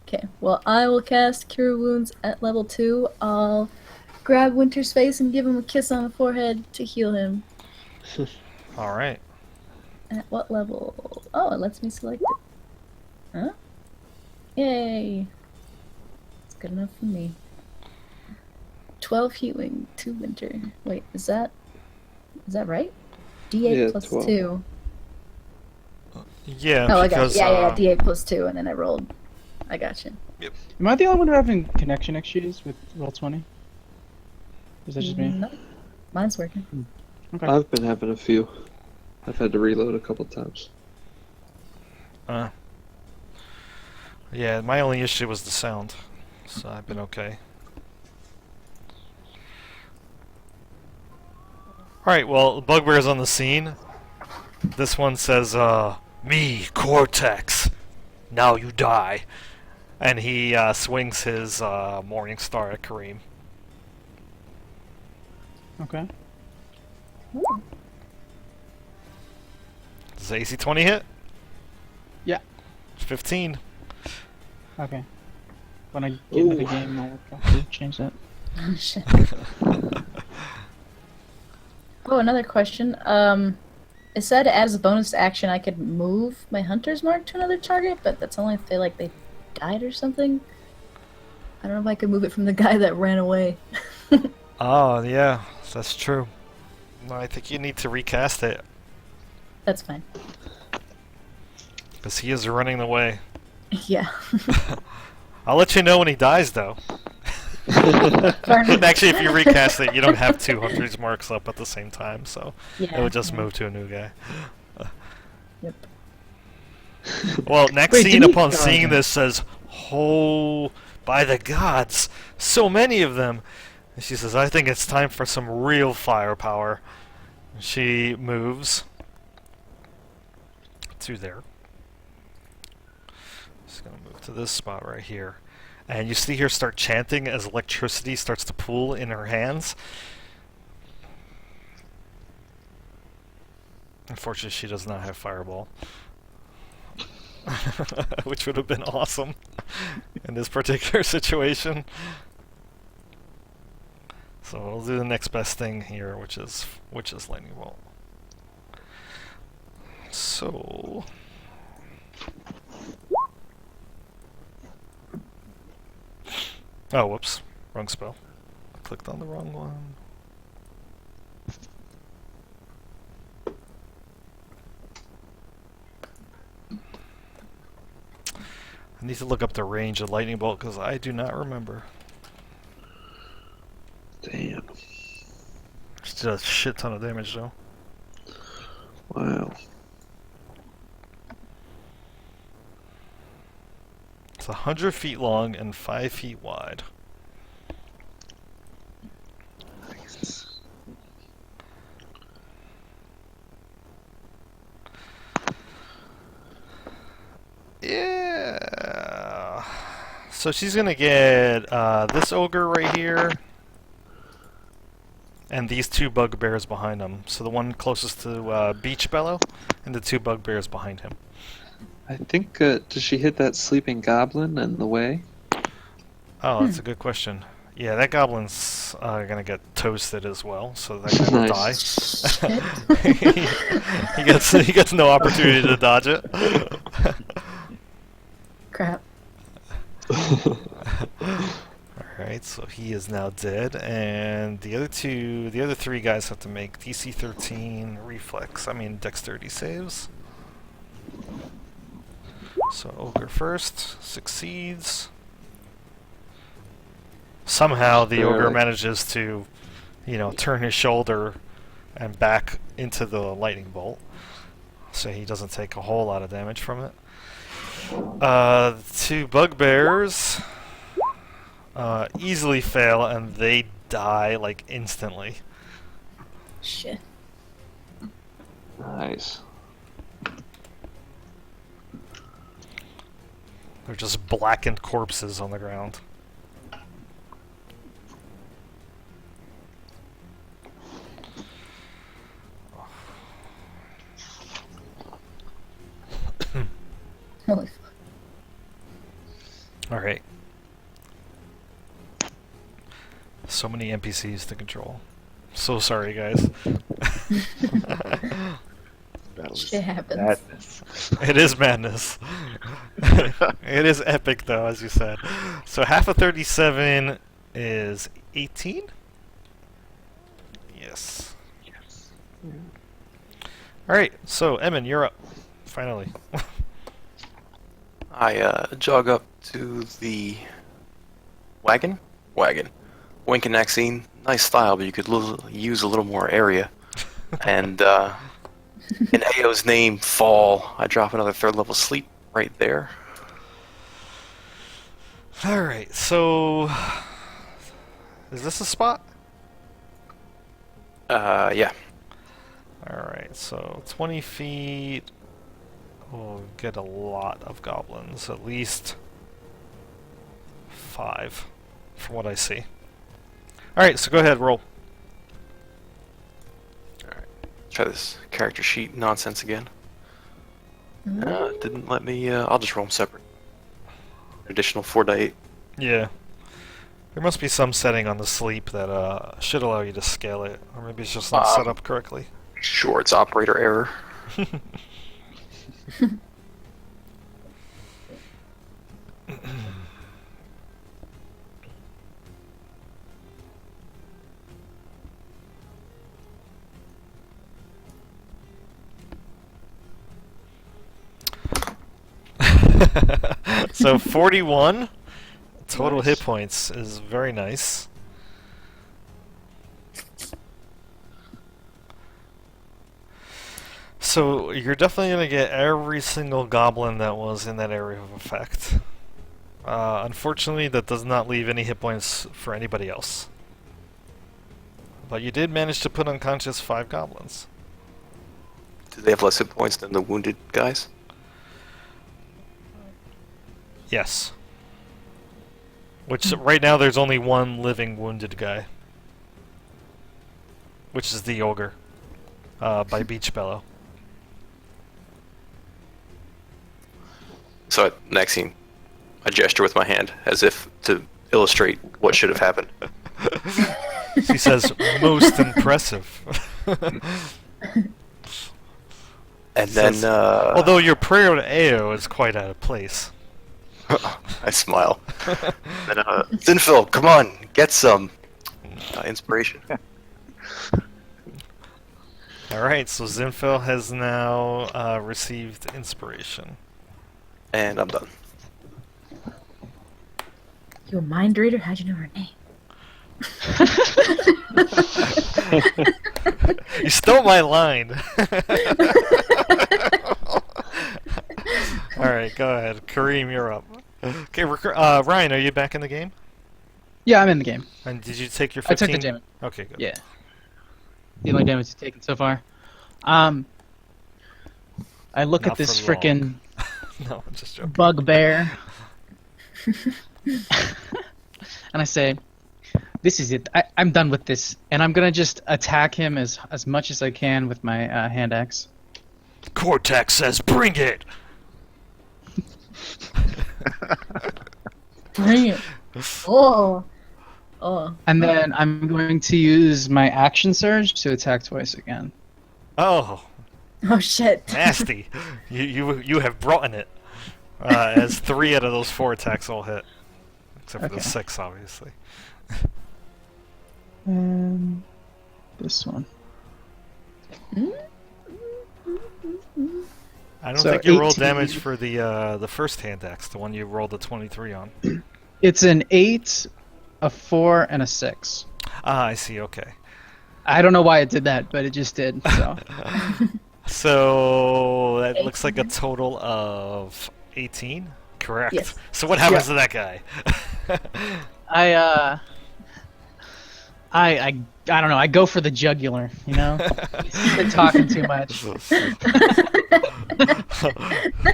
Speaker 3: Okay, well I will cast cure wounds at level 2. I'll grab Winter's face and give him a kiss on the forehead to heal him.
Speaker 2: Alright.
Speaker 3: At what level? Oh, it lets me select it. Huh? Yay! It's good enough for me. 12 healing, 2 winter. Wait, is that right? D8
Speaker 7: Yeah,
Speaker 3: plus
Speaker 7: 12.
Speaker 3: 2.
Speaker 2: Yeah,
Speaker 3: Oh, I got
Speaker 2: because
Speaker 3: it. Yeah, D8 plus 2, and then I rolled. I got you.
Speaker 5: Am I the only one who having connection issues with Roll20? Is that just me?
Speaker 3: No, mine's working.
Speaker 5: Okay.
Speaker 7: I've been having a few. I've had to reload a couple times.
Speaker 2: yeah, my only issue was the sound, so I've been okay. Alright, well, Bugbear's on the scene. This one says, me, Cortex, now you die. And he swings his Morning Star at Kareem.
Speaker 5: Okay.
Speaker 2: Does AC 20 hit?
Speaker 5: Yeah.
Speaker 2: 15.
Speaker 5: Okay. When I get into the
Speaker 7: Ooh.
Speaker 5: game, I'll change that.
Speaker 3: Oh, shit. Oh, another question. It said as a bonus action I could move my hunter's mark to another target, but that's only if they died or something. I don't know if I could move it from the guy that ran away.
Speaker 2: Oh, yeah, that's true. No, I think you need to recast it,
Speaker 3: That's fine.
Speaker 2: because he is running away.
Speaker 3: Yeah.
Speaker 2: I'll let you know when he dies, though. And actually, if you recast it, you don't have 200 marks up at the same time, so
Speaker 3: Yeah.
Speaker 2: it would just
Speaker 3: yeah.
Speaker 2: move to a new guy.
Speaker 3: Yep.
Speaker 2: Well, next
Speaker 5: Wait,
Speaker 2: scene
Speaker 5: didn't he-
Speaker 2: upon seeing this says, "Oh, by the gods, so many of them." And she says, "I think it's time for some real firepower." She moves to there. Just gonna move to this spot right here. And you see her start chanting as electricity starts to pool in her hands. Unfortunately, she does not have Fireball. Which would have been awesome in this particular situation. So we'll do the next best thing here, which is Lightning Bolt. So oh, whoops. Wrong spell. I clicked on the wrong one. I need to look up the range of Lightning Bolt because I do not remember.
Speaker 7: Damn.
Speaker 2: She did a shit ton of damage though.
Speaker 7: Wow.
Speaker 2: It's 100 feet long and 5 feet wide.
Speaker 7: Nice.
Speaker 2: Yeah. So she's gonna get this ogre right here, and these two bugbears behind him. So the one closest to Beach Bellow, and the two bugbears behind him.
Speaker 7: I think, does she hit that sleeping goblin in the way?
Speaker 2: Oh, that's a good question. Yeah, that goblin's gonna get toasted as well, so that guy will die.
Speaker 3: Shit.
Speaker 2: he gets no opportunity to dodge it.
Speaker 3: Crap.
Speaker 2: Alright, so he is now dead, and the other three guys have to make DC 13 dexterity saves. So Ogre first, succeeds. Somehow the Ogre
Speaker 7: Barely.
Speaker 2: manages to, turn his shoulder and back into the lightning bolt. So he doesn't take a whole lot of damage from it. The two bugbears easily fail and they die like instantly.
Speaker 3: Shit.
Speaker 7: Nice.
Speaker 2: They're just blackened corpses on the ground.
Speaker 3: Holy fuck.
Speaker 2: Alright. So many NPCs to control. So sorry, guys.
Speaker 6: That was
Speaker 3: Shit happens.
Speaker 6: madness.
Speaker 2: It is madness. It is epic, though, as you said. So half of 37 is 18? Yes.
Speaker 6: Yes.
Speaker 2: Alright, so Emin, you're up. Finally.
Speaker 1: I jog up to the wagon. Wink and Maxine, nice style, but you could use a little more area. And in Ao's name, fall. I drop another 3rd level sleep right there.
Speaker 2: Alright, so... Is this a spot?
Speaker 1: Yeah.
Speaker 2: Alright, so 20 feet... We'll get a lot of goblins. At least 5, from what I see. Alright, so go ahead, roll.
Speaker 1: Try this character sheet nonsense again. It didn't let me. I'll just roll them separate. Additional 4 to 8.
Speaker 2: Yeah. There must be some setting on the sleep that should allow you to scale it. Or maybe it's just not set up correctly.
Speaker 1: Sure, it's operator error.
Speaker 2: So 41 total
Speaker 6: Nice.
Speaker 2: hit points is very nice. So you're definitely going to get every single goblin that was in that area of effect. Unfortunately, that does not leave any hit points for anybody else. But you did manage to put unconscious 5 goblins.
Speaker 1: Do they have less hit points than the wounded guys?
Speaker 2: Yes. Which, right now, there's only one living wounded guy. Which is the ogre. By Beach Bellow.
Speaker 1: So next scene, I gesture with my hand as if to illustrate what should have happened.
Speaker 2: She says, "Most impressive."
Speaker 1: And then,
Speaker 2: Although your prayer to Ao is quite out of place.
Speaker 1: I smile. Then, Zinfil, come on, get some inspiration.
Speaker 2: Alright, so Zinfil has now received inspiration.
Speaker 1: And I'm done.
Speaker 3: You a mind reader? How'd you know her name?
Speaker 2: You stole my line! Alright, go ahead. Kareem, you're up. Okay, Ryan, are you back in the game?
Speaker 5: Yeah, I'm in the game.
Speaker 2: And did you take your
Speaker 5: I
Speaker 2: 15?
Speaker 5: took the damage.
Speaker 2: Okay, good.
Speaker 5: Yeah. The only damage taken so far. I look
Speaker 2: Not
Speaker 5: at this
Speaker 2: for long.
Speaker 5: frickin'
Speaker 2: No, I'm just joking.
Speaker 5: bugbear. And I say, this is it. I'm done with this. And I'm gonna just attack him as much as I can with my hand axe.
Speaker 2: Cortex says, bring it!
Speaker 3: Bring it. Oh. Oh.
Speaker 5: And then I'm going to use my action surge to attack twice again.
Speaker 2: Oh,
Speaker 3: Oh shit.
Speaker 2: nasty. You have brought in it. As 3 out of those 4 attacks all hit. Except for the
Speaker 5: Okay.
Speaker 2: 6, obviously.
Speaker 5: And this one.
Speaker 2: I don't
Speaker 5: So
Speaker 2: think you rolled
Speaker 5: 18.
Speaker 2: damage for the first hand axe, the one you rolled a 23 on.
Speaker 5: It's an 8, a 4, and a 6.
Speaker 2: Ah, I see, okay.
Speaker 5: I don't know why it did that, but it just did. So
Speaker 2: So that looks like a total of 18? Correct.
Speaker 3: Yes.
Speaker 2: So what happens to that guy?
Speaker 5: I don't know. I go for the jugular. You know, he's been talking too much.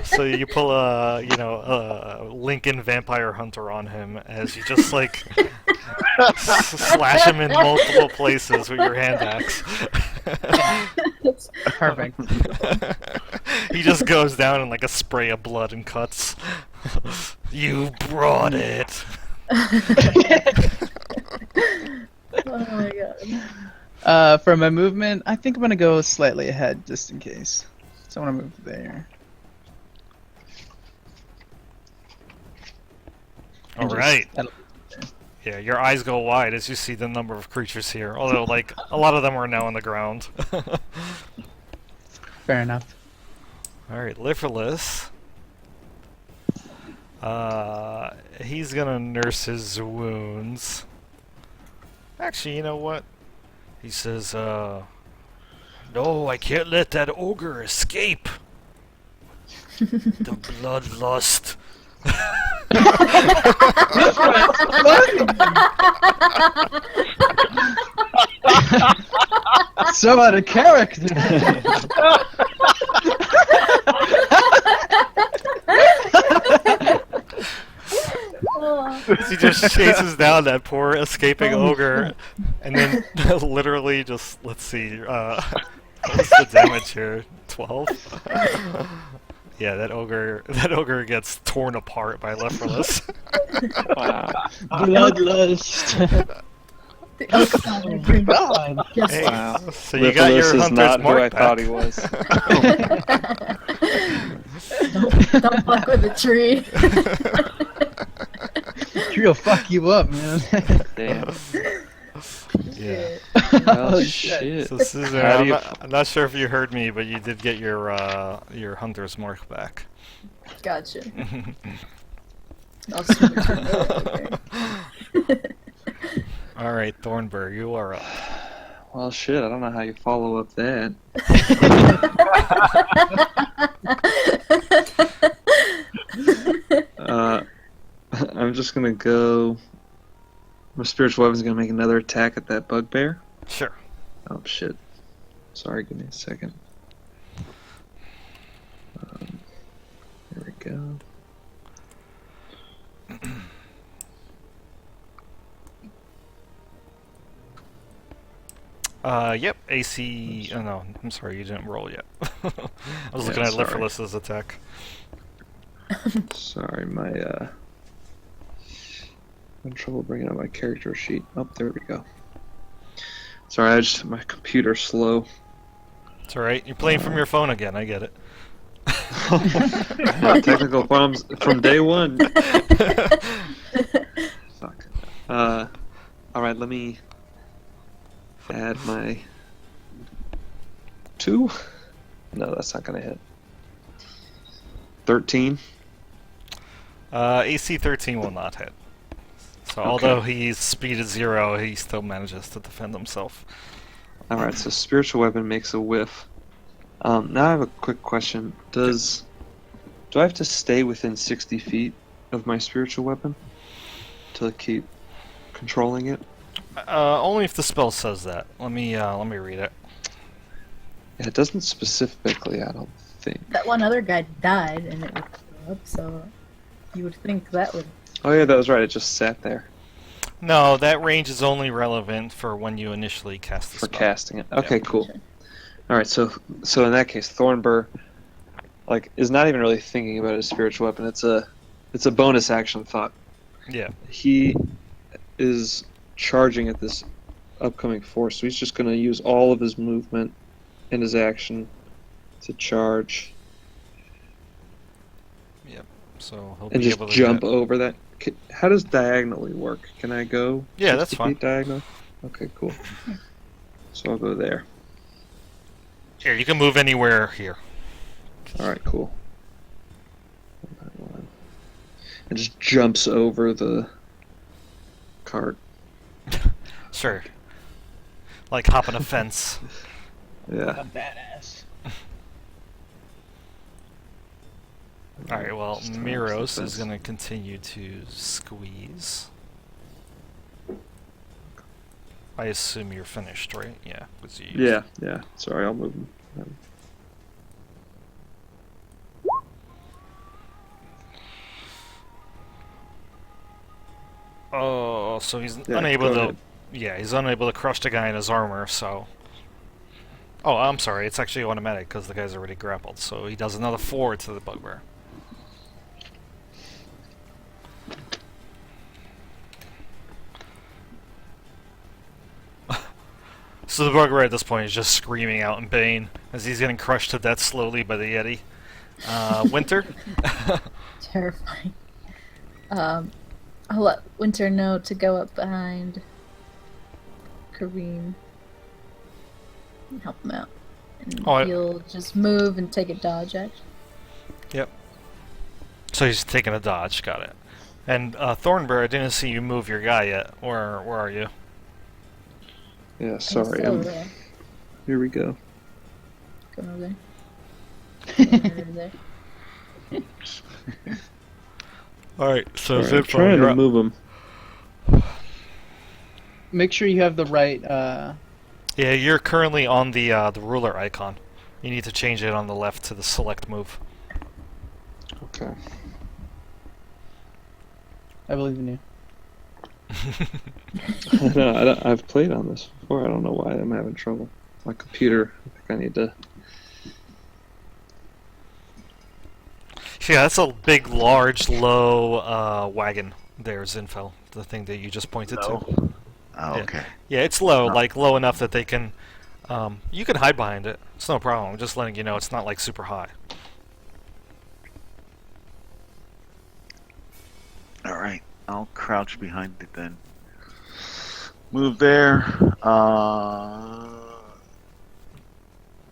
Speaker 2: So you pull a Lincoln Vampire Hunter on him as you just like slash him in multiple places with your hand axe.
Speaker 5: Perfect.
Speaker 2: He just goes down in like a spray of blood and cuts. You brought it.
Speaker 3: Oh my god.
Speaker 5: For my movement, I think I'm gonna go slightly ahead just in case. So I'm gonna move there.
Speaker 2: All
Speaker 5: And just-
Speaker 2: right.
Speaker 5: that'll-
Speaker 2: Yeah, your eyes go wide as you see the number of creatures here. Although, like, a lot of them are now on the ground.
Speaker 5: Fair enough.
Speaker 2: Alright, Liferless. He's gonna nurse his wounds. Actually, you know what? He says, no, I can't let that ogre escape. The bloodlust.
Speaker 5: So out of character.
Speaker 2: He just chases down that poor escaping ogre, and then literally just, let's see, what's the damage here? 12? Yeah, that ogre gets torn apart by Liferless.
Speaker 7: Wow.
Speaker 5: Bloodlust.
Speaker 3: The alcohol drink.
Speaker 5: God.
Speaker 3: Yes.
Speaker 2: Hey,
Speaker 7: Wow.
Speaker 2: so you got your
Speaker 7: Liverless is
Speaker 2: hunter's
Speaker 7: not who I
Speaker 2: mark
Speaker 7: thought
Speaker 2: back.
Speaker 7: he was.
Speaker 3: Don't fuck with the tree.
Speaker 5: Tree will fuck you up, man.
Speaker 7: Damn.
Speaker 2: Yeah.
Speaker 7: Oh,
Speaker 5: shit.
Speaker 7: shit.
Speaker 2: So Susan,
Speaker 7: How do
Speaker 2: I'm
Speaker 7: you-
Speaker 2: I'm not sure if you heard me, but you did get your hunter's mark back.
Speaker 3: Gotcha. I'll switch it. Okay.
Speaker 2: All right, Thornburg, you are up.
Speaker 7: Well, shit, I don't know how you follow up that. I'm just gonna go. My spiritual weapon's gonna make another attack at that bugbear.
Speaker 2: Sure.
Speaker 7: Oh shit. Sorry, give me a second. There we go.
Speaker 2: Yep, AC. Oh no, I'm sorry, you didn't roll yet. I was
Speaker 7: Yeah,
Speaker 2: looking at
Speaker 7: sorry.
Speaker 2: Liferless's attack.
Speaker 7: Sorry, my I'm in trouble bringing up my character sheet. Oh, there we go. Sorry, my computer's slow.
Speaker 2: It's alright. You're playing from your phone again. I get it.
Speaker 7: Technical problems from day one. Fuck. All right, let me add my 2. No, that's not gonna hit. 13.
Speaker 2: AC 13 will not hit. So although he's speed is 0, he still manages to defend himself.
Speaker 7: All right, so spiritual weapon makes a whiff. Now I have a quick question. Do I have to stay within 60 feet of my spiritual weapon to keep controlling it?
Speaker 2: Only if the spell says that. Let me read it.
Speaker 7: Yeah, it doesn't specifically, I don't think.
Speaker 3: That one other guy died, and it would go up, so you would think that would.
Speaker 7: Oh yeah, that was right. It just sat there
Speaker 2: No, that range is only relevant for when you initially cast the
Speaker 7: for
Speaker 2: spell.
Speaker 7: casting it. Okay, cool. All right, so in that case, Thornbur, is not even really thinking about his spiritual weapon. It's a bonus action thought.
Speaker 2: Yeah.
Speaker 7: He is charging at this upcoming force, so he's just going to use all of his movement and his action to charge
Speaker 2: So he'll
Speaker 7: and
Speaker 2: be
Speaker 7: just
Speaker 2: able to
Speaker 7: jump
Speaker 2: get-
Speaker 7: over that. How does diagonally work? Can I go?
Speaker 2: Yeah, that's
Speaker 7: 60
Speaker 2: fine.
Speaker 7: feet diagonal. Okay, cool. So I'll go there.
Speaker 2: Here, you can move anywhere here.
Speaker 7: All right, cool. And just jumps over the cart.
Speaker 2: Sure. Like hopping a fence.
Speaker 7: Yeah.
Speaker 5: A badass.
Speaker 2: Alright, well,
Speaker 7: Just
Speaker 2: Miros
Speaker 7: fence.
Speaker 2: is going to continue to squeeze. I assume you're finished, right? Yeah. 'cause you used-
Speaker 7: Yeah. Sorry, I'll move him.
Speaker 2: Oh, so he's
Speaker 7: Yeah,
Speaker 2: unable
Speaker 7: go
Speaker 2: to...
Speaker 7: ahead.
Speaker 2: Yeah, he's unable to crush the guy in his armor, so... Oh, I'm sorry, it's actually automatic because the guy's already grappled, so he does another 4 to the bugbear. So the bugbear at this point is just screaming out in pain as he's getting crushed to death slowly by the Yeti. Winter?
Speaker 3: Terrifying. I'll let Winter know to go up behind Kareem and help him out. And
Speaker 2: Oh,
Speaker 3: he'll just move and take a dodge action.
Speaker 2: Yep. So he's taking a dodge, got it. And Thornbear, I didn't see you move your guy yet. Where are you?
Speaker 7: Yeah, sorry.
Speaker 3: He's still there.
Speaker 7: Here we go.
Speaker 3: Going over there. Going over there.
Speaker 2: Alright, so
Speaker 7: All right, I'm trying to move him.
Speaker 5: Make sure you have the right.
Speaker 2: Yeah, you're currently on the ruler icon. You need to change it on the left to the select move.
Speaker 7: Okay.
Speaker 5: I believe in you.
Speaker 7: No, I've played on this before. I don't know why I'm having trouble. My computer. I think I need to.
Speaker 2: Yeah, that's a big, large, low wagon there, Zinfel. The thing that you just pointed to.
Speaker 6: Oh,
Speaker 2: Yeah.
Speaker 6: okay.
Speaker 2: Yeah, it's low,
Speaker 6: Oh.
Speaker 2: like low enough that they can... you can hide behind it. It's no problem. I'm just letting you know it's not like super high.
Speaker 6: All right. I'll crouch behind it then. Move there.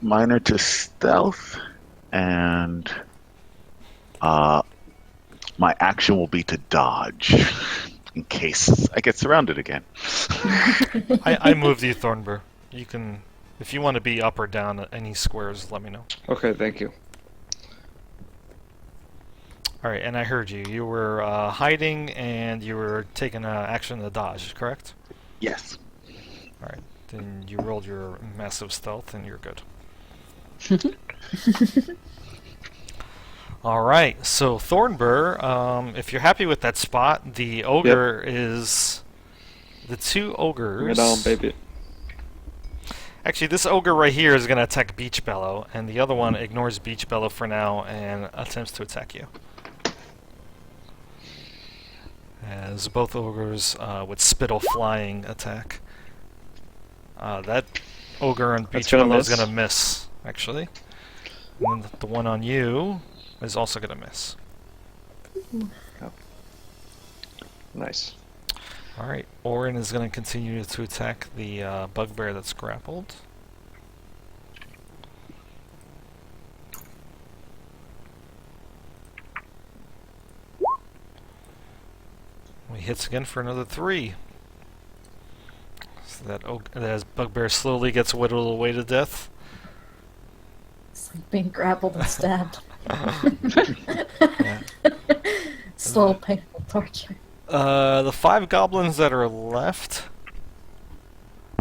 Speaker 6: Minor to stealth, and my action will be to dodge in case I get surrounded again.
Speaker 2: I moved you, Thornbur. You can... If you want to be up or down at any squares, let me know.
Speaker 7: Okay, thank you.
Speaker 2: Alright, and I heard you. You were hiding and you were taking action to dodge, correct?
Speaker 6: Yes.
Speaker 2: Alright, then you rolled your massive stealth and you're good. Alright, so Thornbur, if you're happy with that spot, the ogre is... The two ogres...
Speaker 7: Bring it on, baby.
Speaker 2: Actually, this ogre right here is going to attack Beach Bellow, and the other one ignores Beach Bellow for now and attempts to attack you. as both ogres with spittle flying attack. That ogre on
Speaker 7: That's
Speaker 2: Beach
Speaker 7: gonna
Speaker 2: Below is
Speaker 7: miss.
Speaker 2: going to miss, actually. And then the one on you is also going to miss.
Speaker 7: Nice.
Speaker 2: Alright, Orin is going to continue to attack the bugbear that's grappled. He hits again for another 3. So that as bugbear slowly gets whittled away to death.
Speaker 3: It's like being grappled and stabbed.
Speaker 2: Yeah.
Speaker 3: Slow, painful torture.
Speaker 2: The 5 goblins that are left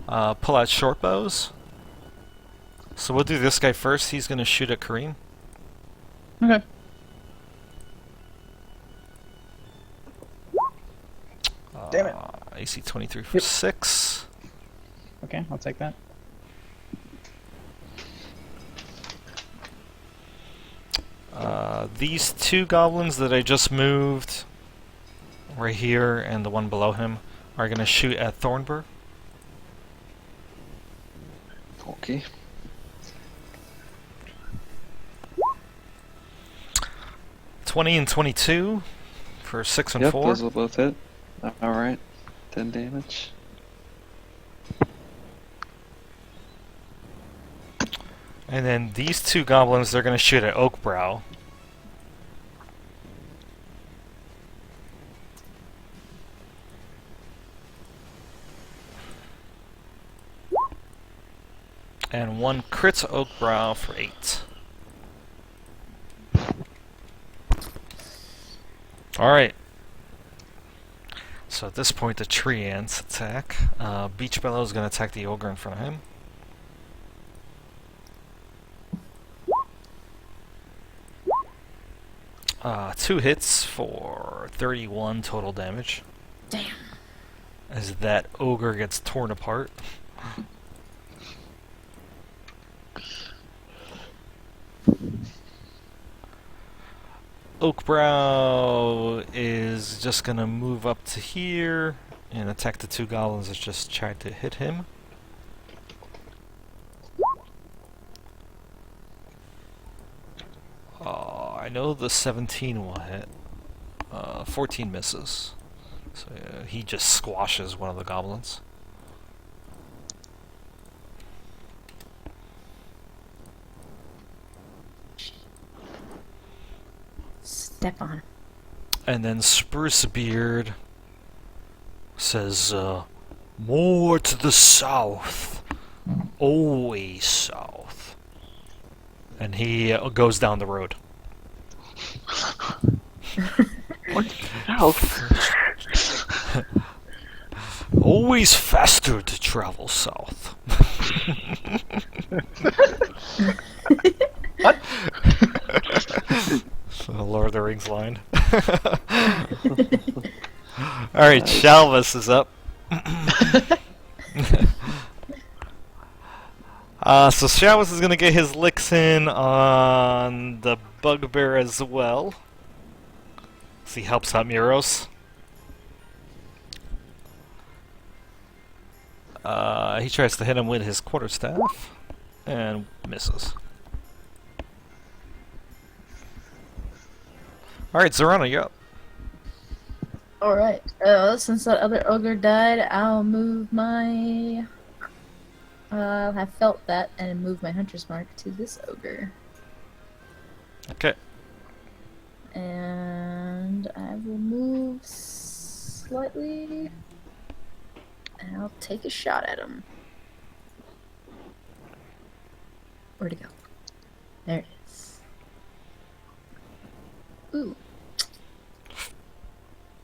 Speaker 2: pull out short bows. So we'll do this guy first. He's going to shoot at Kareem.
Speaker 5: Okay. Damn it.
Speaker 2: AC 23 for 6.
Speaker 5: Okay, I'll take that.
Speaker 2: These 2 goblins that I just moved right here and the one below him are going to shoot at Thornburg.
Speaker 7: Okay.
Speaker 2: 20 and 22 for 6 and
Speaker 7: Yep,
Speaker 2: 4.
Speaker 7: those will both hit. Alright. 10 damage.
Speaker 2: And then these 2 goblins, they're going to shoot at Oakbrow. And 1 crits Oakbrow for 8. Alright. So at this point, the tree ants attack. Beach Bellow is going to attack the ogre in front of him. Two hits for 31 total damage.
Speaker 3: Damn.
Speaker 2: As that ogre gets torn apart. Oakbrow is just gonna move up to here and attack the 2 goblins that just tried to hit him. I know the 17 will hit. 14 misses. So he just squashes one of the goblins.
Speaker 3: Step on him.
Speaker 2: And then Spruce Beard says, more to the south. Always south. And he goes down the road. Always faster to travel south. Lord of the Rings line. Alright, Shalvis is up. So Shalvis is gonna get his licks in on the bugbear as well. So he helps out Muros. He tries to hit him with his quarterstaff and misses. Alright, Zorana, you're up.
Speaker 3: Alright, since that other ogre died, I'll move my... I'll have felt that and move my hunter's mark to this ogre.
Speaker 2: Okay.
Speaker 3: And I will move slightly, and I'll take a shot at him. Where'd it go? There it is. Ooh.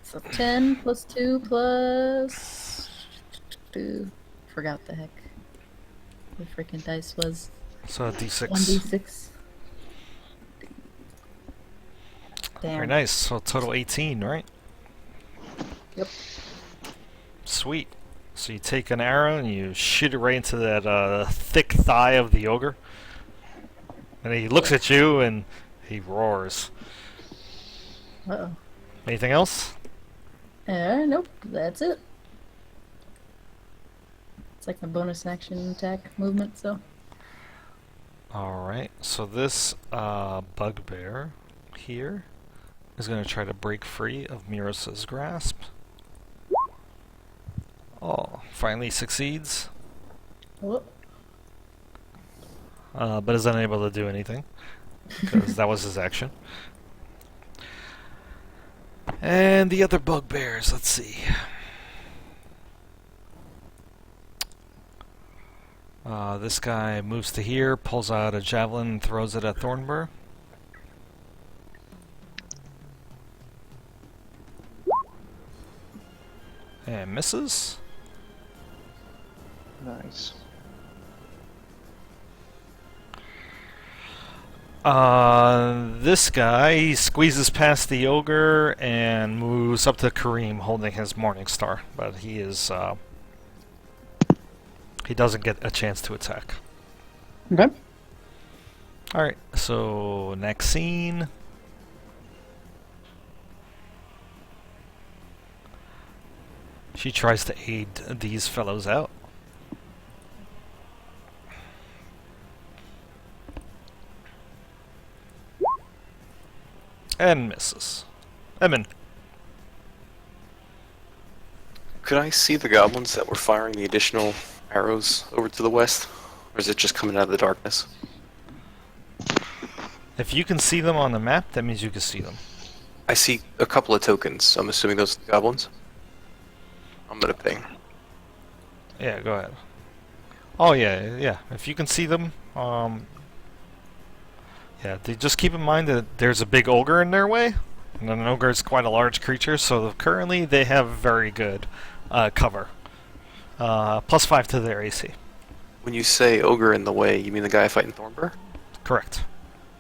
Speaker 3: So 10 plus 2 plus 2. Forgot the heck the freaking dice was.
Speaker 2: So D6.
Speaker 3: 1d6. Damn.
Speaker 2: Very nice. So total 18, right?
Speaker 3: Yep.
Speaker 2: Sweet. So you take an arrow and you shoot it right into that thick thigh of the ogre. And he looks at you and he roars.
Speaker 3: Uh-oh.
Speaker 2: Anything else?
Speaker 3: Nope, that's it. It's like my bonus action attack movement, so.
Speaker 2: Alright, so this bugbear here is going to try to break free of Miros' grasp. Oh, finally succeeds,
Speaker 3: Whoop.
Speaker 2: but is unable to do anything, because that was his action. And the other bugbears, let's see. This guy moves to here, pulls out a javelin, and throws it at Thornbur. And misses.
Speaker 4: Nice.
Speaker 2: This guy he squeezes past the ogre and moves up to Kareem holding his Morning Star, but he is, he doesn't get a chance to attack.
Speaker 5: Okay.
Speaker 2: Alright, so next scene. She tries to aid these fellows out. And misses. Emin.
Speaker 1: Could I see the goblins that were firing the additional arrows over to the west? Or is it just coming out of the darkness?
Speaker 2: If you can see them on the map, that means you can see them.
Speaker 1: I see a couple of tokens. I'm assuming those are the goblins. I'm gonna ping.
Speaker 2: Yeah, go ahead. Oh yeah, yeah. If you can see them, yeah. Just keep in mind that there's a big ogre in their way, and an ogre is quite a large creature. So currently they have very good cover. +5 to their AC.
Speaker 1: When you say ogre in the way, you mean the guy fighting Thornbur?
Speaker 2: Correct.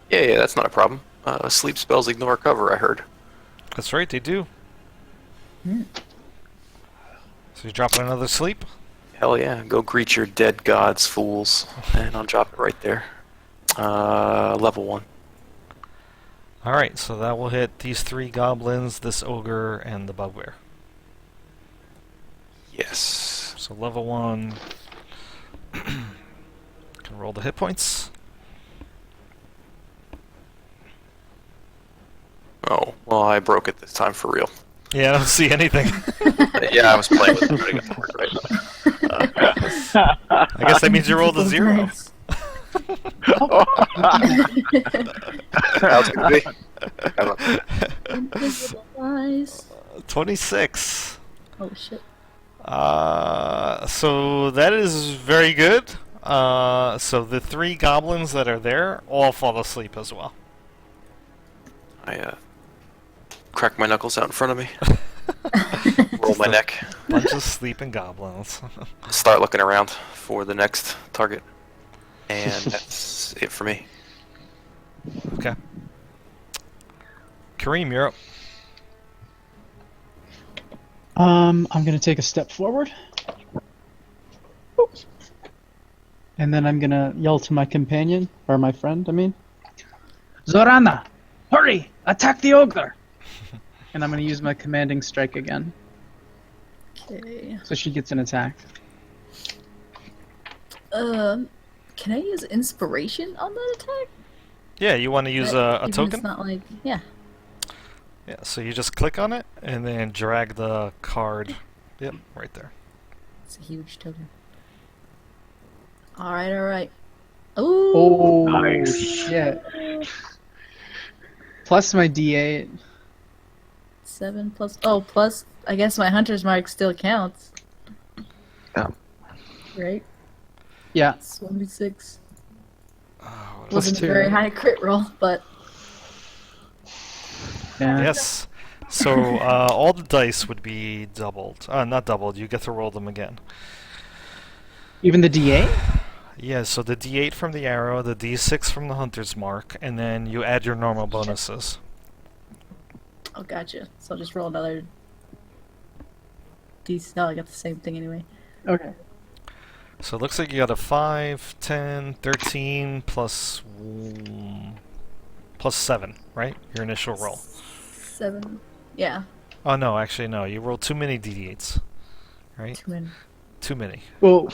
Speaker 1: Yeah, that's not a problem. Sleep spells ignore cover, I heard.
Speaker 2: That's right, they do. So you dropping another sleep?
Speaker 1: Hell yeah, go greet your dead gods, fools. And I'll drop it right there. Level 1.
Speaker 2: Alright, so that will hit these 3 goblins, this ogre, and the bugbear.
Speaker 1: Yes.
Speaker 2: So level 1. Can roll the hit points.
Speaker 1: Oh, well, I broke it this time for real.
Speaker 2: Yeah, I don't see anything.
Speaker 1: Yeah, I was playing with it, but I got the word right.
Speaker 2: I guess that means you rolled a 0.
Speaker 3: Nice.
Speaker 1: How's it gonna be? How about that?
Speaker 3: Invisible eyes.
Speaker 2: 26.
Speaker 3: Oh shit.
Speaker 2: So that is very good. So the 3 goblins that are there all fall asleep as well.
Speaker 1: I crack my knuckles out in front of me. Roll my neck.
Speaker 2: Bunch of sleeping goblins.
Speaker 1: Start looking around for the next target. And that's it for me.
Speaker 2: Okay. Kareem, you're up.
Speaker 5: I'm gonna take a step forward. Oops. And then I'm gonna yell to my companion, or my friend, I mean. Zorana! Hurry! Attack the ogre! And I'm gonna use my commanding strike again.
Speaker 3: Okay.
Speaker 5: So she gets an attack.
Speaker 3: Can I use inspiration on that attack?
Speaker 2: Yeah, you want to use
Speaker 3: Even
Speaker 2: a
Speaker 3: It's
Speaker 2: token?
Speaker 3: not like, yeah.
Speaker 2: Yeah, so you just click on it and then drag the card. Yep, right there.
Speaker 3: It's a huge token. Alright, alright. Oh,
Speaker 6: Nice.
Speaker 5: Shit. Plus my D8.
Speaker 3: 7 plus. Oh, plus. I guess my hunter's mark still counts.
Speaker 7: Yeah.
Speaker 3: Right?
Speaker 5: Yeah.
Speaker 3: It's 1d6.
Speaker 2: Oh,
Speaker 5: Plus
Speaker 3: Wasn't a
Speaker 5: 2.
Speaker 3: very high crit roll, but.
Speaker 5: Yeah.
Speaker 2: yes. So all the dice would be doubled. Not doubled. You get to roll them again.
Speaker 5: Even the D8?
Speaker 2: Yeah, so the D8 from the arrow, the D6 from the hunter's mark, and then you add your normal bonuses.
Speaker 3: Oh, gotcha. So I'll just roll another. Oh, I got the same thing anyway.
Speaker 5: Okay.
Speaker 2: So it looks like you got a 5, 10, 13, plus 7, right? Your initial roll.
Speaker 3: 7. Yeah.
Speaker 2: Oh no, actually no. You rolled too many d8s, right?
Speaker 3: Too many.
Speaker 2: Too many.
Speaker 5: Well,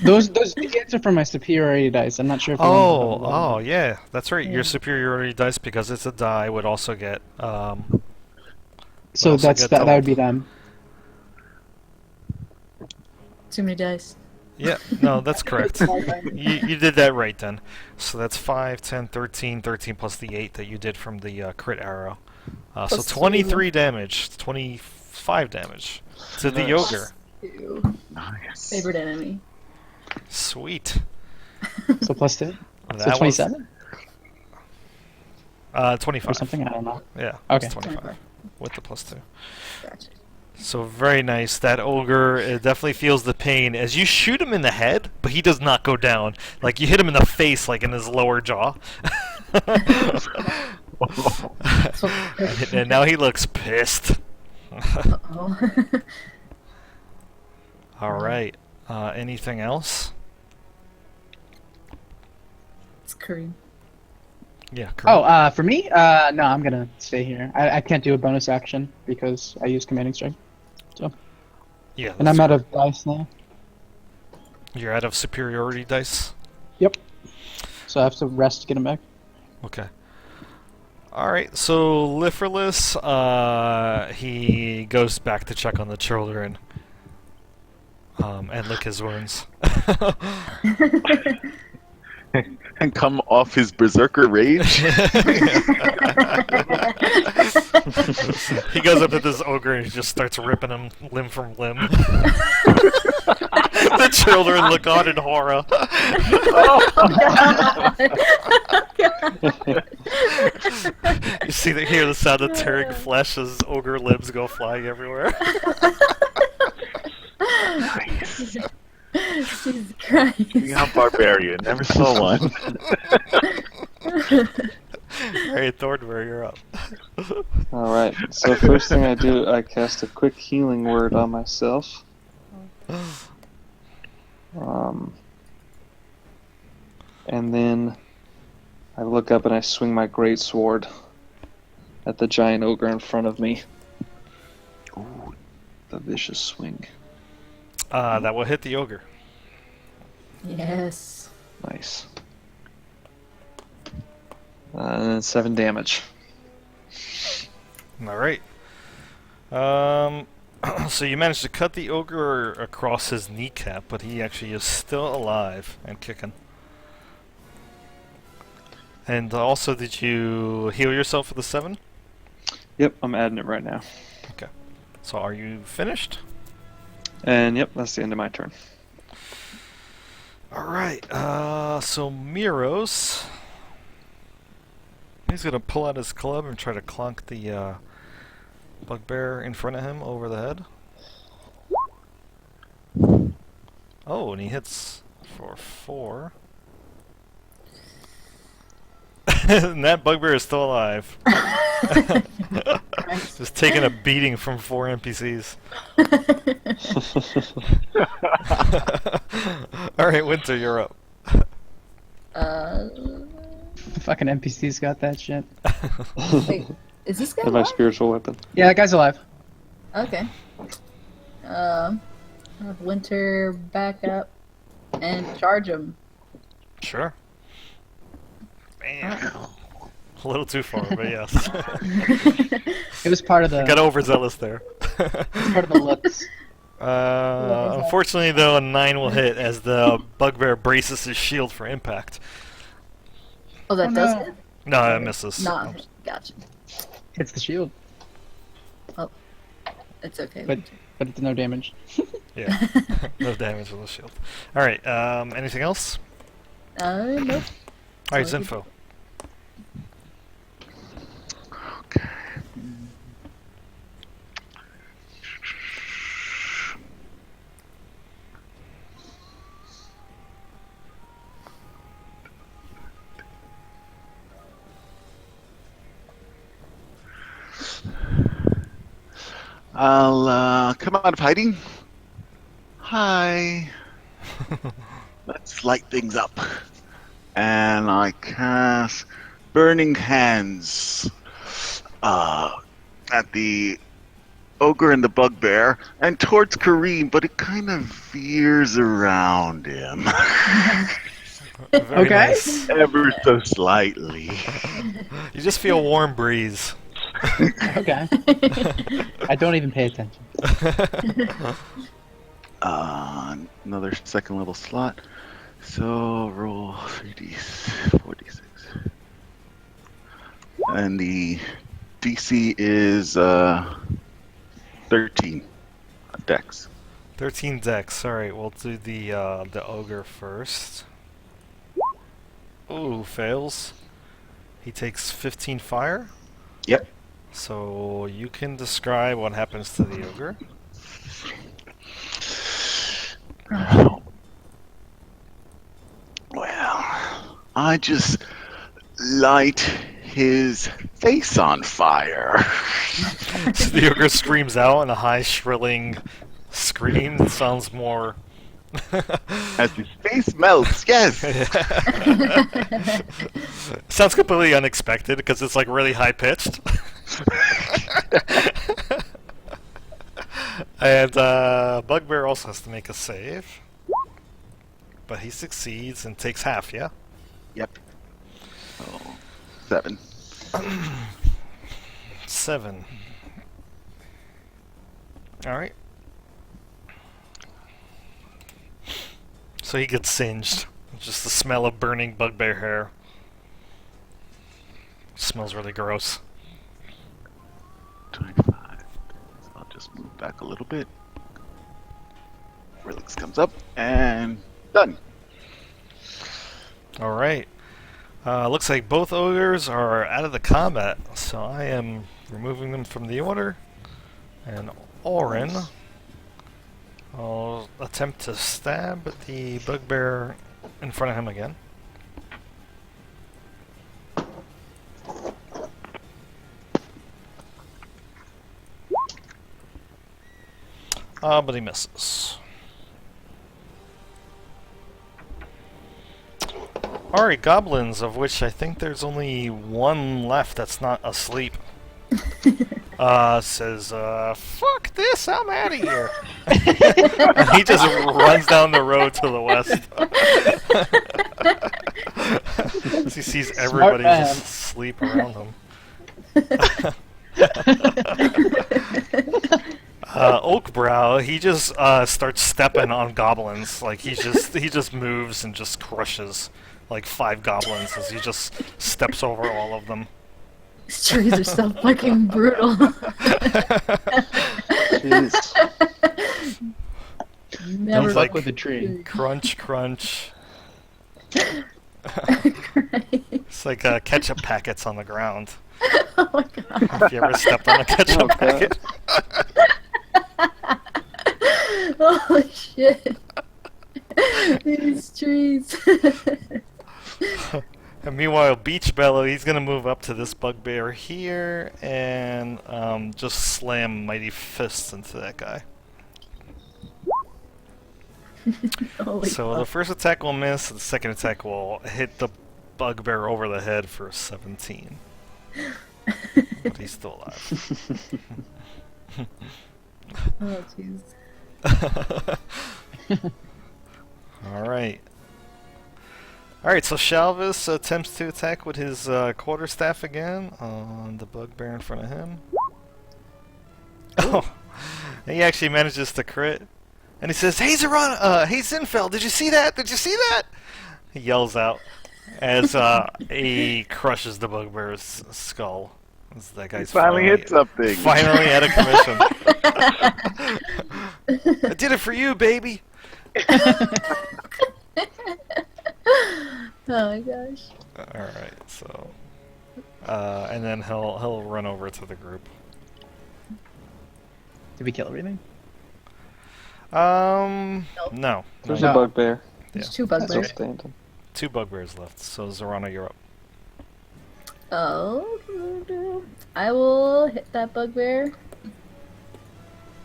Speaker 5: those D8s are from my superiority dice. I'm not sure if you want to
Speaker 2: Oh, yeah, that's right. Your
Speaker 3: Yeah.
Speaker 2: superiority dice, because it's a die, would also get.
Speaker 5: So
Speaker 2: also
Speaker 5: that's
Speaker 2: get
Speaker 5: that would
Speaker 2: doubled.
Speaker 5: be them.
Speaker 3: Too many dice.
Speaker 2: Yeah, no, that's correct. You did that right then. So that's 5, 10, 13, 13 plus the 8 that you did from the crit arrow. So
Speaker 3: Plus
Speaker 2: 23 damage, 25 damage to the
Speaker 6: Nice.
Speaker 2: ogre.
Speaker 3: Two.
Speaker 6: Nice.
Speaker 3: Favorite enemy.
Speaker 2: Sweet.
Speaker 5: So plus 2. So
Speaker 2: That was
Speaker 5: 27
Speaker 2: 25.
Speaker 5: or something. I don't know.
Speaker 2: Yeah,
Speaker 5: Okay.
Speaker 2: it's 25 with the plus 2.
Speaker 3: Gotcha.
Speaker 2: So very nice. That ogre definitely feels the pain as you shoot him in the head, but he does not go down. Like you hit him in the face, like in his lower jaw. And now he looks pissed.
Speaker 3: Oh.
Speaker 2: All right. Anything else?
Speaker 3: It's Kareem.
Speaker 2: Yeah.
Speaker 5: Oh, for me, no, I'm gonna stay here. I can't do a bonus action because I use commanding strike,
Speaker 2: Yeah.
Speaker 5: and I'm out of dice now.
Speaker 2: You're out of superiority dice.
Speaker 5: Yep. So I have to rest to get him back.
Speaker 2: Okay. All right. So Lifferless, he goes back to check on the children, and lick his wounds.
Speaker 6: And come off his berserker rage.
Speaker 2: He goes up to this ogre and he just starts ripping him limb from limb. The children look on in horror. You hear the sound of tearing flesh as ogre limbs go flying everywhere.
Speaker 6: Nice.
Speaker 3: Jesus Christ.
Speaker 6: Yeah, barbarian. Never saw one.
Speaker 2: Alright, Thornberry, you're up.
Speaker 7: Alright, so first thing I do, I cast a quick healing word on myself. And then I look up and I swing my great sword at the giant ogre in front of me. Ooh, the vicious swing.
Speaker 2: That will hit the ogre.
Speaker 3: Yes.
Speaker 7: Nice. And then 7 damage.
Speaker 2: Alright. So you managed to cut the ogre across his kneecap, but he actually is still alive and kicking. And also, did you heal yourself for the 7?
Speaker 7: Yep, I'm adding it right now.
Speaker 2: Okay. So are you finished?
Speaker 7: And yep, that's the end of my turn.
Speaker 2: Alright, so Miros. He's gonna pull out his club and try to clunk the bugbear in front of him over the head. Oh, and he hits for 4. And that bugbear is still alive. Just taking a beating from 4 NPCs. Alright, Winter, you're up.
Speaker 5: The fucking NPCs got that shit.
Speaker 3: Wait, is this guy
Speaker 7: And my
Speaker 3: alive?
Speaker 7: spiritual weapon.
Speaker 5: Yeah, that guy's alive.
Speaker 3: Okay. Have Winter back up and charge him.
Speaker 2: Sure. Bam. A little too far, but yes.
Speaker 5: It was part of the
Speaker 2: Got overzealous there.
Speaker 5: part of the looks.
Speaker 2: Unfortunately, though, a 9 will hit as the bugbear braces his shield for impact.
Speaker 3: Oh, that
Speaker 5: Oh,
Speaker 3: does
Speaker 5: no.
Speaker 3: it?
Speaker 2: No, it misses.
Speaker 3: Nah, gotcha.
Speaker 5: Hits the shield,
Speaker 3: It's okay.
Speaker 5: but it's no damage.
Speaker 2: Yeah, no damage on the shield. All right. Anything else?
Speaker 3: Nope.
Speaker 2: All right,
Speaker 3: Sorry.
Speaker 2: Zinfo.
Speaker 6: Okay. I'll come out of hiding. Hi. Let's light things up. And I cast Burning Hands at the ogre and the bugbear and towards Kareem, but it kind of veers around him.
Speaker 2: Very
Speaker 5: Okay.
Speaker 2: nice.
Speaker 6: Ever so slightly.
Speaker 2: You just feel a warm breeze.
Speaker 5: Okay. I don't even pay attention.
Speaker 6: Another second level slot. So roll 3d 4d6. And the DC is 13 dex.
Speaker 2: 13 dex. Alright, we'll do the ogre first. Ooh, fails. He takes 15 fire.
Speaker 6: Yep.
Speaker 2: So you can describe what happens to the ogre.
Speaker 6: Well, I just light his face on fire.
Speaker 2: So the ogre screams out in a high shrilling scream that sounds more
Speaker 6: As his face melts, yes.
Speaker 2: sounds completely unexpected because it's like really high pitched. And Bugbear also has to make a save. But he succeeds and takes half, yeah?
Speaker 6: Yep. Oh, 7.
Speaker 2: 7. Alright. So he gets singed. Just the smell of burning bugbear hair. Smells really gross.
Speaker 6: 25. So I'll just move back a little bit. Relix comes up and done.
Speaker 2: Alright. Looks like both ogres are out of the combat, so I am removing them from the order. And Orin, I'll attempt to stab the bugbear in front of him again. But he misses. Alright, goblins, of which I think there's only one left that's not asleep. Says, fuck this, I'm out of here. And he just runs down the road to the west. As he sees everybody
Speaker 5: man.
Speaker 2: just asleep around him. Oakbrow, he just starts stepping on goblins. Like he just moves and just crushes like 5 goblins as he just steps over all of them.
Speaker 3: These trees are so fucking brutal.
Speaker 7: Jeez.
Speaker 3: Never
Speaker 5: Don't
Speaker 2: like-
Speaker 5: fuck with a tree.
Speaker 2: Crunch, crunch.
Speaker 3: Christ.
Speaker 2: It's like ketchup packets on the ground.
Speaker 3: Oh my god.
Speaker 2: Have you ever stepped on a ketchup
Speaker 7: Okay.
Speaker 2: packet?
Speaker 3: Holy shit. These trees.
Speaker 2: And meanwhile, Beach Bellow, he's gonna move up to this bugbear here and just slam mighty fists into that guy.
Speaker 3: Holy
Speaker 2: So the first attack will miss, the second attack will hit the bugbear over the head for 17. But he's still alive.
Speaker 3: Oh jeez.
Speaker 2: Alright. Alright, so Shalvis attempts to attack with his quarterstaff again on the bugbear in front of him. Oh, he actually manages to crit. And he says, "Hey Zerana, hey Zinfeld, did you see that? Did you see that?" He yells out as he crushes the bugbear's skull. As that guy's
Speaker 6: Finally hit something.
Speaker 2: Finally out of commission. I did it for you, baby.
Speaker 3: Oh my gosh.
Speaker 2: Alright, so and then he'll run over to the group.
Speaker 5: Did we kill everything?
Speaker 2: No.
Speaker 7: There's
Speaker 2: no.
Speaker 7: a bugbear.
Speaker 3: There's
Speaker 2: Yeah.
Speaker 3: 2
Speaker 7: Still
Speaker 3: bugbears.
Speaker 7: standing.
Speaker 2: 2 bugbears left, so Zorana, you're up.
Speaker 3: Oh, I will hit that bugbear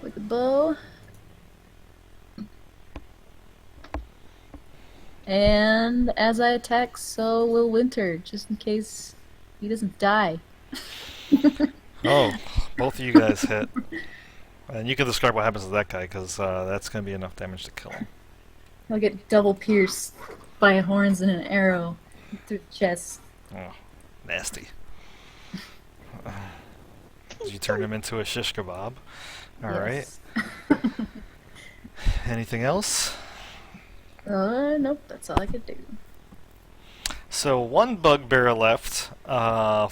Speaker 3: with the bow. And as I attack, so will Winter, just in case he doesn't die.
Speaker 2: Oh, both of you guys hit. And you can describe what happens to that guy, because that's going to be enough damage to kill him.
Speaker 3: I'll get double pierced by horns and an arrow through the chest.
Speaker 2: Oh, nasty. You turn him into a shish kebab. Alright.
Speaker 3: Yes.
Speaker 2: Anything else?
Speaker 3: Nope, that's all I could do.
Speaker 2: So one bugbear left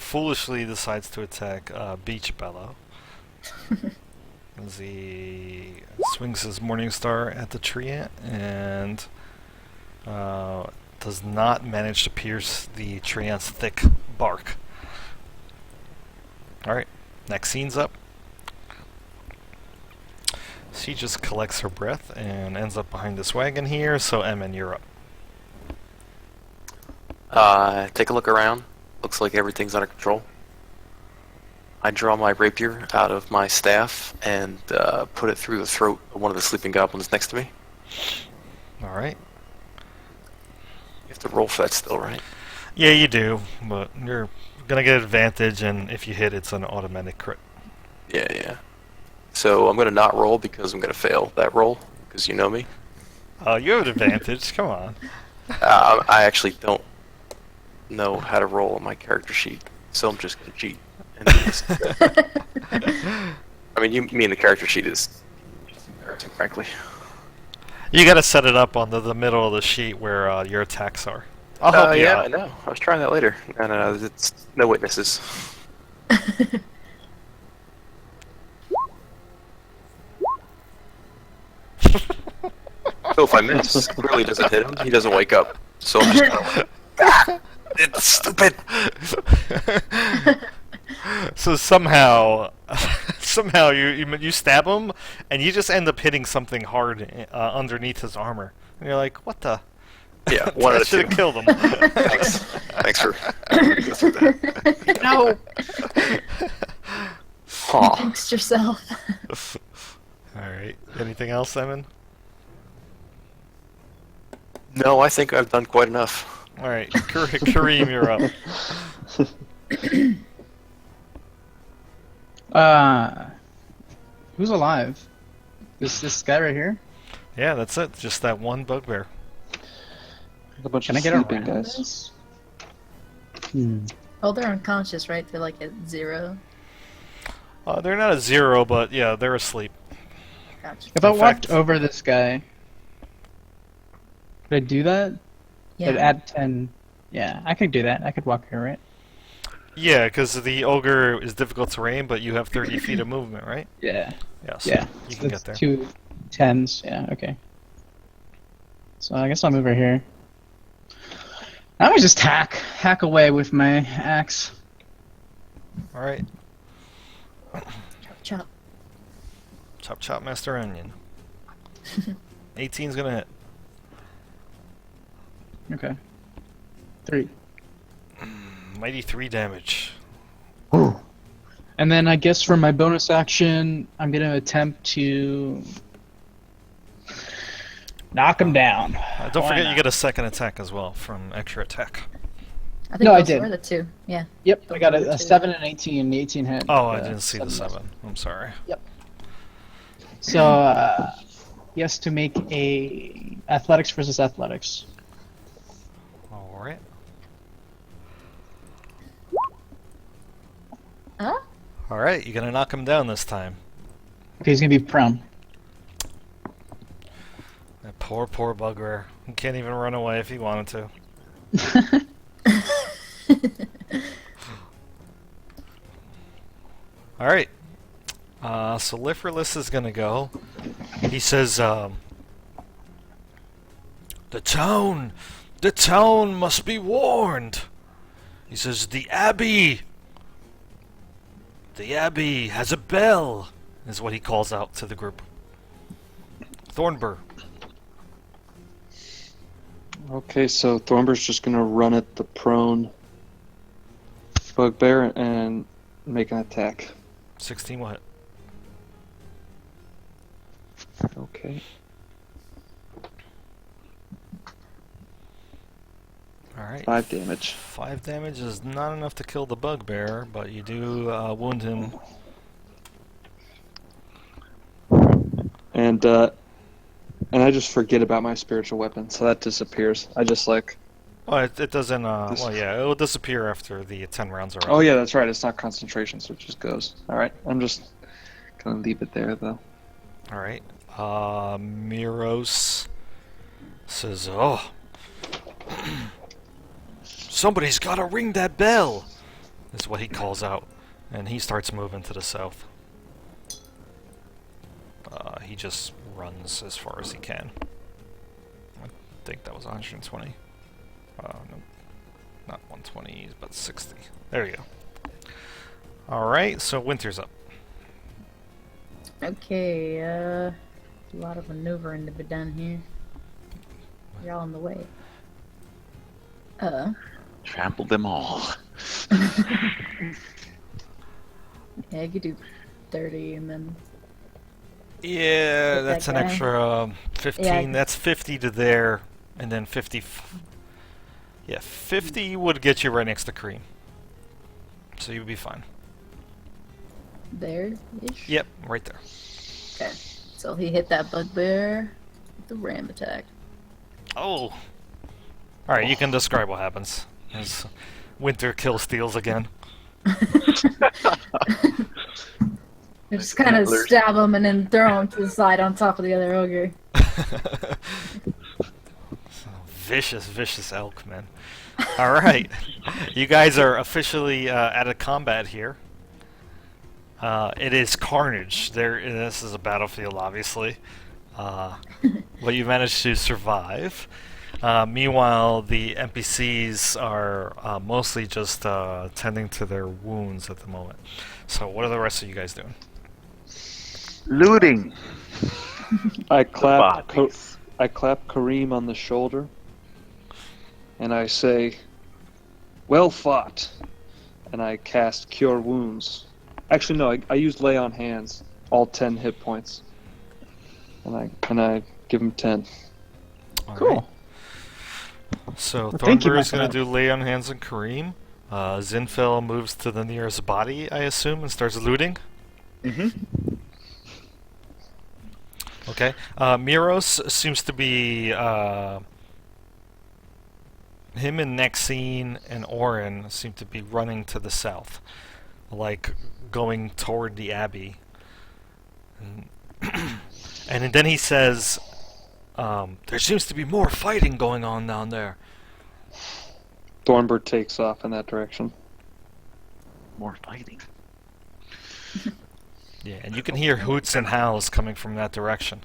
Speaker 2: foolishly decides to attack Beach Bellow. As he swings his Morning Star at the tree ant and does not manage to pierce the tree ant's thick bark. Alright, next scene's up. She just collects her breath and ends up behind this wagon here, so Emin, you're up.
Speaker 1: Take a look around. Looks like everything's under control. I draw my rapier out of my staff and put it through the throat of one of the sleeping goblins next to me.
Speaker 2: Alright.
Speaker 1: You have to roll for that still, right?
Speaker 2: Yeah, you do, but you're gonna get advantage, and if you hit, it's an automatic crit.
Speaker 1: Yeah. So I'm going to not roll because I'm going to fail that roll, because you know me.
Speaker 2: You have an advantage, come on.
Speaker 1: I actually don't know how to roll on my character sheet, so I'm just going to cheat. And I mean, you mean the character sheet is embarrassing, frankly.
Speaker 2: You gotta set it up on the middle of the sheet where your attacks are. I'll help you
Speaker 1: yeah,
Speaker 2: out.
Speaker 1: I know. I was trying that later. No, it's no witnesses. So if I miss, it really doesn't hit him. He doesn't wake up. So I'm just kind of it's stupid.
Speaker 2: So somehow you stab him, and you just end up hitting something hard underneath his armor. And you're like, what the?
Speaker 1: Yeah, one out
Speaker 2: I
Speaker 1: of
Speaker 2: should
Speaker 1: two.
Speaker 2: have killed him.
Speaker 1: Thanks for go through that.
Speaker 3: No!
Speaker 1: Aw.
Speaker 3: Jinxed yourself.
Speaker 2: Alright. Anything else, Simon?
Speaker 1: No, I think I've done quite enough.
Speaker 2: Alright, Kareem, you're up.
Speaker 5: Who's alive? This guy right here?
Speaker 2: Yeah, that's it. Just that one bugbear.
Speaker 7: A bunch
Speaker 5: Can
Speaker 7: of
Speaker 5: I get
Speaker 7: sleeping
Speaker 5: around
Speaker 7: guys.
Speaker 5: this?
Speaker 3: Oh, they're unconscious, right? They're like at 0.
Speaker 2: They're not a 0, but yeah, they're asleep.
Speaker 3: Gotcha.
Speaker 5: If I
Speaker 2: In
Speaker 5: walked
Speaker 2: fact-
Speaker 5: over this guy, could I do that?
Speaker 3: Yeah.
Speaker 5: I'd add 10. Yeah, I could do that. I could walk here, right?
Speaker 2: Yeah, because the ogre is difficult terrain, but you have 30 feet of movement, right?
Speaker 5: Yeah.
Speaker 2: Yeah, so
Speaker 5: Yeah.
Speaker 2: you
Speaker 5: So
Speaker 2: can
Speaker 5: that's
Speaker 2: get there.
Speaker 5: 2 10s. Yeah, okay. So I guess I'll move over here. I would just hack away with my axe.
Speaker 2: Alright.
Speaker 3: Chop.
Speaker 2: Chop chop, Master Onion. 18's gonna hit.
Speaker 5: Okay. 3.
Speaker 2: Mighty 3 damage.
Speaker 5: And then I guess for my bonus action, I'm gonna attempt to knock him down.
Speaker 2: Don't
Speaker 5: Why
Speaker 2: forget
Speaker 5: not?
Speaker 2: you get a second attack as well from extra attack.
Speaker 3: I think
Speaker 5: No, I
Speaker 3: those
Speaker 5: did.
Speaker 3: were the 2. Yeah.
Speaker 5: Yep, I got
Speaker 3: Those were
Speaker 5: a
Speaker 3: two.
Speaker 5: 7 and 18. The 18 hit.
Speaker 2: Oh, I didn't see the
Speaker 5: 7.
Speaker 2: 7. I'm sorry.
Speaker 5: So he has to make a athletics versus athletics.
Speaker 2: Alright.
Speaker 3: Huh?
Speaker 2: Alright, you're gonna knock him down this time.
Speaker 5: Okay, he's gonna be prone.
Speaker 2: That poor bugbear. He can't even run away if he wanted to. Alright. So Lifferless is gonna go. He says, The town must be warned. He says, the Abbey has a bell, is what he calls out to the group. Thornbur.
Speaker 7: Okay, so Thornbur's just gonna run at the prone bugbear and make an attack.
Speaker 2: 16 what?
Speaker 7: Okay.
Speaker 2: Alright.
Speaker 7: 5 damage.
Speaker 2: 5 damage is not enough to kill the bugbear, but you do wound him.
Speaker 7: and I just forget about my spiritual weapon, so that disappears. I just like.
Speaker 2: Well, it doesn't.
Speaker 7: This-
Speaker 2: Well, yeah, it will disappear after the 10 rounds are up.
Speaker 7: Oh yeah, that's right. It's not concentration, so it just goes. All right, I'm just gonna leave it there though.
Speaker 2: All right. Miros says, "Oh, somebody's got to ring that bell." Is what he calls out, and he starts moving to the south. He just runs as far as he can. I think that was 120. No, not 120, but 60. There you go. All right, so Winter's up.
Speaker 3: Okay, a lot of maneuvering to be done here. You're all in the way.
Speaker 6: Trample them all.
Speaker 3: Yeah, you could do 30 and then...
Speaker 2: Yeah,
Speaker 3: Hit
Speaker 2: that's
Speaker 3: that
Speaker 2: an
Speaker 3: guy.
Speaker 2: extra 15.
Speaker 3: Yeah.
Speaker 2: That's 50 to there, and then 50. Yeah, 50 would get you right next to Kareem. So you'd be fine.
Speaker 3: There-ish?
Speaker 2: Yep, right there.
Speaker 3: Okay. So he hit that bugbear with the ram attack.
Speaker 2: Oh! Alright, you can describe what happens. As Winter kills steals again.
Speaker 3: You just kind of
Speaker 6: Antlers.
Speaker 3: stab him and then throw him to the side on top of the other ogre.
Speaker 2: Vicious, vicious elk, man. Alright. You guys are officially out of combat here. It is carnage. This is a battlefield, obviously. But you managed to survive. Meanwhile, the NPCs are mostly just tending to their wounds at the moment. So what are the rest of you guys doing?
Speaker 6: Looting.
Speaker 7: I clap.
Speaker 6: Bodies.
Speaker 7: I clap Kareem on the shoulder, and I say, "Well fought," and I cast Cure Wounds. Actually, no, I use Lay on Hands, all 10 hit points, and I give him 10.
Speaker 5: Cool.
Speaker 2: So
Speaker 5: Well, thank you,
Speaker 2: Thornburg is
Speaker 5: my
Speaker 2: going to
Speaker 5: friend.
Speaker 2: do Lay on Hands and Kareem. Zinfel moves to the nearest body, I assume, and starts looting.
Speaker 6: Mm-hmm.
Speaker 2: Okay. Miros seems to be... him and Nexine and Orin seem to be running to the south. Like, going toward the Abbey. And then he says... there seems to be more fighting going on down there.
Speaker 7: Thornburg takes off in that direction.
Speaker 6: More fighting.
Speaker 2: Yeah, and you can hear hoots and howls coming from that direction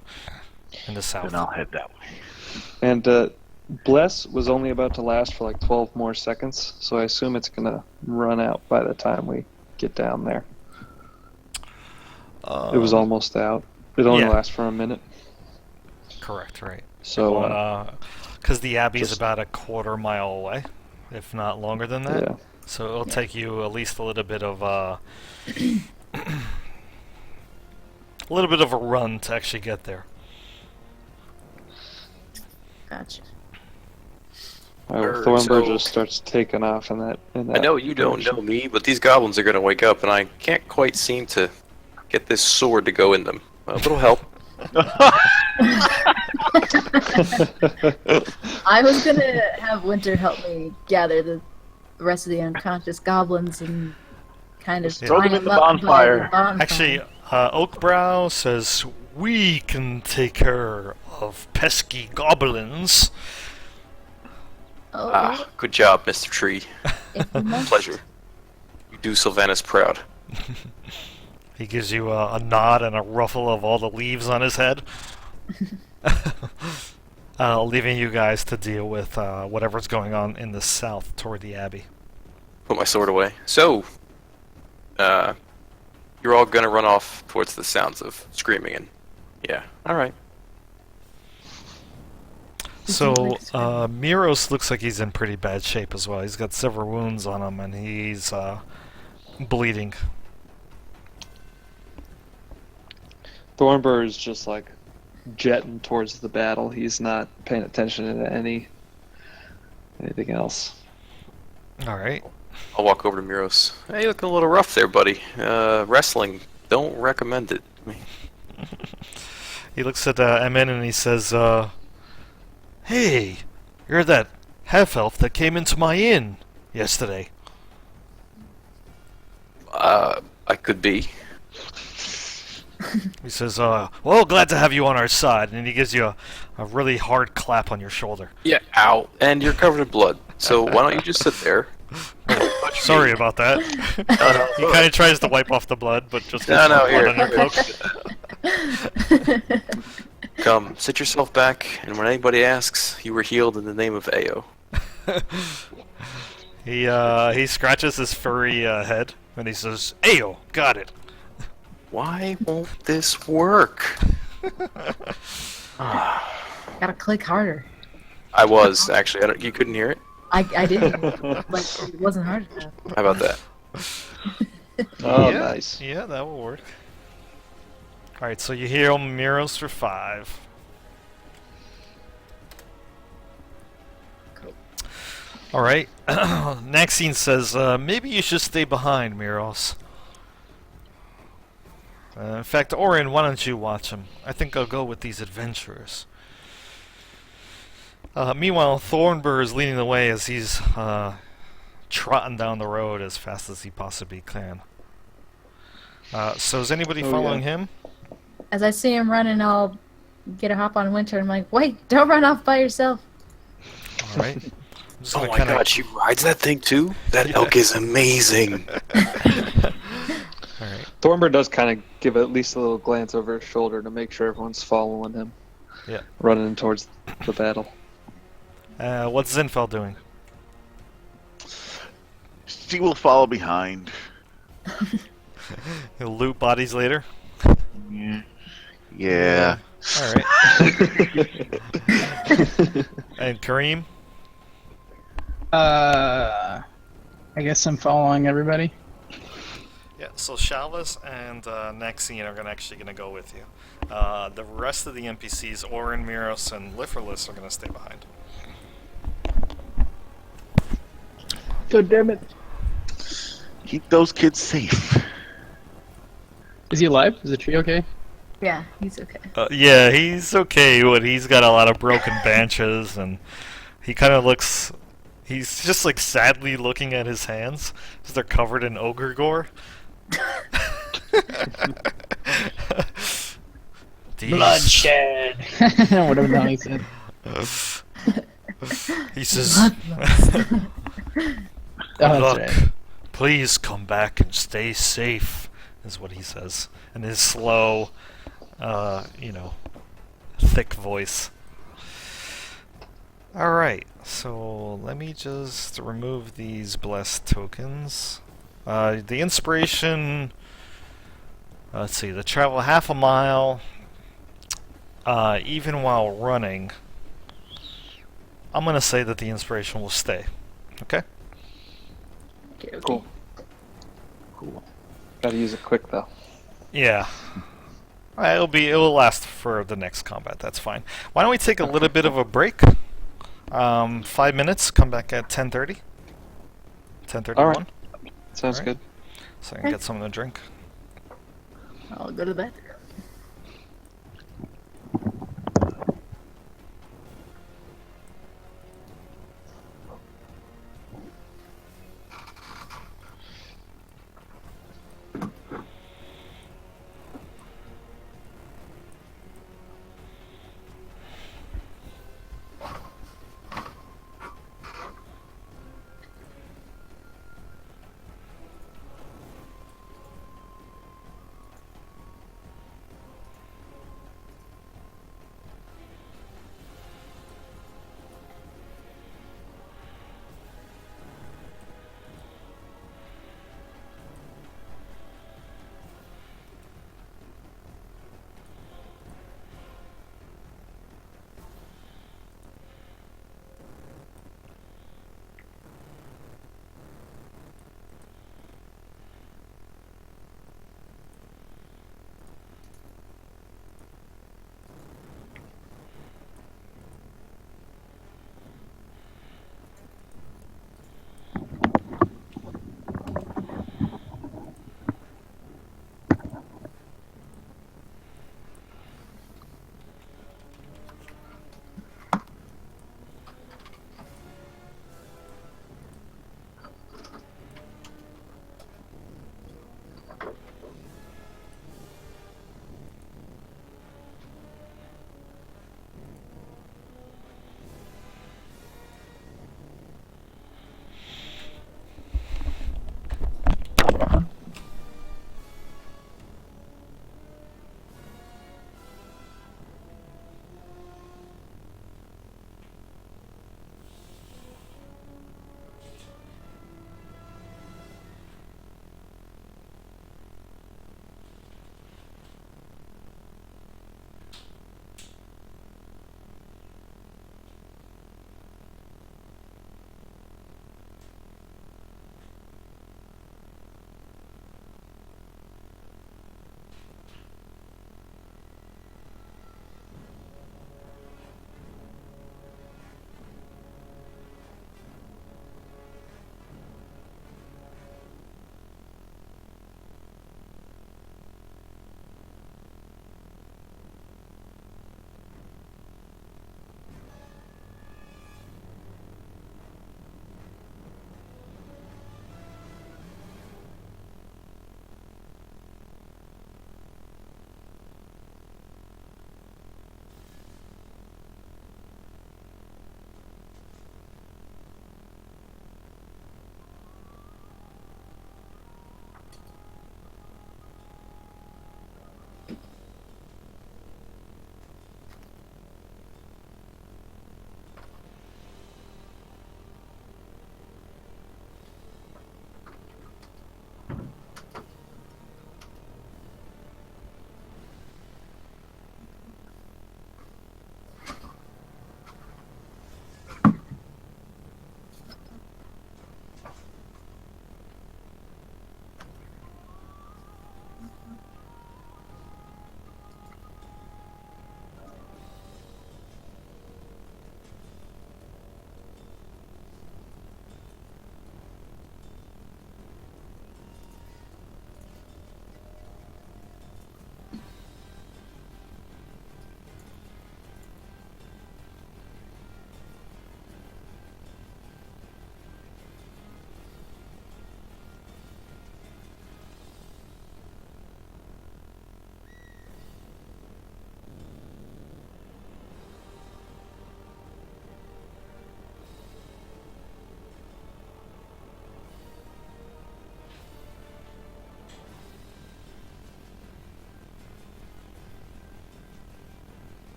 Speaker 2: in the south.
Speaker 6: Then I'll head that way.
Speaker 7: And Bless was only about to last for like 12 more seconds, so I assume it's gonna run out by the time we get down there. It was almost out. It only
Speaker 2: yeah.
Speaker 7: lasts for a minute.
Speaker 2: Correct, right.
Speaker 7: So,
Speaker 2: Because the Abbey is
Speaker 7: just-
Speaker 2: about a quarter mile away, if not longer than that.
Speaker 7: yeah.
Speaker 2: So it'll take you at least a little bit of a run to actually get there.
Speaker 3: Gotcha.
Speaker 7: Thornburg
Speaker 1: so-
Speaker 7: just starts taking off in that.
Speaker 1: I know you don't know me, but these goblins are going to wake up, and I can't quite seem to get this sword to go in them. A little help.
Speaker 3: I was gonna have Winter help me gather the rest of the unconscious goblins and kind of
Speaker 2: Throw
Speaker 3: tie
Speaker 6: them in the
Speaker 3: up by
Speaker 6: bonfire.
Speaker 2: Actually, Oakbrow says, we can take care of pesky goblins.
Speaker 3: Oh,
Speaker 1: Ah, good job, Mr. Tree.
Speaker 3: if you must.
Speaker 1: Pleasure. You do Sylvanus proud.
Speaker 2: He gives you a nod and a ruffle of all the leaves on his head. Leaving you guys to deal with whatever's going on in the south toward the Abbey.
Speaker 1: Put my sword away. So, you're all gonna run off towards the sounds of screaming and... Yeah, alright.
Speaker 2: So,
Speaker 3: like screaming.
Speaker 2: Miros looks like he's in pretty bad shape as well. He's got several wounds on him and he's bleeding.
Speaker 7: Thornburg is just like jetting towards the battle. He's not paying attention to anything else.
Speaker 2: Alright.
Speaker 1: I'll walk over to Miros. Hey, you looking a little rough there, buddy. Wrestling, don't recommend it.
Speaker 2: He looks at MN and he says, "Hey, you're that half-elf that came into my inn yesterday."
Speaker 1: I could be.
Speaker 2: He says, "Well, glad to have you on our side," and he gives you a really hard clap on your shoulder.
Speaker 1: Yeah, ow. And you're covered in blood. So why don't you just sit there?
Speaker 2: Sorry about that. He kind of tries to wipe off the blood, but just
Speaker 1: No,
Speaker 2: gets more
Speaker 1: here.
Speaker 2: blood on your cloak.
Speaker 1: Come, sit yourself back, and when anybody asks, you were healed in the name of Ao.
Speaker 2: He scratches his furry head and he says, "Ayo, got it."
Speaker 1: Why won't this work?
Speaker 3: Gotta click harder.
Speaker 1: I was, actually. You couldn't hear it?
Speaker 3: I didn't. But it wasn't hard enough.
Speaker 1: How about that?
Speaker 7: Oh,
Speaker 2: Yeah.
Speaker 7: nice.
Speaker 2: Yeah, that will work. Alright, so you heal Miros for 5.
Speaker 3: Cool.
Speaker 2: Alright. Naxine says, maybe you should stay behind, Miros. In fact, Orin, why don't you watch him? I think I'll go with these adventurers. Meanwhile, Thornburr is leading the way as he's trotting down the road as fast as he possibly can. So is anybody
Speaker 7: Oh,
Speaker 2: following
Speaker 7: yeah.
Speaker 2: him?
Speaker 3: As I see him running, I'll get a hop on Winter. I'm like, wait, don't run off by yourself.
Speaker 2: Alright. I'm just
Speaker 1: Oh
Speaker 2: gonna
Speaker 1: my
Speaker 2: kinda...
Speaker 1: god, she rides that thing too? That
Speaker 2: Yeah.
Speaker 1: elk is amazing.
Speaker 2: Alright.
Speaker 7: Thornburr does kind of give at least a little glance over his shoulder to make sure everyone's following him.
Speaker 2: Yeah.
Speaker 7: Running towards the battle.
Speaker 2: What's Zinfeld doing?
Speaker 6: She will follow behind.
Speaker 2: He'll loot bodies later?
Speaker 6: Yeah.
Speaker 2: Alright. And Kareem?
Speaker 5: I guess I'm following everybody.
Speaker 2: Yeah, so Shalvis and Naxine are actually going to go with you. The rest of the NPCs, Orin, Miros, and Lifferless, are going to stay behind.
Speaker 5: God damn it.
Speaker 6: Keep those kids safe.
Speaker 5: Is he alive? Is the tree okay?
Speaker 3: Yeah, he's okay.
Speaker 2: Yeah, he's okay, but he's got a lot of broken branches, and he kind of looks... He's just like sadly looking at his hands, because they're covered in ogre gore. These-
Speaker 5: Bloodshed. Whatever the hell he said.
Speaker 2: He says,
Speaker 5: Oh, that's
Speaker 2: "Look,
Speaker 5: right.
Speaker 2: please come back and stay safe," is what he says. In his slow, thick voice. Alright, so let me just remove these blessed tokens. The inspiration, let's see, the travel half a mile, even while running. I'm going to say that the inspiration will stay. Okay?
Speaker 3: Okay, okay.
Speaker 7: Cool. Gotta use it quick though.
Speaker 2: Yeah. It will last for the next combat, that's fine. Why don't we take a little bit of a break? 5 minutes, come back at 10:30. 10:31.
Speaker 7: Alright. Sounds
Speaker 2: Alright.
Speaker 7: good.
Speaker 2: So I can get something to drink.
Speaker 3: I'll go to the bathroom.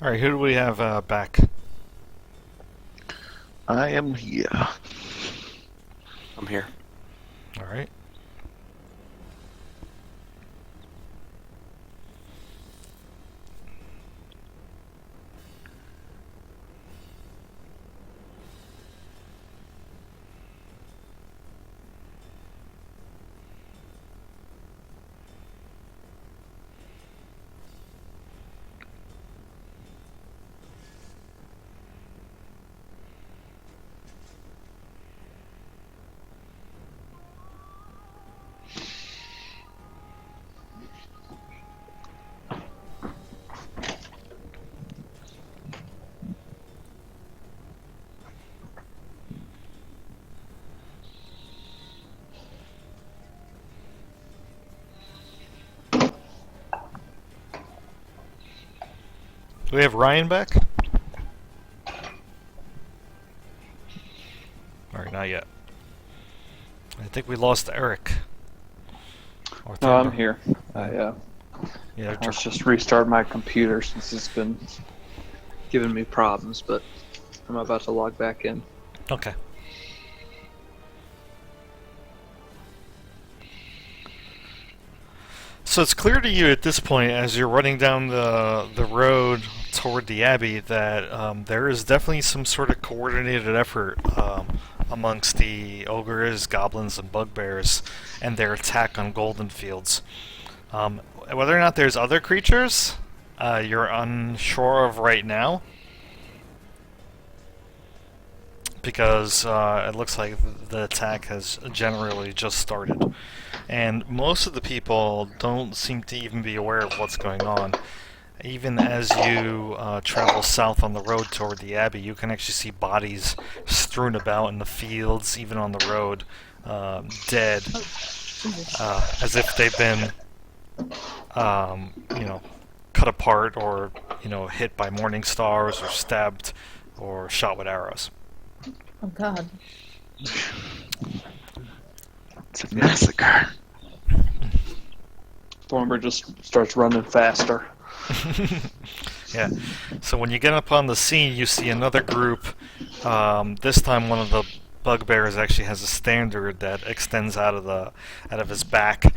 Speaker 2: All right, who do we have back?
Speaker 6: I am here.
Speaker 1: I'm here.
Speaker 2: All right. Do we have Ryan back? Alright, not yet. I think we lost Eric. Or
Speaker 7: No, I'm
Speaker 2: Thunder.
Speaker 7: here.
Speaker 2: Yeah,
Speaker 7: Let's just restart my computer since it's been giving me problems, but I'm about to log back in.
Speaker 2: okay. So it's clear to you at this point, as you're running down the road toward the Abbey, that there is definitely some sort of coordinated effort amongst the ogres, goblins, and bugbears, and their attack on Golden Fields. Whether or not there's other creatures, you're unsure of right now, because it looks like the attack has generally just started. And most of the people don't seem to even be aware of what's going on. Even as you travel south on the road toward the Abbey, you can actually see bodies strewn about in the fields, even on the road, dead, as if they've been, cut apart or, hit by morning stars or stabbed or shot with arrows.
Speaker 3: Oh God.
Speaker 6: It's a massacre.
Speaker 7: Thornbird just starts running faster.
Speaker 2: Yeah. So when you get up on the scene, you see another group. This time, one of the bugbears actually has a standard that extends out of his back,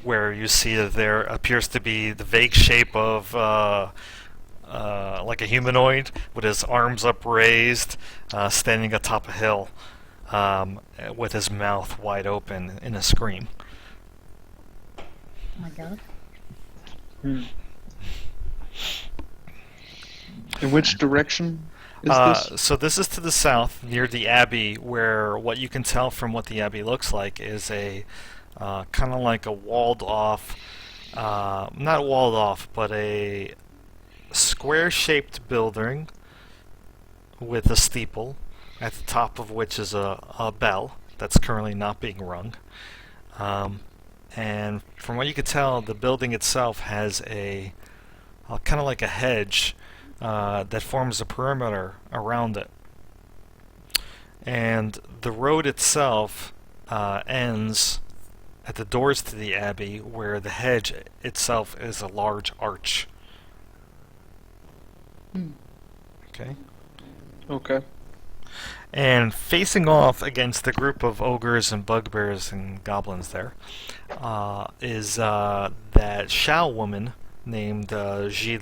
Speaker 2: where you see that there appears to be the vague shape of like a humanoid with his arms upraised, standing atop a hill, with his mouth wide open in a scream.
Speaker 3: Oh my God.
Speaker 7: In which direction is this?
Speaker 2: So this is to the south, near the Abbey, where what you can tell from what the Abbey looks like is a kind of like a walled off, not walled off, but a square-shaped building with a steeple, at the top of which is a bell that's currently not being rung. And from what you could tell, the building itself has a kind of like a hedge that forms a perimeter around it. And the road itself ends at the doors to the Abbey, where the hedge itself is a large arch. Okay.
Speaker 7: Okay.
Speaker 2: And facing off against the group of ogres and bugbears and goblins there is that Shao woman named Ji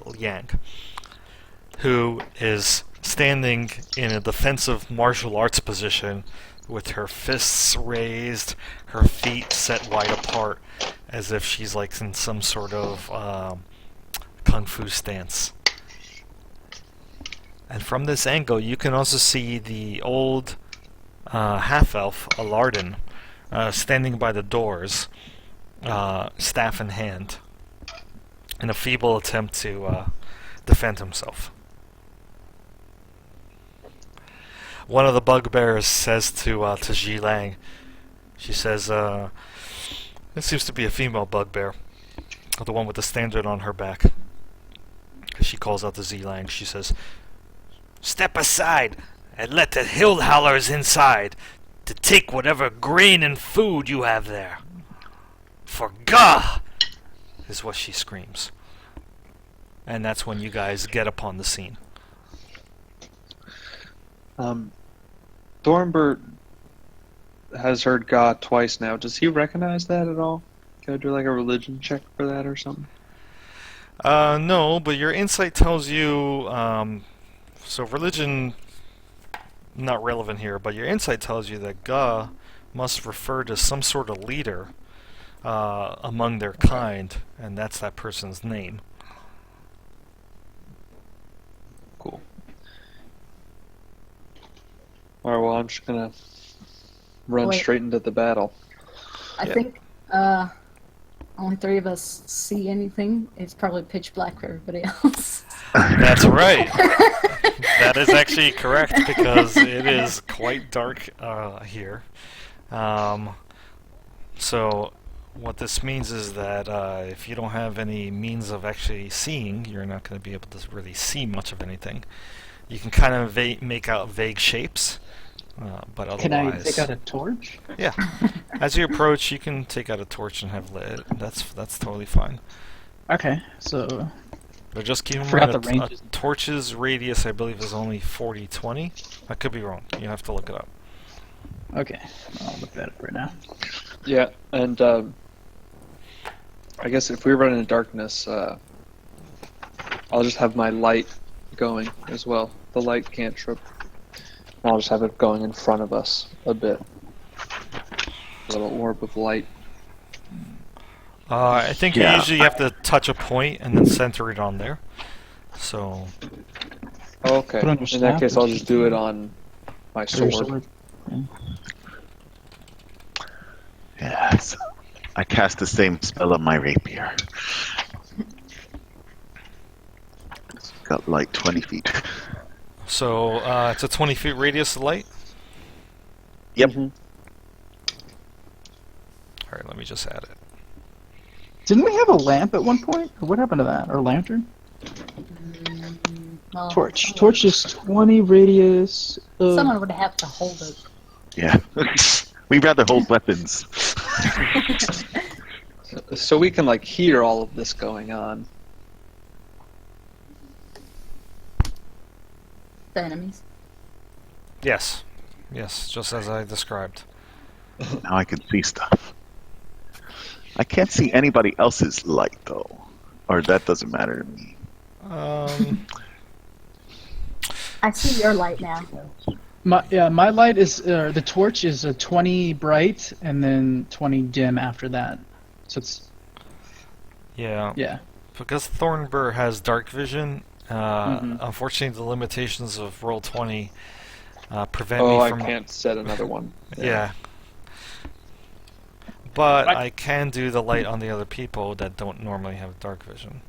Speaker 2: Liang, who is standing in a defensive martial arts position with her fists raised, her feet set wide apart, as if she's like in some sort of kung fu stance. And from this angle, you can also see the old half-elf, Alardin, standing by the doors, staff in hand, in a feeble attempt to defend himself. One of the bugbears says to Ji Lang, she says, "This seems to be a female bugbear, the one with the standard on her back." She calls out to Ji Lang. She says, "Step aside and let the hill howlers inside to take whatever grain and food you have there. For Gah!" is what she screams. and that's when you guys get upon the scene.
Speaker 7: Thornbert has heard God twice now. Does he recognize that at all? Can I do like a religion check for that or something?
Speaker 2: No, but your insight tells you. So religion, not relevant here, but your insight tells you that Ga must refer to some sort of leader among their kind, and that's that person's name.
Speaker 7: Cool. Alright, well, I'm just gonna run
Speaker 3: Wait.
Speaker 7: straight into the battle.
Speaker 3: I
Speaker 1: Yeah.
Speaker 3: think only three of us see anything. It's probably pitch black for everybody else.
Speaker 2: That's right. That is actually correct because it is quite dark here. So what this means is that if you don't have any means of actually seeing, you're not going to be able to really see much of anything. You can kind of make out vague shapes, but otherwise...
Speaker 5: Can I take out a torch?
Speaker 2: Yeah. As you approach, you can take out a torch and have lit. That's totally fine.
Speaker 5: Okay, so
Speaker 2: But just keep in
Speaker 5: Forgot
Speaker 2: mind
Speaker 5: the
Speaker 2: a
Speaker 5: ranges.
Speaker 2: torch's radius, I believe, is only 40-20. I could be wrong. You have to look it up.
Speaker 5: okay, I'll look that up right now.
Speaker 7: Yeah, and I guess if we run into darkness, I'll just have my light going as well. The light cantrip. I'll just have it going in front of us a bit. A little orb of light.
Speaker 2: I think you
Speaker 6: Yeah.
Speaker 2: usually have to touch a point and then center it on there. So,
Speaker 7: Okay.
Speaker 5: Put on your
Speaker 7: In
Speaker 5: staff
Speaker 7: that case,
Speaker 5: or
Speaker 7: I'll just do it on my
Speaker 5: Or your
Speaker 7: sword.
Speaker 6: Yes. I cast the same spell on my rapier. It's got like 20 feet.
Speaker 2: so it's a 20 feet radius of light.
Speaker 6: Yep.
Speaker 7: Mhm.
Speaker 2: All right, let me just add it.
Speaker 5: Didn't we have a lamp at one point? Or what happened to that? Or lantern?
Speaker 3: Well,
Speaker 5: Torch. Torch is 20 radius.
Speaker 3: Someone would have to hold it.
Speaker 6: Yeah. We'd rather hold weapons.
Speaker 7: So we can like hear all of this going on.
Speaker 3: The enemies.
Speaker 2: Yes, just as I described.
Speaker 6: Now I can see stuff. I can't see anybody else's light though, or that doesn't matter to me.
Speaker 3: I see your light now.
Speaker 5: My light is the torch is a 20 bright and then 20 dim after that. So it's
Speaker 2: Yeah, because Thornbur has dark vision.
Speaker 5: Mhm.
Speaker 2: Unfortunately, the limitations of Roll20 prevent
Speaker 7: Oh,
Speaker 2: me
Speaker 7: I
Speaker 2: from.
Speaker 7: can't set another one.
Speaker 2: Yeah. But I can do the light on the other people that don't normally have dark vision.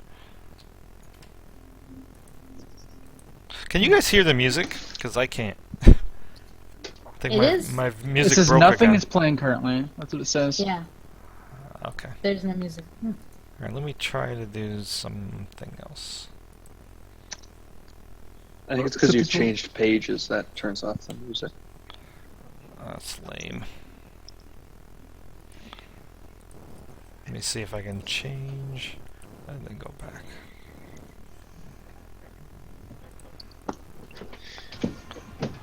Speaker 2: Can you guys hear the music? Because I can't. I think
Speaker 3: It
Speaker 2: my,
Speaker 3: is.
Speaker 2: my
Speaker 5: it
Speaker 2: music
Speaker 5: says
Speaker 2: broke
Speaker 5: nothing
Speaker 2: again.
Speaker 5: is playing currently. That's what it says.
Speaker 3: Yeah,
Speaker 2: Okay.
Speaker 3: there's no music.
Speaker 2: Alright, let me try to do something else.
Speaker 7: I think it's because
Speaker 5: So
Speaker 7: you
Speaker 5: people-
Speaker 7: changed pages that turns off the music.
Speaker 2: That's lame. Let me see if I can change and then go back.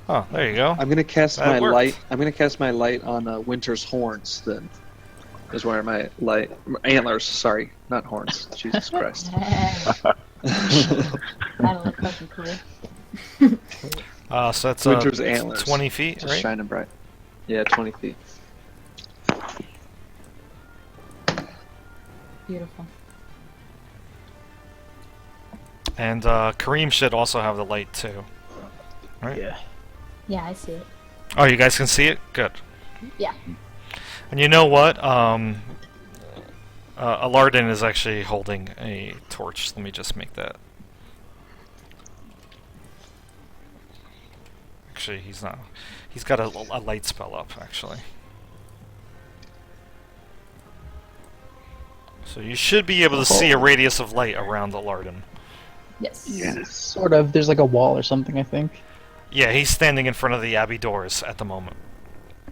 Speaker 2: Oh, there you go.
Speaker 7: I'm gonna cast
Speaker 2: That
Speaker 7: my
Speaker 2: worked.
Speaker 7: light. I'm gonna cast my light on Winter's horns. Then is where my light antlers. Sorry, not horns. Jesus Christ.
Speaker 3: That'll look fucking cool.
Speaker 2: So that's
Speaker 7: Winter's antlers.
Speaker 2: 20 feet,
Speaker 7: Just
Speaker 2: right?
Speaker 7: shining bright. Yeah, 20 feet.
Speaker 3: Beautiful.
Speaker 2: And Kareem should also have the light too. Right?
Speaker 5: Yeah.
Speaker 3: Yeah, I see it.
Speaker 2: Oh, you guys can see it? Good.
Speaker 3: Yeah.
Speaker 2: And you know what? Alardin is actually holding a torch. Let me just make that. Actually, he's not. He's got a light spell up, actually. So you should be able to see a radius of light around Alardin.
Speaker 3: Yes.
Speaker 6: Yeah.
Speaker 5: Sort of. There's like a wall or something, I think.
Speaker 2: Yeah, he's standing in front of the Abbey doors at the moment.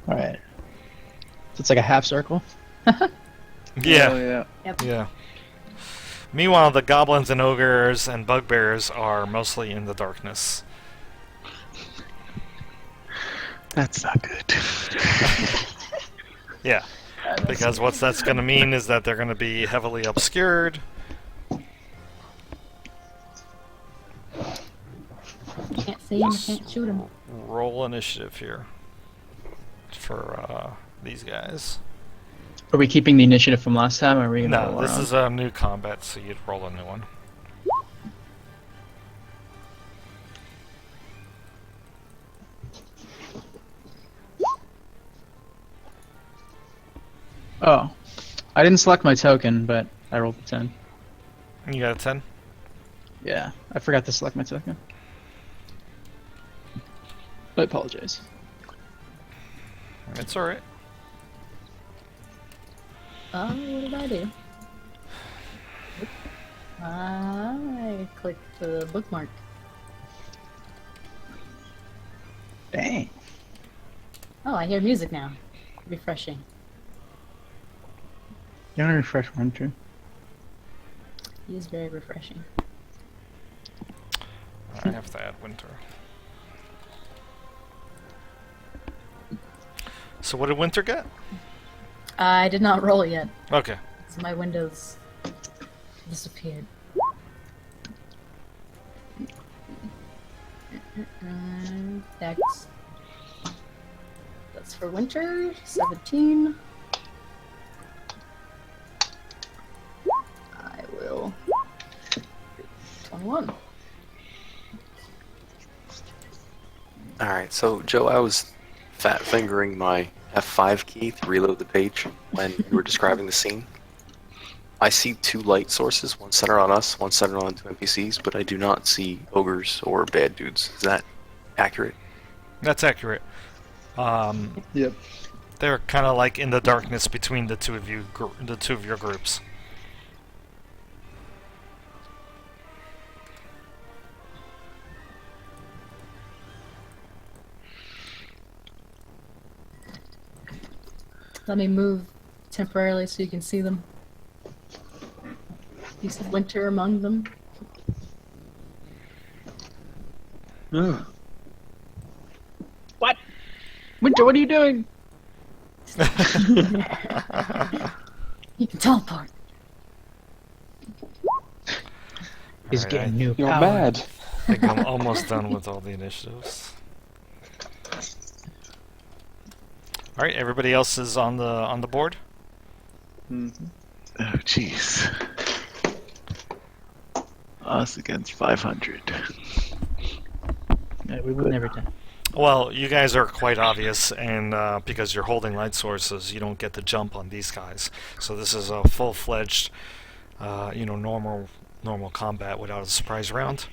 Speaker 5: All right. So it's like a half circle.
Speaker 2: Yeah.
Speaker 7: Oh, yeah.
Speaker 2: Yeah. Meanwhile, the goblins and ogres and bugbears are mostly in the darkness.
Speaker 6: That's not good.
Speaker 2: Yeah, because what that's going to mean is that they're going to be heavily obscured.
Speaker 3: Can't see him, can't shoot him.
Speaker 2: Roll initiative here for these guys.
Speaker 5: Are we keeping the initiative from last time, or are we gonna
Speaker 2: No,
Speaker 5: roll
Speaker 2: this
Speaker 5: around?
Speaker 2: is a new combat, so you'd roll a new one.
Speaker 5: Oh, I didn't select my token, but I rolled a 10.
Speaker 2: You got a 10?
Speaker 5: Yeah, I forgot to select my token. I apologize.
Speaker 2: It's alright.
Speaker 3: What did I do? I clicked the bookmark.
Speaker 5: Dang.
Speaker 3: Oh, I hear music now. Refreshing.
Speaker 5: You want to refresh one, too?
Speaker 3: It is very refreshing.
Speaker 2: I have to add winter. So what did winter get?
Speaker 3: I did not roll yet,
Speaker 2: Okay.
Speaker 3: so my windows disappeared. Dex. That's for winter. 17. I will. 21.
Speaker 1: Alright, so Joe, I was fat fingering my F5 key to reload the page when you were describing the scene. I see two light sources, one centered on us, one centered on two NPCs, but I do not see ogres or bad dudes. Is that accurate?
Speaker 2: That's accurate.
Speaker 7: Yep.
Speaker 2: They're kind of like in the darkness between the two of you, the two of your groups.
Speaker 3: Let me move temporarily so you can see them. You see winter among them.
Speaker 7: Ugh.
Speaker 5: Winter, what are you doing?
Speaker 3: You can teleport.
Speaker 5: He's
Speaker 2: Alright,
Speaker 5: getting new
Speaker 7: You're
Speaker 5: power.
Speaker 7: mad.
Speaker 2: I think I'm almost done with all the initiatives. All right, everybody else is on the board.
Speaker 7: Mhm.
Speaker 6: Oh, jeez. Us against 500.
Speaker 5: Yeah, we would never do.
Speaker 2: Well, you guys are quite obvious, and because you're holding light sources, you don't get the jump on these guys. So this is a full-fledged, normal combat without a surprise round.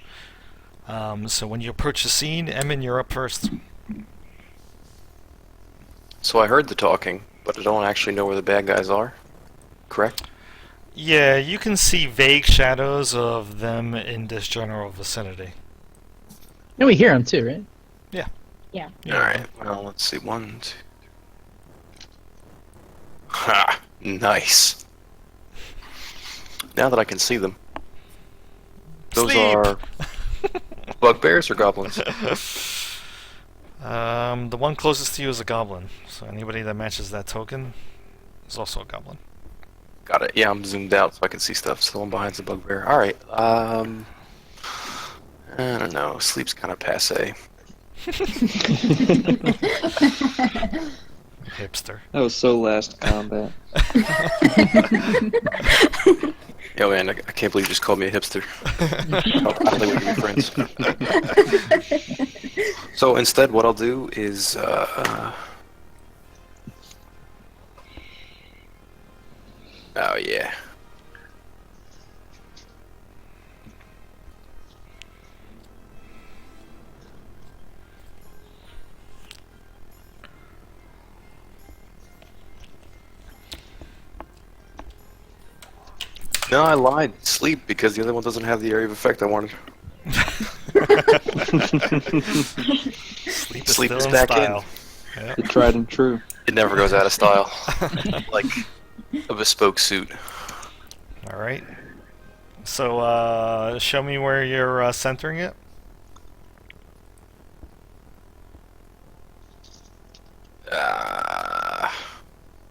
Speaker 2: So when you approach the scene, Emin, you're up first.
Speaker 1: So I heard the talking, but I don't actually know where the bad guys are. Correct?
Speaker 2: Yeah, you can see vague shadows of them in this general vicinity.
Speaker 5: And we hear him too, right?
Speaker 3: Yeah.
Speaker 1: Alright, well, let's see. 1, 2. Ha! Nice. Now that I can see them. Those
Speaker 2: Sleep.
Speaker 1: are bugbears or goblins?
Speaker 2: The one closest to you is a goblin. So anybody that matches that token is also a goblin.
Speaker 1: Got it. Yeah, I'm zoomed out so I can see stuff. So the one behind's a bugbear. Alright, I don't know. Sleep's kind of passe.
Speaker 2: Hipster.
Speaker 7: That was so last combat.
Speaker 1: Yo, man, I can't believe you just called me a hipster. I don't think we can be friends. So instead, what I'll do is, oh yeah. No, I lied. Sleep, because the other one doesn't have the area of effect I wanted.
Speaker 2: Sleep
Speaker 1: Sleep
Speaker 2: still
Speaker 1: is
Speaker 2: in
Speaker 1: back in.
Speaker 2: style. Yep.
Speaker 7: The tried and true.
Speaker 1: It never goes out of style. Like a bespoke suit.
Speaker 2: All right. So, show me where you're centering it.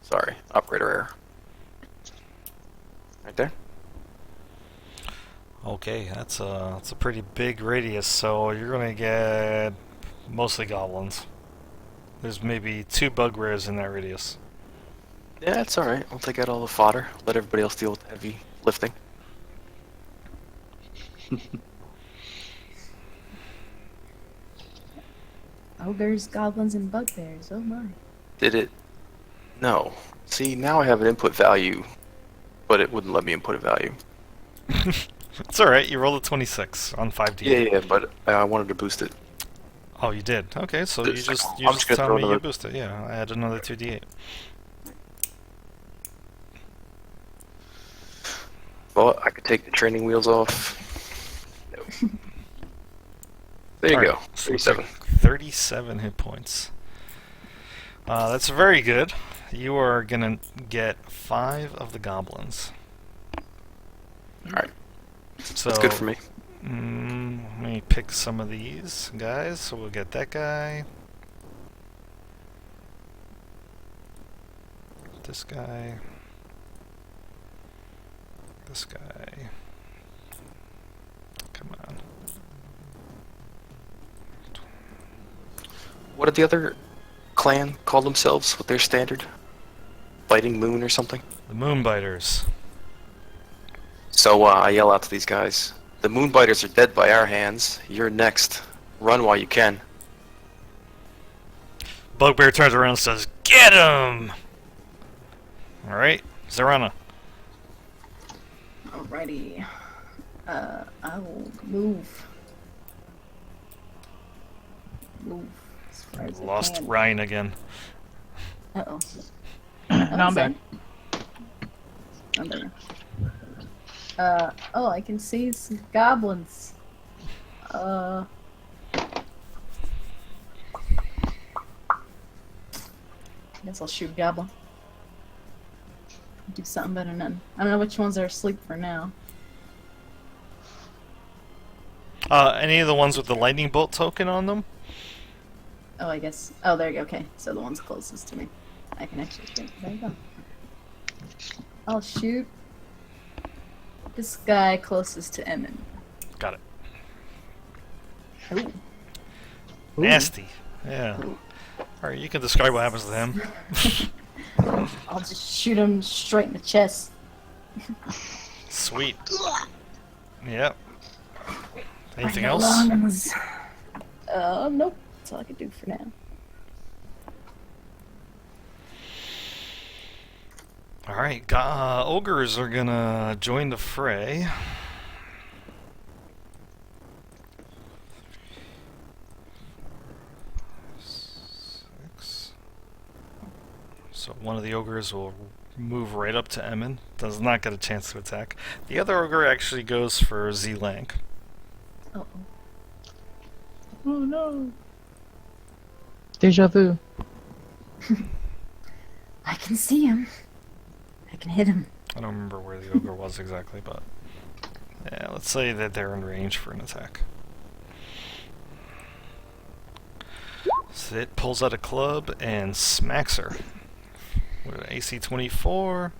Speaker 1: Sorry, operator error. Right there.
Speaker 2: Okay, that's a pretty big radius. So you're gonna get mostly goblins. There's maybe 2 bugbears in that radius.
Speaker 1: Yeah, it's alright. I'll take out all the fodder. Let everybody else deal with the heavy lifting.
Speaker 3: Ogres, goblins, and bugbears. Oh my.
Speaker 1: Did it? No. See, now I have an input value, but it wouldn't let me input a value.
Speaker 2: It's alright, you rolled a 26 on 5D.
Speaker 1: Yeah, but I wanted to boost it.
Speaker 2: Oh, you did? Okay, so you
Speaker 1: It's
Speaker 2: just,
Speaker 1: like,
Speaker 2: you
Speaker 1: I'm
Speaker 2: just
Speaker 1: just gonna
Speaker 2: tell
Speaker 1: throw
Speaker 2: me you
Speaker 1: another-
Speaker 2: boost it. Yeah, I add another 2d8.
Speaker 1: Well, I could take the training wheels off. No. There you
Speaker 2: Alright,
Speaker 1: go.
Speaker 2: so we'll
Speaker 1: 37.
Speaker 2: take 37 hit points. That's very good. You are gonna get 5 of the goblins.
Speaker 1: Alright,
Speaker 2: So
Speaker 1: that's good for me.
Speaker 2: Let me pick some of these guys. So we'll get that guy. This guy. This guy. Come on.
Speaker 1: What did the other clan call themselves with their standard? Fighting Moon or something?
Speaker 2: The Moonbiters.
Speaker 1: So I yell out to these guys, the Moonbiters are dead by our hands. You're next. Run while you can.
Speaker 2: Bugbear turns around and says, "Get him!" Alright, Zarana.
Speaker 3: Alrighty. I will move. Move as far as I
Speaker 2: Lost
Speaker 3: can.
Speaker 2: Ryan again.
Speaker 3: Uh-oh.
Speaker 5: No, I'm back.
Speaker 3: I'm better. Oh, I can see some goblins. Guess I'll shoot a goblin. Do something better than nothing. I don't know which ones are asleep for now.
Speaker 2: Any of the ones with the lightning bolt token on them?
Speaker 3: Oh, I guess. Oh, there you go. Okay, so the ones closest to me. I can actually shoot. There you go. I'll shoot this guy closest to Emin.
Speaker 2: Got it.
Speaker 3: Ooh.
Speaker 2: Nasty. Yeah. Alright, you can describe what happens to him.
Speaker 3: I'll just shoot him straight in the chest.
Speaker 2: Sweet. Yep. Anything
Speaker 3: Right
Speaker 2: else?
Speaker 3: lungs. Nope. That's all I can do for now.
Speaker 2: Alright, ogres are gonna join the fray. Six. So one of the ogres will move right up to Emin. Does not get a chance to attack. The other ogre actually goes for Z-Lank.
Speaker 3: Uh-oh.
Speaker 5: Oh no. Deja vu.
Speaker 3: I can see him. I can hit him.
Speaker 2: I don't remember where the ogre was exactly, but yeah, let's say that they're in range for an attack. So it pulls out a club and smacks her with an AC 24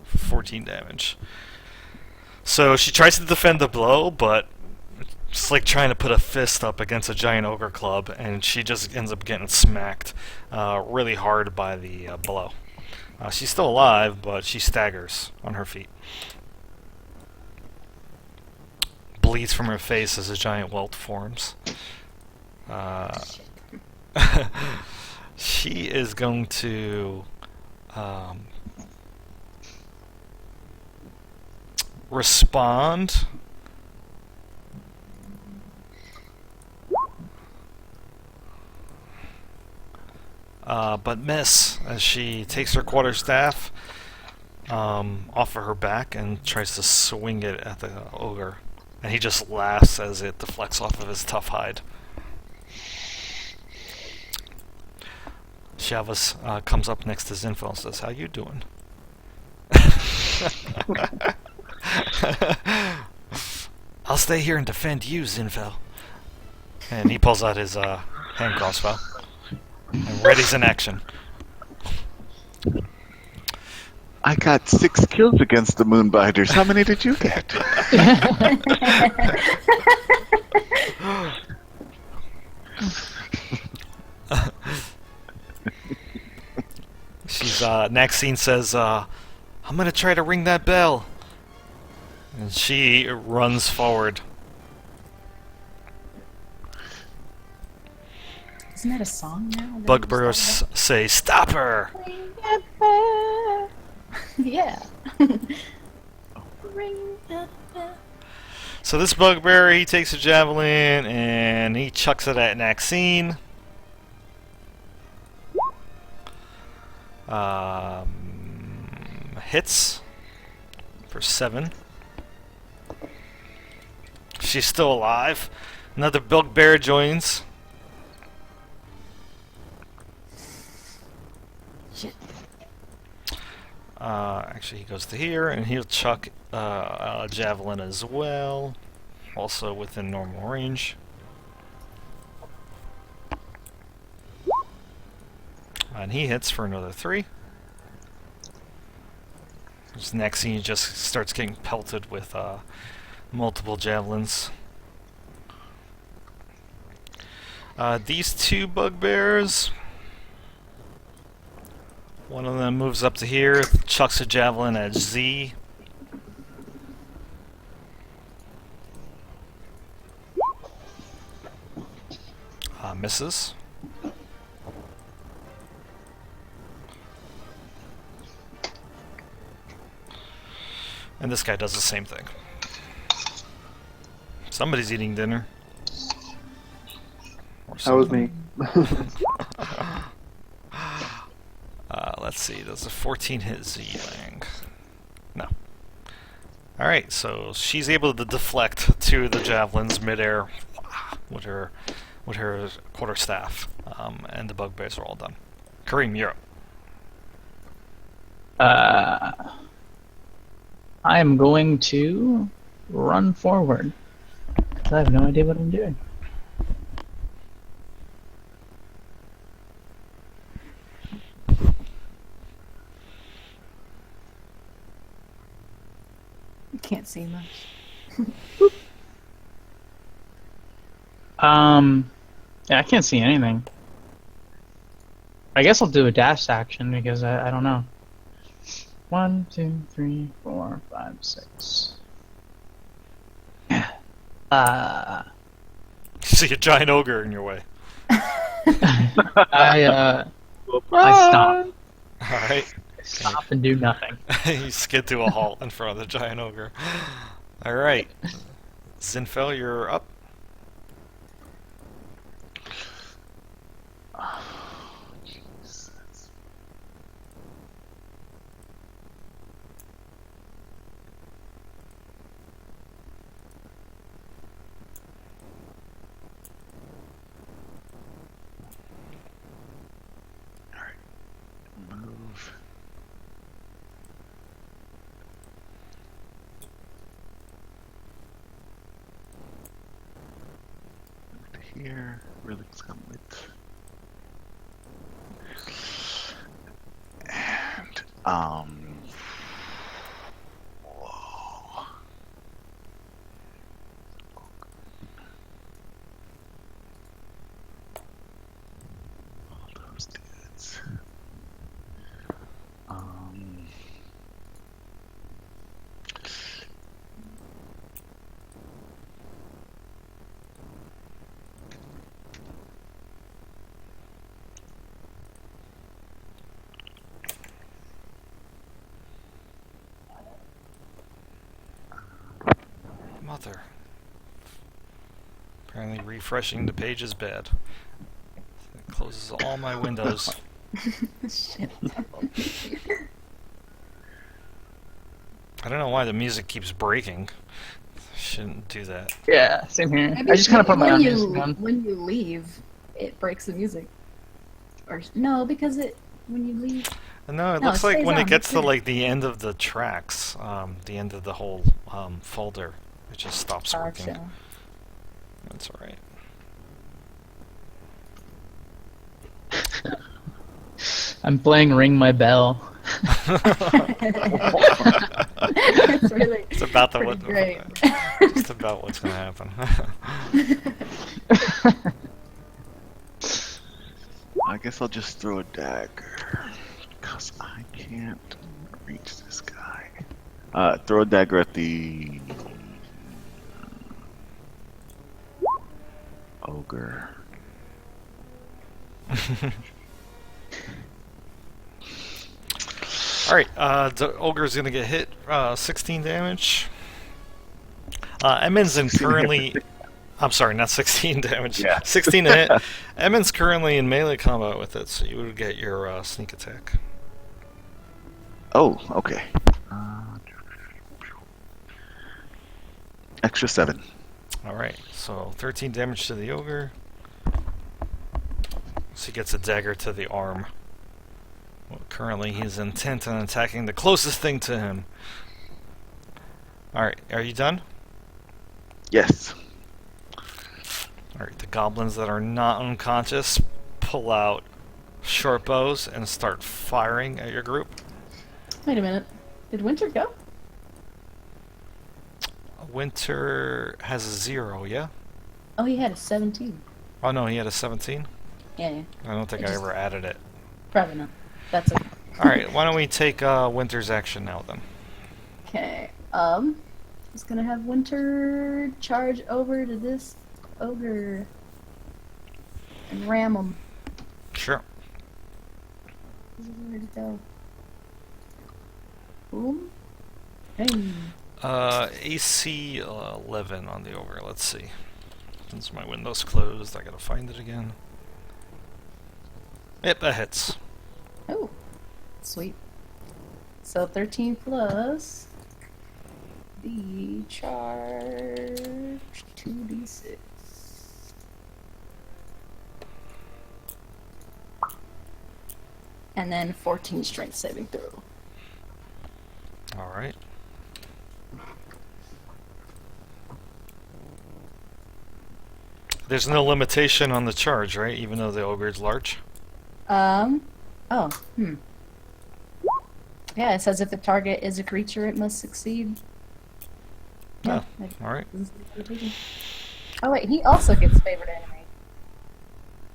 Speaker 2: for 14 damage. So she tries to defend the blow, but it's like trying to put a fist up against a giant ogre club, and she just ends up getting smacked really hard by the blow. She's still alive, but she staggers on her feet. Bleeds from her face as a giant welt forms. She is going to respond. But miss as she takes her quarterstaff off of her back and tries to swing it at the ogre. And he just laughs as it deflects off of his tough hide. Shavas comes up next to Zinfel and says, "How you doing?" I'll stay here and defend you, Zinfel. And he pulls out his hand crossbow and readies in action.
Speaker 6: I got 6 kills against the Moonbiters. How many did you get?
Speaker 2: Maxine says, I'm gonna try to ring that bell. And she runs forward.
Speaker 3: Isn't that a song now?
Speaker 2: Bugbears say, stop her!
Speaker 3: Yeah. Ring that bell.
Speaker 2: So this bugbear, he takes a javelin and he chucks it at Maxine. Hits for 7. She's still alive. Another bugbear joins.
Speaker 3: Shit.
Speaker 2: Actually, he goes to here, and he'll chuck a javelin as well, also within normal range. And he hits for another 3. This next scene, he just starts getting pelted with multiple javelins. These 2 bugbears. One of them moves up to here, chucks a javelin at Z. Misses. And this guy does the same thing. Somebody's eating dinner. Or
Speaker 7: That was me.
Speaker 2: Let's see, does a 14 hit Z-Lang? No. Alright, so she's able to deflect 2 of the javelins midair with her quarterstaff, and the bugbears are all done. Kareem, you're up.
Speaker 5: I am going to run forward, because I have no idea what I'm doing.
Speaker 3: Can't see much.
Speaker 5: Yeah, I can't see anything. I guess I'll do a dash action because I don't know. 1, 2, 3, 4, 5, 6.
Speaker 2: You see a giant ogre in your way.
Speaker 5: I stop.
Speaker 2: Alright.
Speaker 5: Stop and do nothing.
Speaker 2: You skid to a halt in front of the giant ogre. Alright. Zinfel, you're up.
Speaker 6: Move. Here, really come with. And whoa. All those dudes.
Speaker 2: Mother. Apparently refreshing the page is bad. It closes all my windows.
Speaker 3: Shit.
Speaker 2: I don't know why the music keeps breaking. Shouldn't do that.
Speaker 5: Yeah, same here.
Speaker 3: Maybe
Speaker 5: I just kind of put my
Speaker 3: when
Speaker 5: own
Speaker 3: you
Speaker 5: music on.
Speaker 3: when you leave, it breaks the music. Or no, because when you leave.
Speaker 2: No, it
Speaker 3: No,
Speaker 2: looks
Speaker 3: it
Speaker 2: like
Speaker 3: stays
Speaker 2: when
Speaker 3: on,
Speaker 2: it gets
Speaker 3: it's
Speaker 2: to
Speaker 3: good.
Speaker 2: like the end of the tracks, the end of the whole folder, It just stops working.
Speaker 3: Gotcha.
Speaker 2: That's alright.
Speaker 5: I'm playing Ring My Bell.
Speaker 3: It's really
Speaker 2: It's about the
Speaker 3: pretty
Speaker 2: what?
Speaker 3: great.
Speaker 2: It's about what's gonna happen.
Speaker 6: I guess I'll just throw a dagger. Because I can't reach this guy. Throw a dagger at the ogre.
Speaker 2: Alright, the ogre's gonna get hit. 16 damage. Emmons in
Speaker 6: 16
Speaker 2: currently. I'm sorry, not 16 damage.
Speaker 6: Yeah.
Speaker 2: 16 to hit. Emmons currently in melee combat with it, so you would get your sneak attack.
Speaker 6: Oh, okay. Extra 7.
Speaker 2: Alright, so 13 damage to the ogre. So he gets a dagger to the arm. Well, currently he's intent on attacking the closest thing to him. Alright, are you done?
Speaker 6: Yes.
Speaker 2: Alright, the goblins that are not unconscious pull out short bows and start firing at your group.
Speaker 3: Wait a minute. Did Winter go?
Speaker 2: Winter has a 0, yeah?
Speaker 3: Oh, he had a 17.
Speaker 2: Oh no, he had a 17?
Speaker 3: Yeah,
Speaker 2: I don't think
Speaker 3: It
Speaker 2: I
Speaker 3: just-
Speaker 2: ever added it.
Speaker 3: probably not. That's okay.
Speaker 2: Alright, why don't we take Winter's action now then?
Speaker 3: Okay. He's gonna have Winter charge over to this ogre and ram him.
Speaker 2: Sure.
Speaker 3: Where'd it go? Boom. Hey.
Speaker 2: AC 11 on the ogre, let's see. Since my window's closed, I gotta find it again. Yep, that hits.
Speaker 3: Oh, sweet. So 13 plus the charge 2d6. And then 14 strength saving throw.
Speaker 2: Alright. There's no limitation on the charge, right? Even though the ogre's large?
Speaker 3: Oh, Yeah, it says if the target is a creature, it must succeed. Yeah. it
Speaker 2: Alright.
Speaker 3: doesn't say limitation. Oh wait, he also gets favored enemy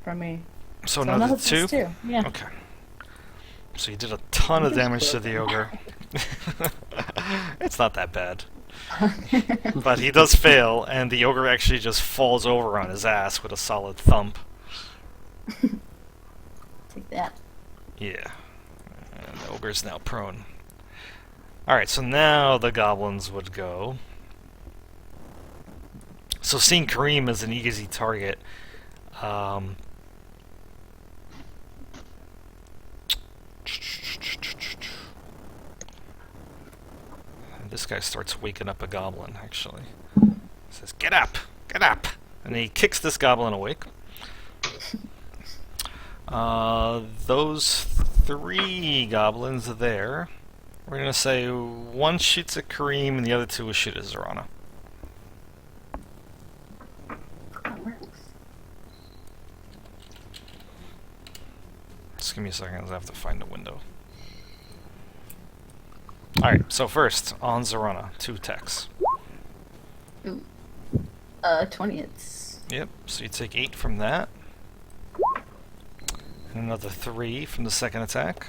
Speaker 3: from me.
Speaker 2: So another
Speaker 3: plus
Speaker 2: 2?
Speaker 3: 2. Yeah.
Speaker 2: Okay. So you did a ton of damage to the ogre. It's not that bad. But he does fail, and the ogre actually just falls over on his ass with a solid thump.
Speaker 3: Take that.
Speaker 2: Yeah. And the ogre's now prone. Alright, so now the goblins would go. So seeing Kareem as an easy target, and this guy starts waking up a goblin, actually. He says, "Get up! Get up!" And he kicks this goblin awake. Those 3 goblins there, we're going to say one shoots at Kareem and the other 2 will shoot at Zorana.
Speaker 3: That works.
Speaker 2: Just give me a second, I have to find a window. Alright, so first, on Zorana, 2 attacks.
Speaker 3: 20 hits.
Speaker 2: Yep, so you take 8 from that. And another 3 from the second attack.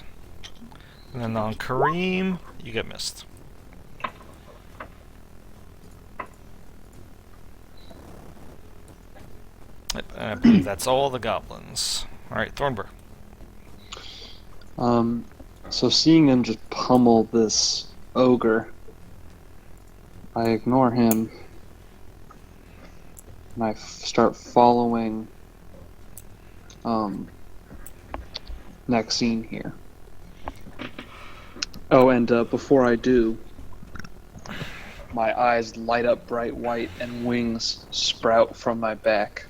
Speaker 2: And then on Kareem, you get missed. Yep, and I believe that's all the goblins. Alright, Thornburg.
Speaker 7: So seeing him just pummel this ogre, I ignore him and I start following next scene here. Oh, and before I do, my eyes light up bright white and wings sprout from my back.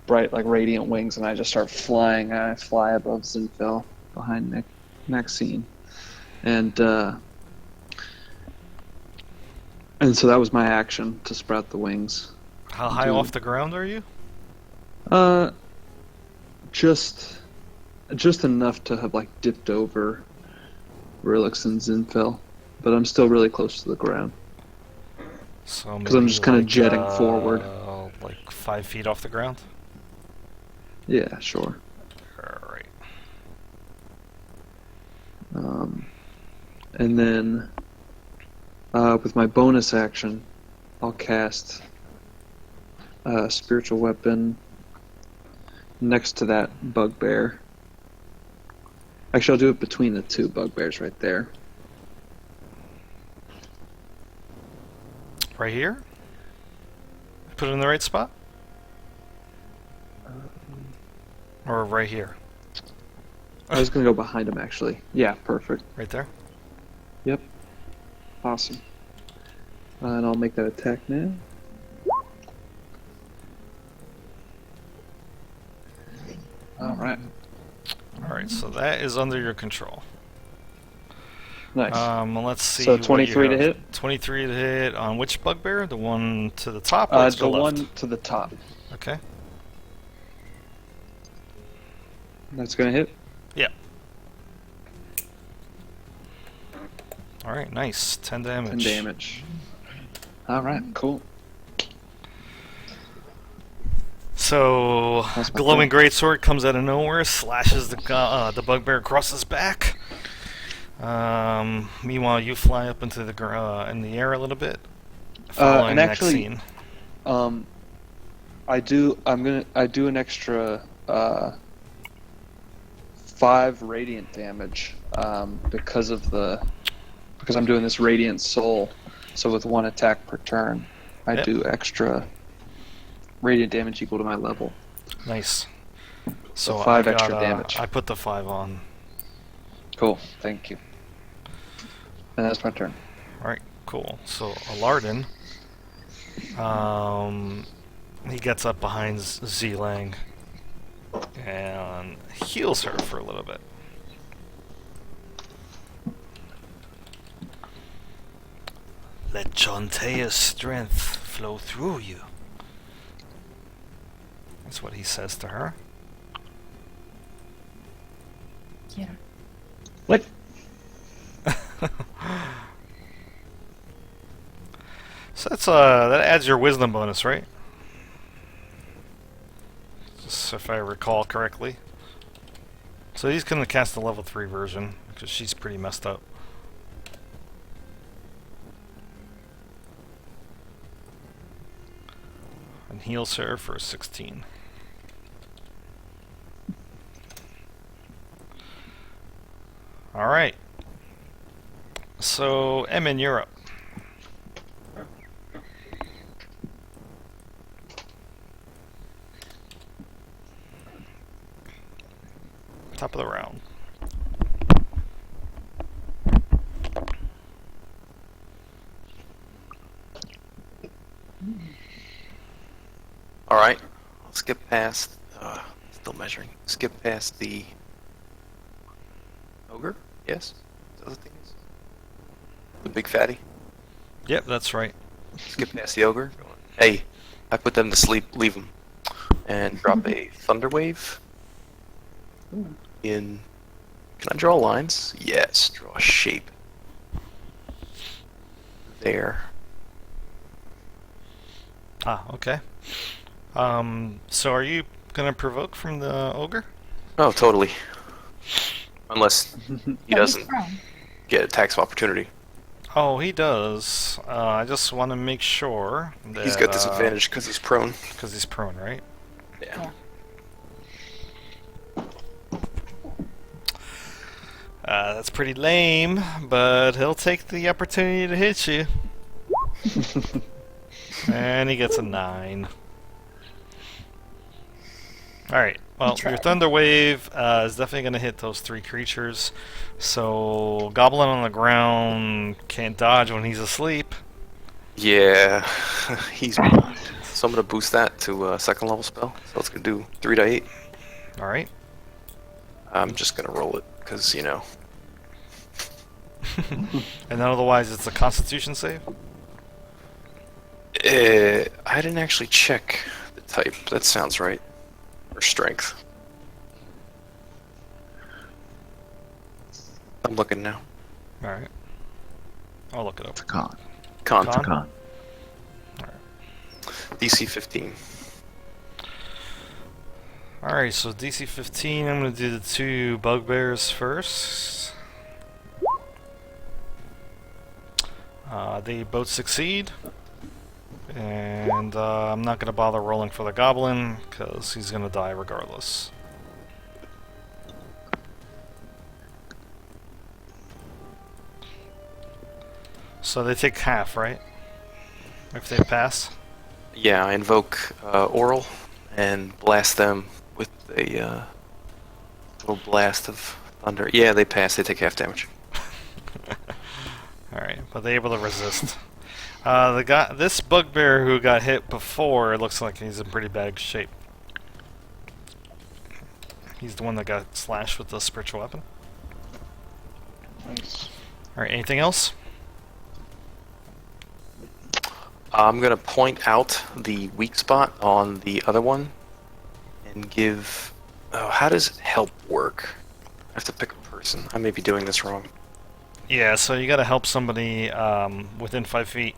Speaker 7: Bright, like radiant wings, and I just start flying. I fly above Zinfel behind Maxine. And And so that was my action to sprout the wings.
Speaker 2: How high off the ground are you?
Speaker 7: Just enough to have like dipped over Rilix and Zinfel, but I'm still really close to the ground.
Speaker 2: So
Speaker 7: 'Cause I'm
Speaker 2: maybe
Speaker 7: just kinda
Speaker 2: like,
Speaker 7: jetting forward.
Speaker 2: Like 5 feet off the ground?
Speaker 7: Yeah, sure.
Speaker 2: Alright.
Speaker 7: And then with my bonus action, I'll cast Spiritual Weapon next to that bugbear. Actually, I'll do it between the two bugbears right there.
Speaker 2: Right here? Put it in the right spot? Or right here?
Speaker 7: I was gonna go behind him actually. Yeah, perfect.
Speaker 2: Right there?
Speaker 7: Yep. Awesome. And I'll make that attack now. Alright.
Speaker 2: Alright, so that is under your control.
Speaker 7: Nice.
Speaker 2: Let's see.
Speaker 7: So
Speaker 2: what you
Speaker 7: 23 to
Speaker 2: have.
Speaker 7: hit?
Speaker 2: 23 to hit on which bugbear? The one to the top or to the
Speaker 7: The
Speaker 2: left?
Speaker 7: one to the top.
Speaker 2: Okay.
Speaker 7: That's gonna hit?
Speaker 2: Alright, nice. 10 damage.
Speaker 7: 10 damage. Alright, cool.
Speaker 2: So,
Speaker 7: That's my
Speaker 2: glowing
Speaker 7: turn.
Speaker 2: greatsword comes out of nowhere, slashes the bugbear across his back. Meanwhile, you fly up into the in the air a little bit, following
Speaker 7: and
Speaker 2: the next
Speaker 7: actually-
Speaker 2: scene.
Speaker 7: I do an extra 5 radiant damage because I'm doing this radiant soul. So with 1 attack per turn, I
Speaker 2: Yep.
Speaker 7: do extra radiant damage equal to my level.
Speaker 2: Nice. So
Speaker 7: 5
Speaker 2: I got,
Speaker 7: extra damage.
Speaker 2: I put the 5 on.
Speaker 7: Cool, thank you. And that's my turn.
Speaker 2: Alright, cool. So Alardin, he gets up behind Zelang and heals her for a little bit. Let Jontea's strength flow through you. That's what he says to her.
Speaker 3: Yeah.
Speaker 5: What?
Speaker 2: So that's that adds your wisdom bonus, right? Just if I recall correctly. So he's gonna cast the level 3 version because she's pretty messed up. And heals her for 16. Alright. So, Emin, you're up. Top of the round.
Speaker 1: Alright, I'll skip past, still measuring, skip past the ogre, yes? Is that what the thing is? The big fatty?
Speaker 2: Yep, that's right.
Speaker 1: Skip past the ogre. Hey, I put them to sleep, leave them. And drop a thunder wave in... Can I draw lines? Yes, draw a shape. There.
Speaker 2: Ah, okay. So are you gonna provoke from the ogre?
Speaker 1: Oh, totally. Unless he
Speaker 3: No, he's
Speaker 1: doesn't
Speaker 3: prone.
Speaker 1: get attacks of opportunity.
Speaker 2: Oh, he does. I just want to make sure that
Speaker 1: He's got disadvantage because he's prone.
Speaker 2: because he's prone, right?
Speaker 1: Yeah.
Speaker 2: That's pretty lame, but he'll take the opportunity to hit you. And he gets a 9. Alright, well,
Speaker 3: Try.
Speaker 2: your Thunder Wave is definitely going to hit those 3 creatures. So, Goblin on the ground can't dodge when he's asleep.
Speaker 1: Yeah, he's blind. So I'm going to boost that to a second level spell. So it's going to do 3 to 8.
Speaker 2: Alright.
Speaker 1: I'm just going to roll it because, you know.
Speaker 2: And then otherwise it's a Constitution save?
Speaker 1: I didn't actually check the type. That sounds right. Or strength. I'm looking now.
Speaker 2: All right. I'll look it up.
Speaker 6: It's a con.
Speaker 1: Con.
Speaker 6: It's a con.
Speaker 1: DC 15.
Speaker 2: All right, so DC 15. I'm gonna do the 2 bugbears first. They both succeed, and I'm not gonna bother rolling for the goblin because he's gonna die regardless. So they take half, right? If they pass.
Speaker 1: Yeah, I invoke Oral and blast them with a little blast of thunder. Yeah, they pass. They take half damage.
Speaker 2: Alright, but they're able to resist. This bugbear who got hit before, it looks like he's in pretty bad shape. He's the one that got slashed with the spiritual weapon.
Speaker 4: Nice.
Speaker 2: Alright, anything else?
Speaker 1: I'm gonna point out the weak spot on the other one and give. Oh, how does help work? I have to pick a person. I may be doing this wrong.
Speaker 2: Yeah, so you gotta help somebody within 5 feet.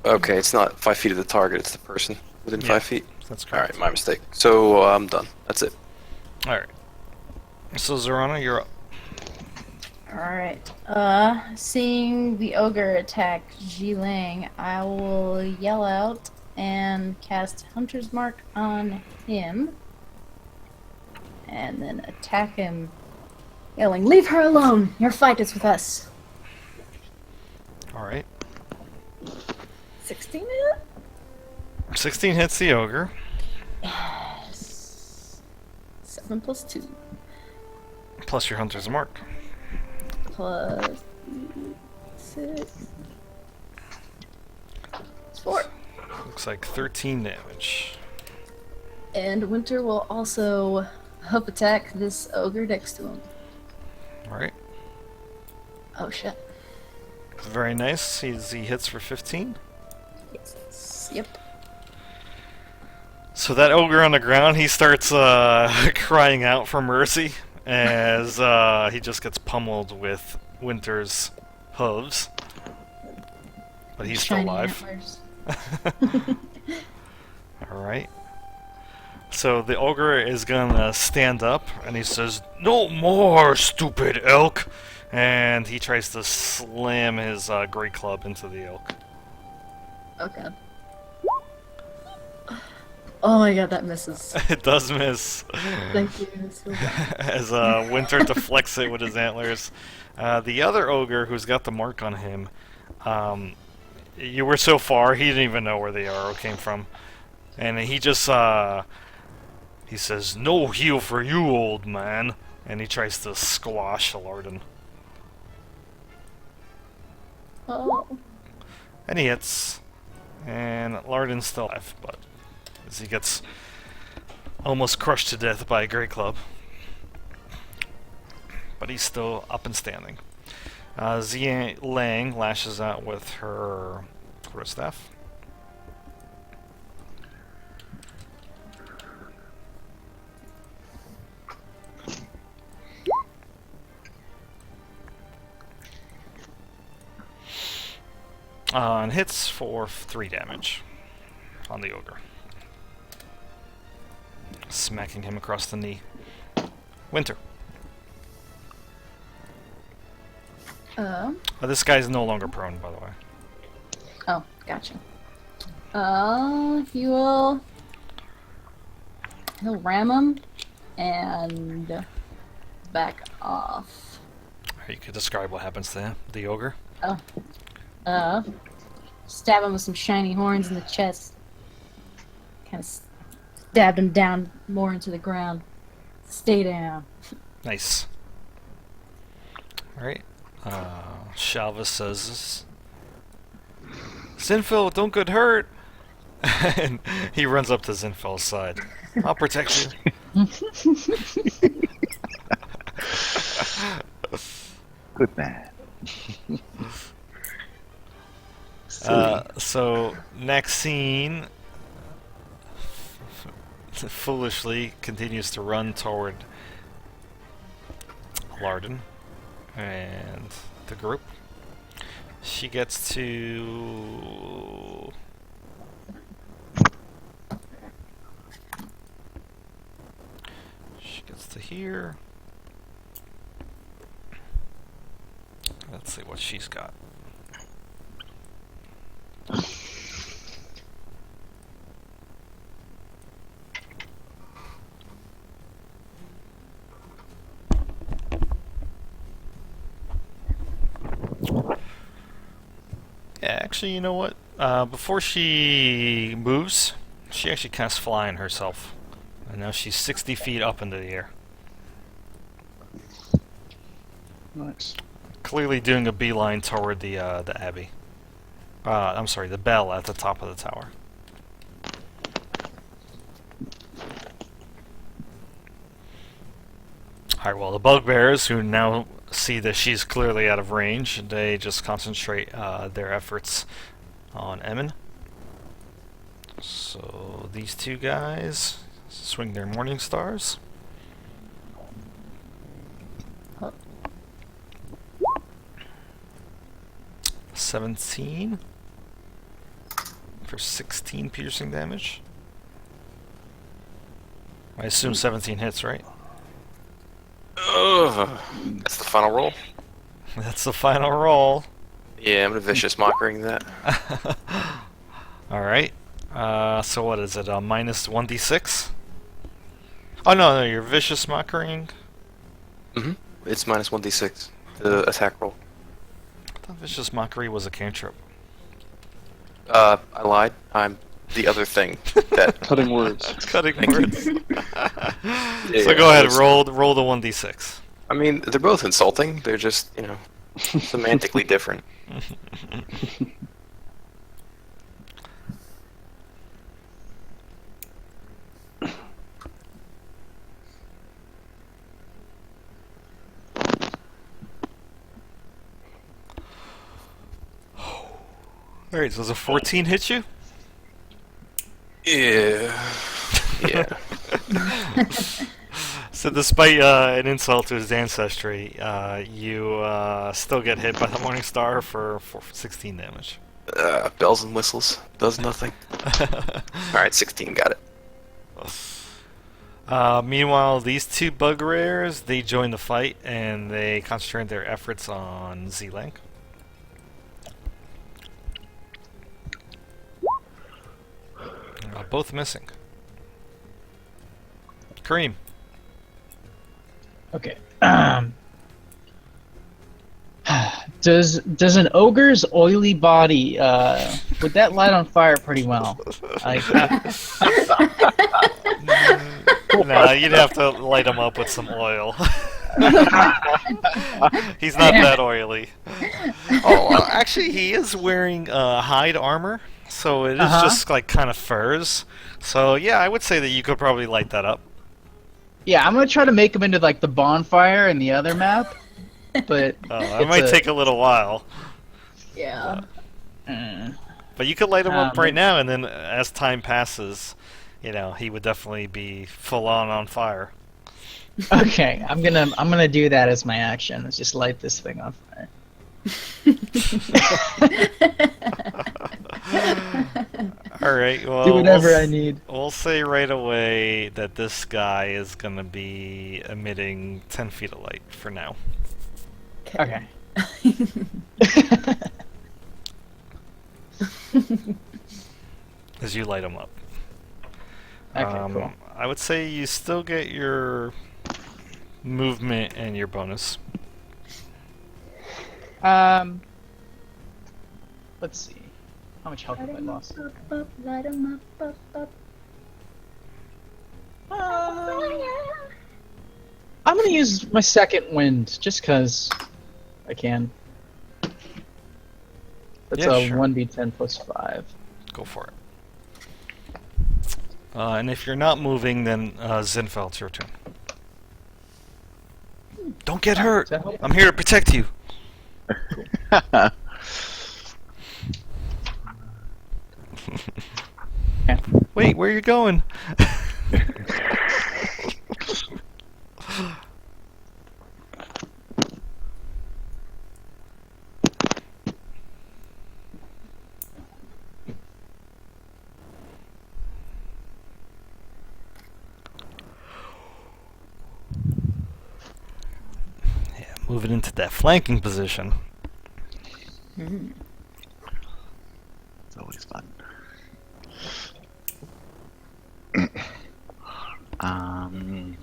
Speaker 1: Okay, it's not 5 feet of the target. It's the person within
Speaker 2: Yeah.
Speaker 1: 5 feet.
Speaker 2: That's
Speaker 1: All
Speaker 2: correct.
Speaker 1: right, my mistake. So I'm done. That's it.
Speaker 2: Alright. So Zorana, you're up.
Speaker 3: Alright. Seeing the ogre attack Jilang, I will yell out and cast Hunter's Mark on him. And then attack him, yelling, "Leave her alone! Your fight is with us!"
Speaker 2: Alright.
Speaker 3: 16
Speaker 2: 16 hits the ogre.
Speaker 3: Yes. 7 plus 2
Speaker 2: Plus your hunter's mark.
Speaker 3: plus 6. It's 4.
Speaker 2: Looks like 13 damage.
Speaker 3: And Winter will also help attack this ogre next to him.
Speaker 2: Alright.
Speaker 3: Oh shit.
Speaker 2: Very nice. He hits for 15.
Speaker 3: Yes. Yep.
Speaker 2: So that ogre on the ground, he starts crying out for mercy as he just gets pummeled with Winter's hooves. But he's still
Speaker 3: Shiny
Speaker 2: alive.
Speaker 3: antlers.
Speaker 2: Alright. So the ogre is gonna stand up and he says, "No more, stupid elk!" And he tries to slam his great club into the elk.
Speaker 3: Okay. Oh my god, that misses.
Speaker 2: It does miss.
Speaker 3: Thank you. So bad.
Speaker 2: As Winter deflects it with his antlers. The other ogre who's got the mark on him, you were so far, he didn't even know where the arrow came from. And he just, he says, "No heal for you, old man." And he tries to squash Lardon.
Speaker 3: Oh.
Speaker 2: And he hits. And Lardon's still alive, but as he gets almost crushed to death by a great club. But he's still up and standing. Zia Lang lashes out with her quarterstaff. And hits for 3 damage on the ogre. Smacking him across the knee. Winter. This guy's no longer prone, by the way.
Speaker 3: Oh, gotcha. He will. He'll ram him and back off.
Speaker 2: You could describe what happens to him, the ogre.
Speaker 3: Stab him with some shiny horns in the chest. Kind of stabbed him down more into the ground. Stay down.
Speaker 2: Nice. Alright. Shalva says, "Zinfil, don't get hurt!" And he runs up to Zinfil's side. "I'll protect you."
Speaker 6: Good man.
Speaker 2: So next scene, foolishly continues to run toward Larden and the group. She gets to here. Let's see what she's got. Yeah, actually, you know what? Before she moves, she actually casts flying herself. And now she's 60 feet up into the air.
Speaker 4: Nice.
Speaker 2: Clearly doing a beeline toward the Abbey. I'm sorry, the bell at the top of the tower. Alright, well, the bugbears, who now see that she's clearly out of range, they just concentrate their efforts on Emin. So these two guys swing their morning stars.
Speaker 3: Huh.
Speaker 2: 17 for 16 piercing damage. I assume 17 hits, right?
Speaker 1: Ugh. That's the final roll.
Speaker 2: That's the final roll.
Speaker 1: Yeah, I'm gonna vicious mocking that.
Speaker 2: Alright. So what is it? Minus 1d6? Oh no, you're vicious mocking.
Speaker 1: It's minus 1d6. The attack roll.
Speaker 2: I thought vicious mockery was a cantrip.
Speaker 1: I lied. I'm the other thing. That
Speaker 4: Cutting words.
Speaker 2: Cutting
Speaker 1: Thank you.
Speaker 2: words.
Speaker 1: Yeah,
Speaker 2: So go ahead,
Speaker 1: it's-
Speaker 2: roll the 1d6.
Speaker 1: I mean, they're both insulting. They're just, semantically different.
Speaker 2: Alright, so does a 14 hit you?
Speaker 1: Yeah. Yeah.
Speaker 2: So despite an insult to his ancestry, you still get hit by the Morning Star for 16 damage.
Speaker 1: Bells and whistles. Does nothing. Alright, 16. Got it.
Speaker 2: Meanwhile, these two bug rares, they join the fight and they concentrate their efforts on Z-Lang. Both missing. Kareem.
Speaker 5: Okay. Does an ogre's oily body would that light on fire pretty well? Like,
Speaker 2: Nah, you'd have to light him up with some oil. He's not that oily. Oh, actually, he is wearing hide armor, so it is just like kind of furs. So yeah, I would say that you could probably light that up.
Speaker 5: yeah, I'm gonna try to make him into like the bonfire in the other map, but
Speaker 2: It might take a little while,
Speaker 3: Yeah.
Speaker 2: but you could light him up
Speaker 5: Um,
Speaker 2: right now, and then as time passes, he would definitely be full on fire.
Speaker 5: Okay, I'm gonna do that as my action. Let's just light this thing on fire.
Speaker 2: All right, well,
Speaker 5: Do whatever I need.
Speaker 2: We'll say right away that this guy is going to be emitting 10 feet of light for now.
Speaker 5: Okay.
Speaker 2: As you light him up.
Speaker 5: Okay, cool.
Speaker 2: I would say you still get your movement and your bonus.
Speaker 5: Let's see. How much health have I lost?
Speaker 3: Light 'em up, up.
Speaker 5: I'm gonna use my second wind just cause I can. That's
Speaker 2: Yeah,
Speaker 5: a
Speaker 2: sure.
Speaker 5: 1d10 plus 5.
Speaker 2: Go for it. And if you're not moving, then Zinfeld, it's your turn. Don't get hurt!
Speaker 5: Does that help?
Speaker 2: I'm here to protect you! Wait, where are you going? Yeah, moving into that flanking position.
Speaker 6: It's always fun. um.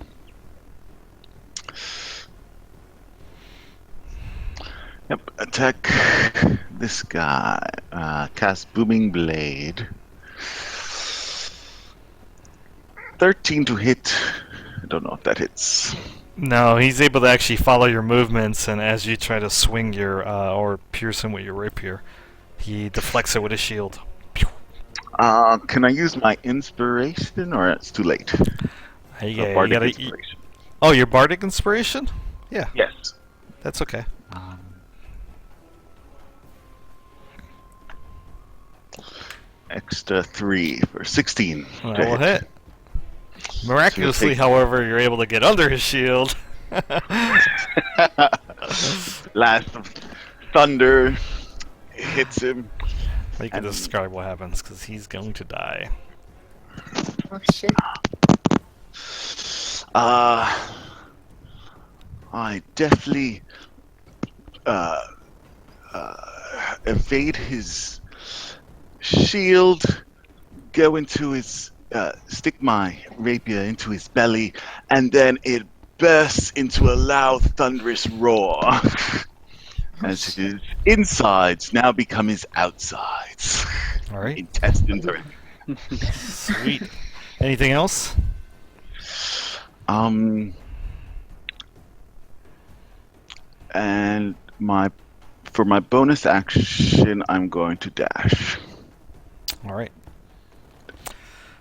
Speaker 6: Yep. Attack this guy. Cast Booming Blade. 13 to hit. I don't know if that hits.
Speaker 2: No, he's able to actually follow your movements, and as you try to swing your or pierce him with your rapier, he deflects it with his shield. Pew!
Speaker 6: Can I use my inspiration, or it's too late?
Speaker 2: Hey,
Speaker 6: So
Speaker 2: yeah, you
Speaker 6: bardic
Speaker 2: gotta.
Speaker 6: inspiration.
Speaker 2: Oh, your bardic inspiration? Yeah,
Speaker 6: Yes.
Speaker 2: that's okay.
Speaker 6: Extra 3 for 16.
Speaker 2: That
Speaker 6: to
Speaker 2: will hit. Miraculously,
Speaker 6: take-
Speaker 2: however, you're able to get under his shield.
Speaker 6: Blast of thunder hits him.
Speaker 2: You can
Speaker 6: And-
Speaker 2: describe what happens, because he's going to die.
Speaker 3: Oh shit.
Speaker 6: I definitely evade his shield, go into his stick my rapier into his belly, and then it bursts into a loud thunderous roar as his insides now become his outsides.
Speaker 2: All right.
Speaker 6: Intestines are
Speaker 2: Sweet. Anything else?
Speaker 6: And for my bonus action, I'm going to dash.
Speaker 2: All right.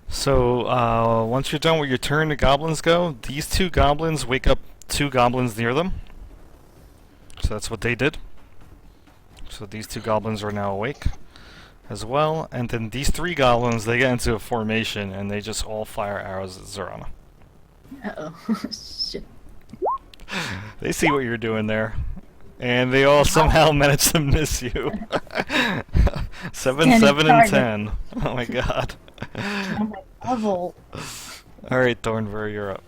Speaker 2: So once you're done with your turn, the goblins go. These two goblins wake up two goblins near them. So that's what they did. So these two goblins are now awake as well. And then these three goblins, they get into a formation and they just all fire arrows at Zorana.
Speaker 3: Uh-oh. Shit.
Speaker 2: They see what you're doing there. And they all somehow manage to miss you. 7,
Speaker 3: Standing
Speaker 2: 7, and
Speaker 3: target.
Speaker 2: 10. Oh my god.
Speaker 3: Oh my level.
Speaker 2: Alright, Thornver, you're up.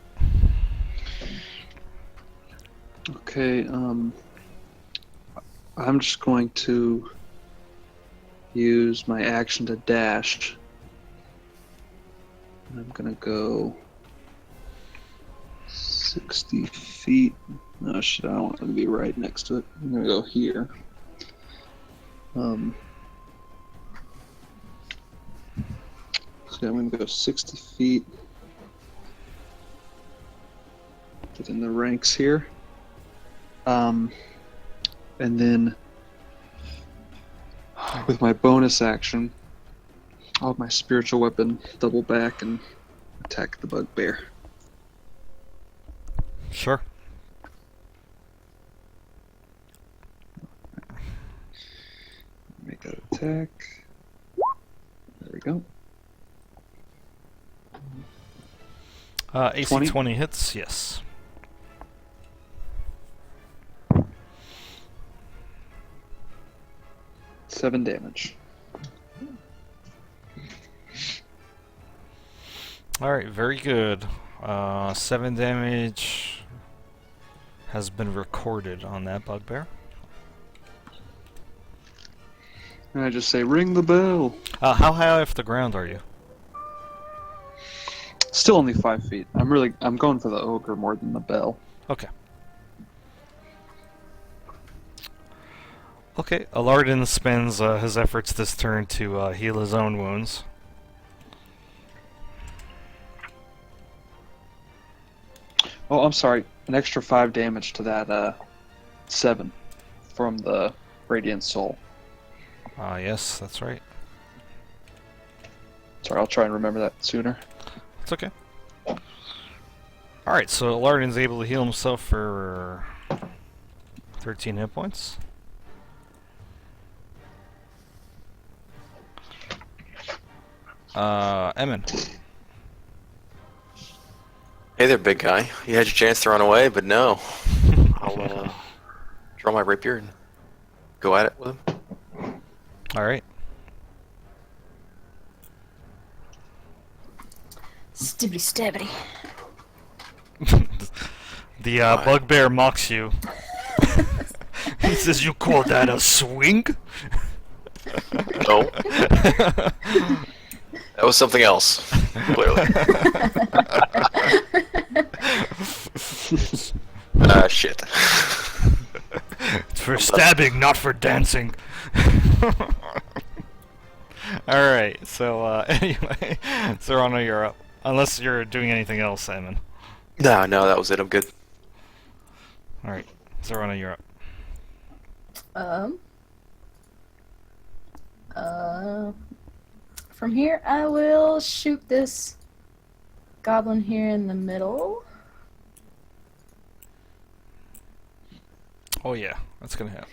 Speaker 7: Okay, I'm just going to use my action to dash. I'm gonna go 60 feet. Oh shit, I don't want to be right next to it. I'm gonna go here. So I'm gonna go 60 feet. Get in the ranks here. And then with my bonus action, I'll have my spiritual weapon double back and attack the bugbear.
Speaker 2: Sure.
Speaker 7: Make that attack. There we go.
Speaker 2: AC
Speaker 7: 20?
Speaker 2: 20 hits, yes.
Speaker 7: Seven damage.
Speaker 2: Alright, very good. 7 damage has been recorded on that bugbear.
Speaker 7: And I just say, ring the bell.
Speaker 2: How high off the ground are you?
Speaker 7: Still only 5 feet. I'm going for the ogre more than the bell.
Speaker 2: Okay. Okay, Alardin spends his efforts this turn to heal his own wounds.
Speaker 7: Oh, I'm sorry. An extra 5 damage to that 7 from the Radiant Soul.
Speaker 2: Yes, that's right.
Speaker 7: Sorry, I'll try and remember that sooner.
Speaker 2: It's okay. Alright, so Alardin's able to heal himself for 13 hit points. Emin.
Speaker 1: Hey there, big guy. You had your chance to run away, but no. I'll draw my rapier and go at it with him.
Speaker 2: All right.
Speaker 3: Stibbity
Speaker 2: The bugbear mocks you. He says, "You call that a swing?"
Speaker 1: No. That was something else. Clearly. Shit.
Speaker 2: It's for stabbing, not for dancing. Alright, so anyway, Serrano, you're up. Unless you're doing anything else, Simon.
Speaker 1: No, that was it. I'm good.
Speaker 2: Alright, Serrano, you're up.
Speaker 3: From here, I will shoot this goblin here in the middle.
Speaker 2: Oh yeah, that's gonna happen.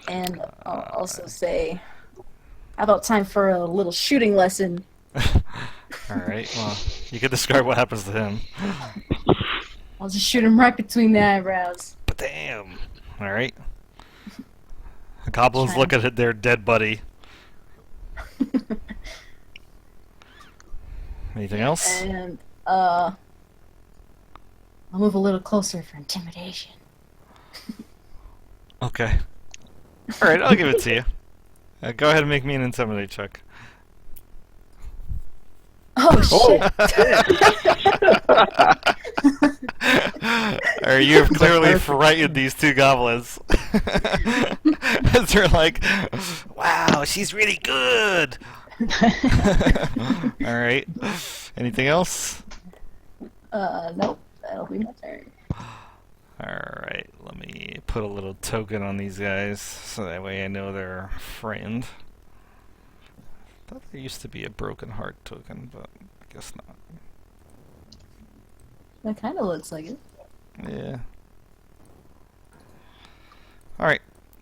Speaker 3: And I'll also say, how about time for a little shooting lesson?
Speaker 2: Alright, well, you can describe what happens to him.
Speaker 3: I'll just shoot him right between the eyebrows.
Speaker 2: But damn! Alright. The goblins
Speaker 3: Try.
Speaker 2: look at their dead buddy. Anything else?
Speaker 3: And, I'll move a little closer for intimidation.
Speaker 2: Okay. Alright, I'll give it to you. Go ahead and make me an intimidate check.
Speaker 3: Oh, shit!
Speaker 2: Alright, you have clearly frightened these two goblins. As they're like, wow, she's really good! Alright. Anything else?
Speaker 3: Nope. That'll be my turn.
Speaker 2: Alright, let me put a little token on these guys so that way I know they're frightened. I thought there used to be a broken heart token, but I guess not.
Speaker 3: That kind of looks like it.
Speaker 2: Yeah. Alright,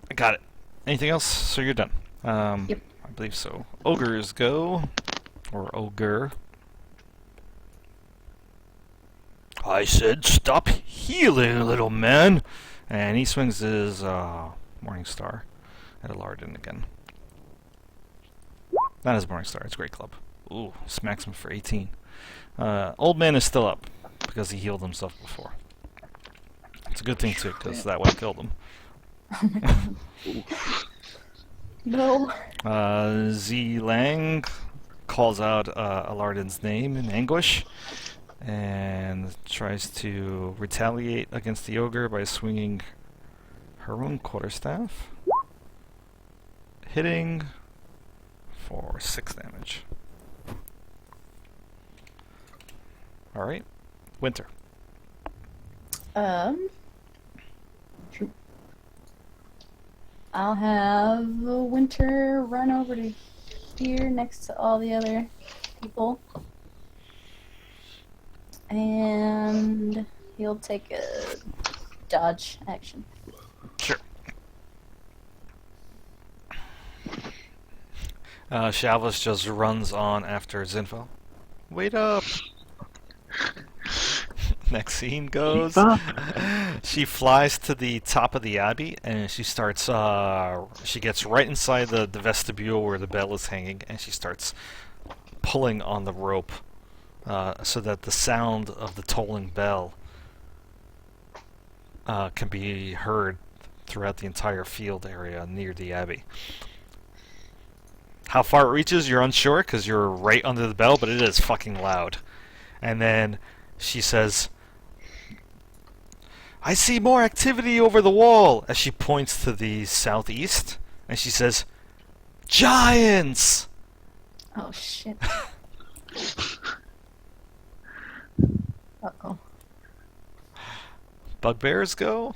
Speaker 2: I got it. Anything else? So you're done.
Speaker 3: Yep.
Speaker 2: I believe so. Ogres go. Or ogre. I said stop healing, little man! And he swings his Morning Star at Alardin again. Not his Morning Star, it's Great Club. Ooh, smacks him for 18. Old man is still up because he healed himself before. It's a good thing too, because that would have killed him.
Speaker 3: No.
Speaker 2: Z Lang calls out Alardin's name in anguish and tries to retaliate against the ogre by swinging her own quarterstaff, hitting for 6 damage. Alright, Winter.
Speaker 3: I'll have Winter run over to here next to all the other people. And he'll take a dodge action.
Speaker 2: Sure. Shalvis just runs on after Zinfo. Wait up! Next scene goes. She flies to the top of the abbey and she starts. She gets right inside the vestibule where the bell is hanging, and she starts pulling on the rope so that the sound of the tolling bell can be heard throughout the entire field area near the abbey. How far it reaches, you're unsure because you're right under the bell, but it is fucking loud. And then she says, I see more activity over the wall, as she points to the southeast, and she says, giants!
Speaker 3: Oh shit. Uh-oh.
Speaker 2: Bugbears go?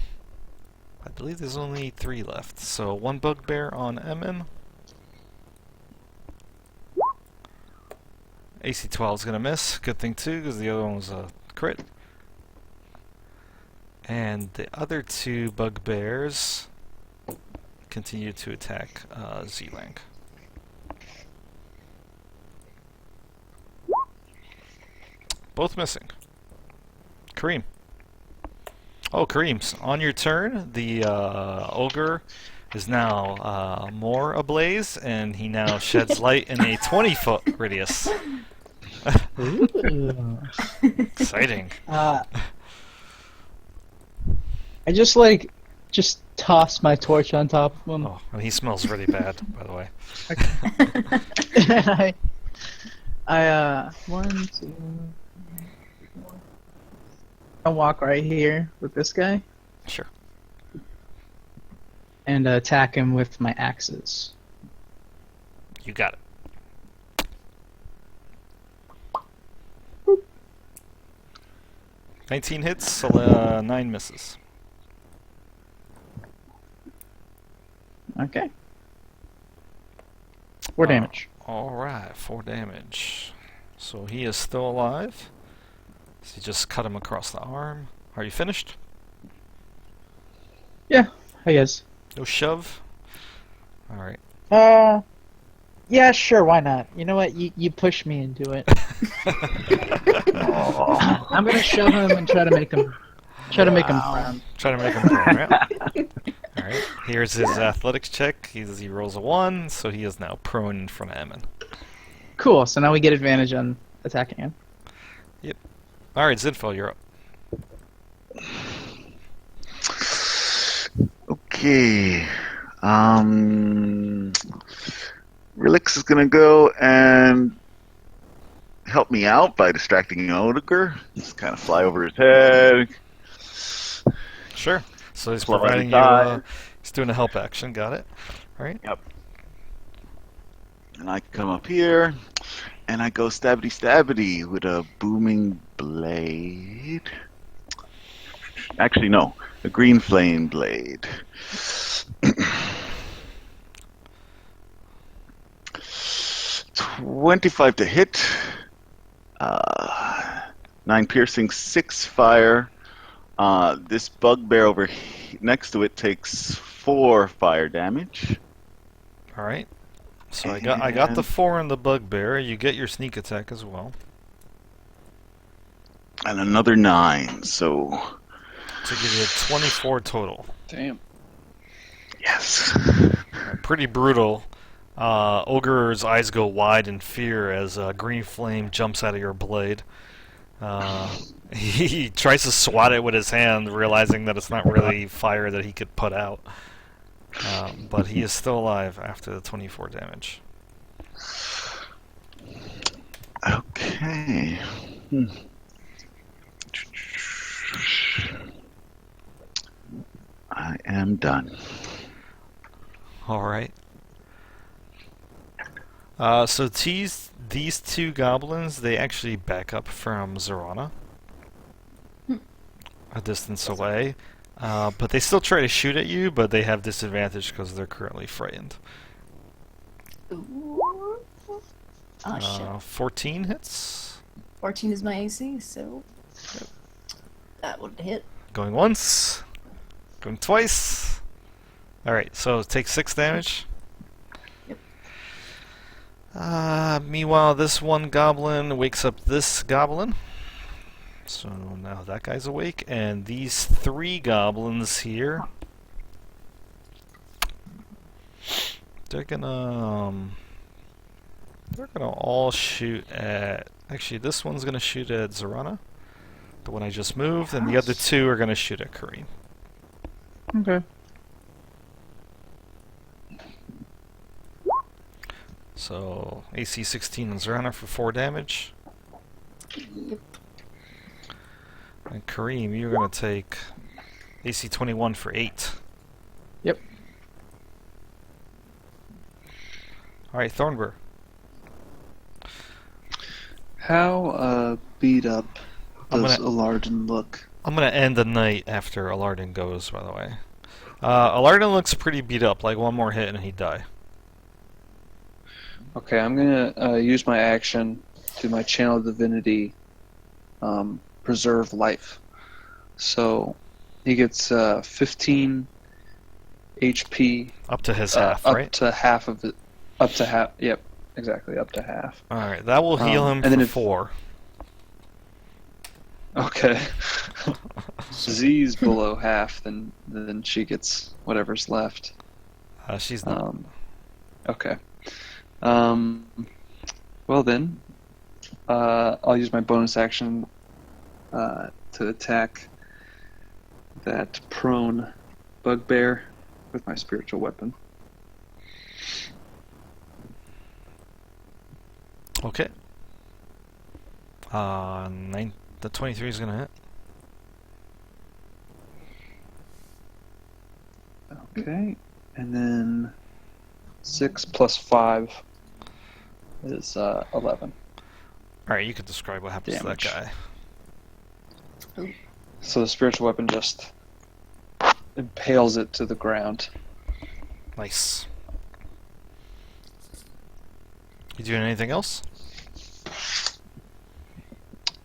Speaker 2: I believe there's only 3 left, so 1 bugbear on Emin. AC 12 is gonna miss, good thing too, because the other one was a crit. And the other 2 bugbears continue to attack Z-Lang. Both missing. Kareem. Oh, Kareem, on your turn, the ogre is now more ablaze, and he now sheds light in a 20-foot radius.
Speaker 5: Ooh.
Speaker 2: Exciting.
Speaker 5: I just toss my torch on top of him.
Speaker 2: Oh, and he smells really bad, by the way.
Speaker 5: I one, two. I'll walk right here with this guy
Speaker 2: Sure.
Speaker 5: and attack him with my axes.
Speaker 2: You got it.
Speaker 5: Boop.
Speaker 2: 19 hits, 9 misses.
Speaker 5: Okay. 4 damage.
Speaker 2: Alright, 4 damage. So he is still alive. So you just cut him across the arm. Are you finished?
Speaker 5: Yeah, I guess.
Speaker 2: No shove? Alright.
Speaker 5: Yeah, sure, why not? You know what? You push me into it. I'm gonna shove him and try to make him prone.
Speaker 2: Try to make him prone, right? Alright, here's his athletics check. He rolls a 1, so he is now prone in front of Emin.
Speaker 5: Cool, so now we get advantage on attacking him.
Speaker 2: Alright, Zinfo, you're up.
Speaker 6: Okay. Relix is gonna go and help me out by distracting Odegar. Just kind of fly over his head.
Speaker 2: Sure. So he's
Speaker 6: Fly
Speaker 2: providing you,
Speaker 6: inside.
Speaker 2: he's doing a help action, got it? Alright.
Speaker 6: And I come up here, and I go stabby stabby with a booming blade. Actually, no, a green flame blade. 25 to hit. 9 piercing, 6 fire. This bugbear over next to it takes 4 fire damage.
Speaker 2: Alright. So I got the 4 in the bugbear. You get your sneak attack as well.
Speaker 6: And another 9, so
Speaker 2: To give you 24 total.
Speaker 4: Damn.
Speaker 6: yes.
Speaker 2: Pretty brutal. Ogre's eyes go wide in fear as a green flame jumps out of your blade. He tries to swat it with his hand, realizing that it's not really fire that he could put out. But he is still alive after the 24 damage.
Speaker 6: Okay. I am done.
Speaker 2: Alright. So these 2 goblins, they actually back up from Zorana. A distance away. But they still try to shoot at you, but they have disadvantage because they're currently frightened.
Speaker 3: Ooh. Oh shit.
Speaker 2: 14 hits.
Speaker 3: 14 is my AC, so that would hit.
Speaker 2: Going once. Going twice. Alright, so take 6 damage.
Speaker 3: Yep.
Speaker 2: Meanwhile, this one goblin wakes up this goblin. So now that guy's awake, and these 3 goblins here, they're gonna all shoot at. Actually, this one's gonna shoot at Zorana, the one I just moved, and the other 2 are gonna shoot at Kareem.
Speaker 5: Okay.
Speaker 2: So AC 16 on Zorana for 4 damage.
Speaker 3: Yep.
Speaker 2: And Kareem, you're going to take AC 21 for 8.
Speaker 5: Yep.
Speaker 2: Alright, Thornbur.
Speaker 7: How beat up
Speaker 2: I'm
Speaker 7: does
Speaker 2: gonna-
Speaker 7: Alardin look?
Speaker 2: I'm going to end the night after Alardin goes, by the way. Alardin looks pretty beat up, like one more hit and he'd die.
Speaker 7: Okay, I'm gonna use my action to my channel divinity, preserve life. So he gets 15 HP.
Speaker 2: Up to his half,
Speaker 7: up
Speaker 2: right?
Speaker 7: to half of it. Up to half. Yep, exactly. Up to half.
Speaker 2: Alright, that will heal him
Speaker 7: and then
Speaker 2: for
Speaker 7: if-
Speaker 2: 4.
Speaker 4: Okay. Z's below half, then she gets whatever's left.
Speaker 2: She's not.
Speaker 4: Okay. Well then, I'll use my bonus action to attack that prone bugbear with my spiritual weapon.
Speaker 2: Okay. The 23 is gonna hit.
Speaker 4: Okay, and then 6 plus 5 is 11.
Speaker 2: All right, you can describe what happens
Speaker 4: Damage.
Speaker 2: to that guy.
Speaker 4: So the spiritual weapon just impales it to the ground.
Speaker 2: Nice. You doing anything else?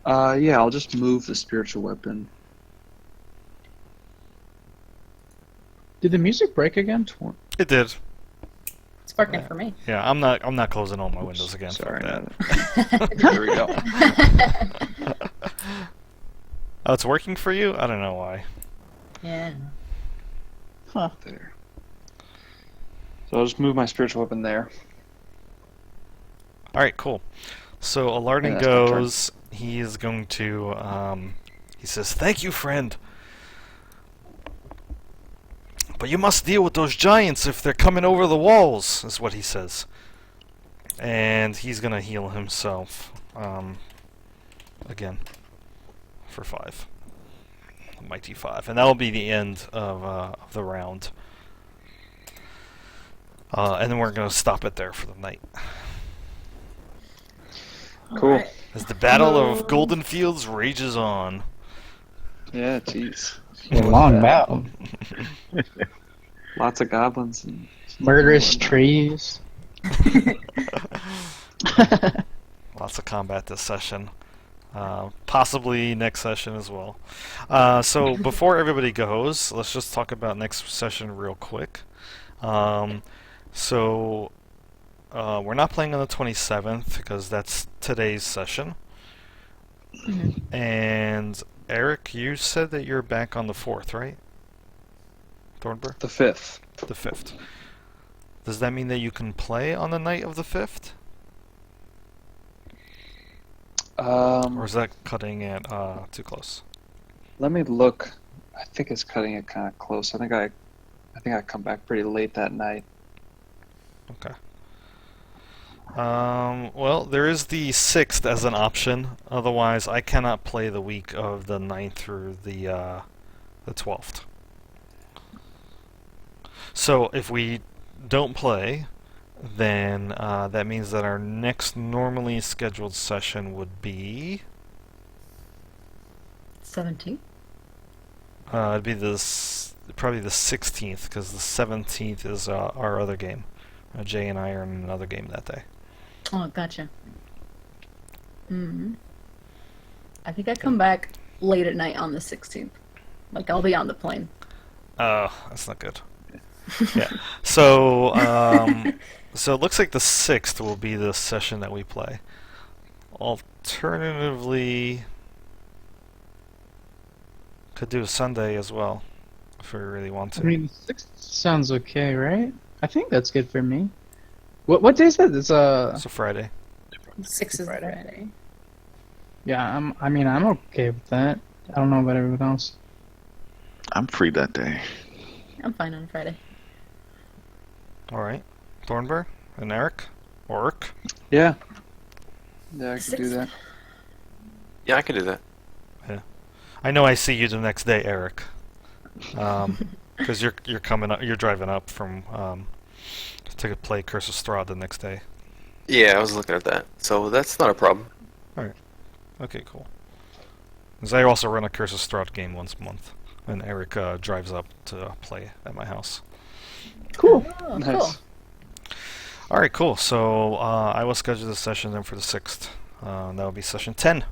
Speaker 4: Yeah, I'll just move the spiritual weapon.
Speaker 5: Did the music break again?
Speaker 2: It did.
Speaker 3: It's working for me.
Speaker 2: Yeah, I'm not closing all my windows again.
Speaker 4: Sorry.
Speaker 2: Fuck that.
Speaker 4: There we go.
Speaker 2: Oh, it's working for you? I don't know why.
Speaker 3: Yeah.
Speaker 5: Huh.
Speaker 4: There. So I'll just move my spiritual weapon there.
Speaker 2: All right, cool. So Alardin
Speaker 4: Yeah, that's my turn.
Speaker 2: goes. He is going to. He says, "Thank you, friend. But you must deal with those giants if they're coming over the walls," is what he says. And he's gonna heal himself. Again. For 5. A mighty 5. And that'll be the end of the round. And then we're gonna stop it there for the night.
Speaker 4: Cool.
Speaker 3: Alright.
Speaker 2: As the Battle of Golden Fields rages on.
Speaker 4: Yeah, jeez.
Speaker 5: A long battle.
Speaker 7: Lots of goblins and
Speaker 5: Murderous trees.
Speaker 2: Lots of combat this session. Possibly next session as well. So before everybody goes, let's just talk about next session real quick. We're not playing on the 27th because that's today's session. And Eric, you said that you're back on the 4th, right? Thornburg?
Speaker 4: The 5th.
Speaker 2: The 5th. Does that mean that you can play on the night of the 5th? Or is that cutting it too close?
Speaker 4: Let me look. I think it's cutting it kind of close. I think I come back pretty late that night.
Speaker 2: Okay. Well, there is the 6th as an option. Otherwise, I cannot play the week of the 9th through the 12th. So if we don't play, then that means that our next normally scheduled session would be
Speaker 3: 17.
Speaker 2: it'd be probably the 16th because the 17th is our other game. Jay and I are in another game that day.
Speaker 3: Oh, gotcha. I think I come back late at night on the 16th. Like, I'll be on the plane.
Speaker 2: Oh, that's not good. Yeah. So, so it looks like the 6th will be the session that we play. Alternatively, could do a Sunday as well, if we really want to.
Speaker 5: I mean, 6th sounds okay, right? I think that's good for me. What day is that? It's
Speaker 2: It's a Friday.
Speaker 3: 6 is Friday.
Speaker 5: Yeah, I'm okay with that. I don't know about everyone else.
Speaker 6: I'm free that day.
Speaker 3: I'm fine on Friday.
Speaker 2: All right. Thornburg and Eric? Or Urk?
Speaker 4: Yeah. Yeah, I can do
Speaker 3: 6th.
Speaker 4: that.
Speaker 1: Yeah, I can do that.
Speaker 2: I know I see you the next day, Eric. Because you're coming up, you're driving up from to play Curse of Strahd the next day.
Speaker 1: Yeah, I was looking at that. So that's not a problem.
Speaker 2: Okay, cool. Because I also run a Curse of Strahd game once a month, and Eric drives up to play at my house.
Speaker 5: Cool.
Speaker 3: Oh,
Speaker 4: Nice.
Speaker 3: cool.
Speaker 2: All right, cool. So I will schedule the session then for the 6th. That will be session 10.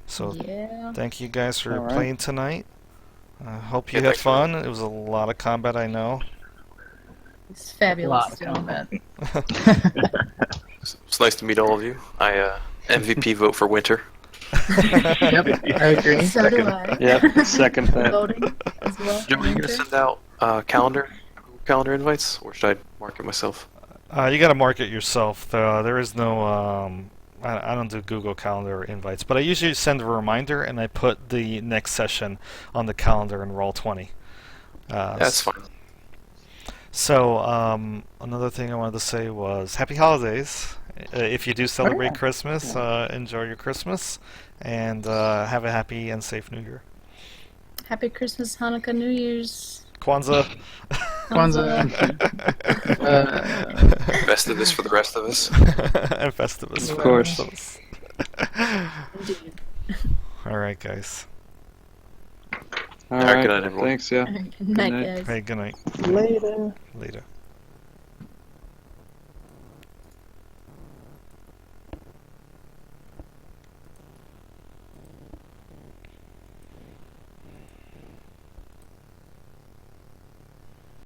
Speaker 2: So
Speaker 3: Yeah.
Speaker 2: thank you guys for
Speaker 4: All right.
Speaker 2: playing tonight. I hope you
Speaker 1: Yeah,
Speaker 2: had
Speaker 1: thanks,
Speaker 2: fun. It was a lot of combat, I know.
Speaker 3: It's fabulous.
Speaker 5: Lot of
Speaker 3: doing
Speaker 5: combat.
Speaker 3: that.
Speaker 1: It's nice to meet all of you. I MVP vote for Winter.
Speaker 5: Yep, I agree.
Speaker 3: So do I.
Speaker 7: Yep, second that.
Speaker 3: Voting as well.
Speaker 1: Joe, are you gonna send out calendar invites, or should I mark it myself?
Speaker 2: You gotta mark it yourself. There is no. I don't do Google Calendar invites, but I usually send a reminder and I put the next session on the calendar in Roll20.
Speaker 1: That's fine.
Speaker 2: So, another thing I wanted to say was Happy Holidays. If you do celebrate Christmas, enjoy your Christmas, and have a happy and safe New Year.
Speaker 3: Happy Christmas, Hanukkah, New Year's.
Speaker 2: Kwanzaa.
Speaker 5: Kwanzaa.
Speaker 1: Festivus for the rest of us.
Speaker 2: And Festivus.
Speaker 7: Of
Speaker 2: for
Speaker 7: course.
Speaker 2: the rest of us.
Speaker 3: Indeed.
Speaker 2: All right, guys.
Speaker 7: All
Speaker 1: Alright,
Speaker 7: right.
Speaker 1: good night, everyone.
Speaker 7: Thanks. Yeah.
Speaker 3: Good night,
Speaker 7: night.
Speaker 3: guys.
Speaker 2: Hey, good night.
Speaker 5: Later.
Speaker 2: Later.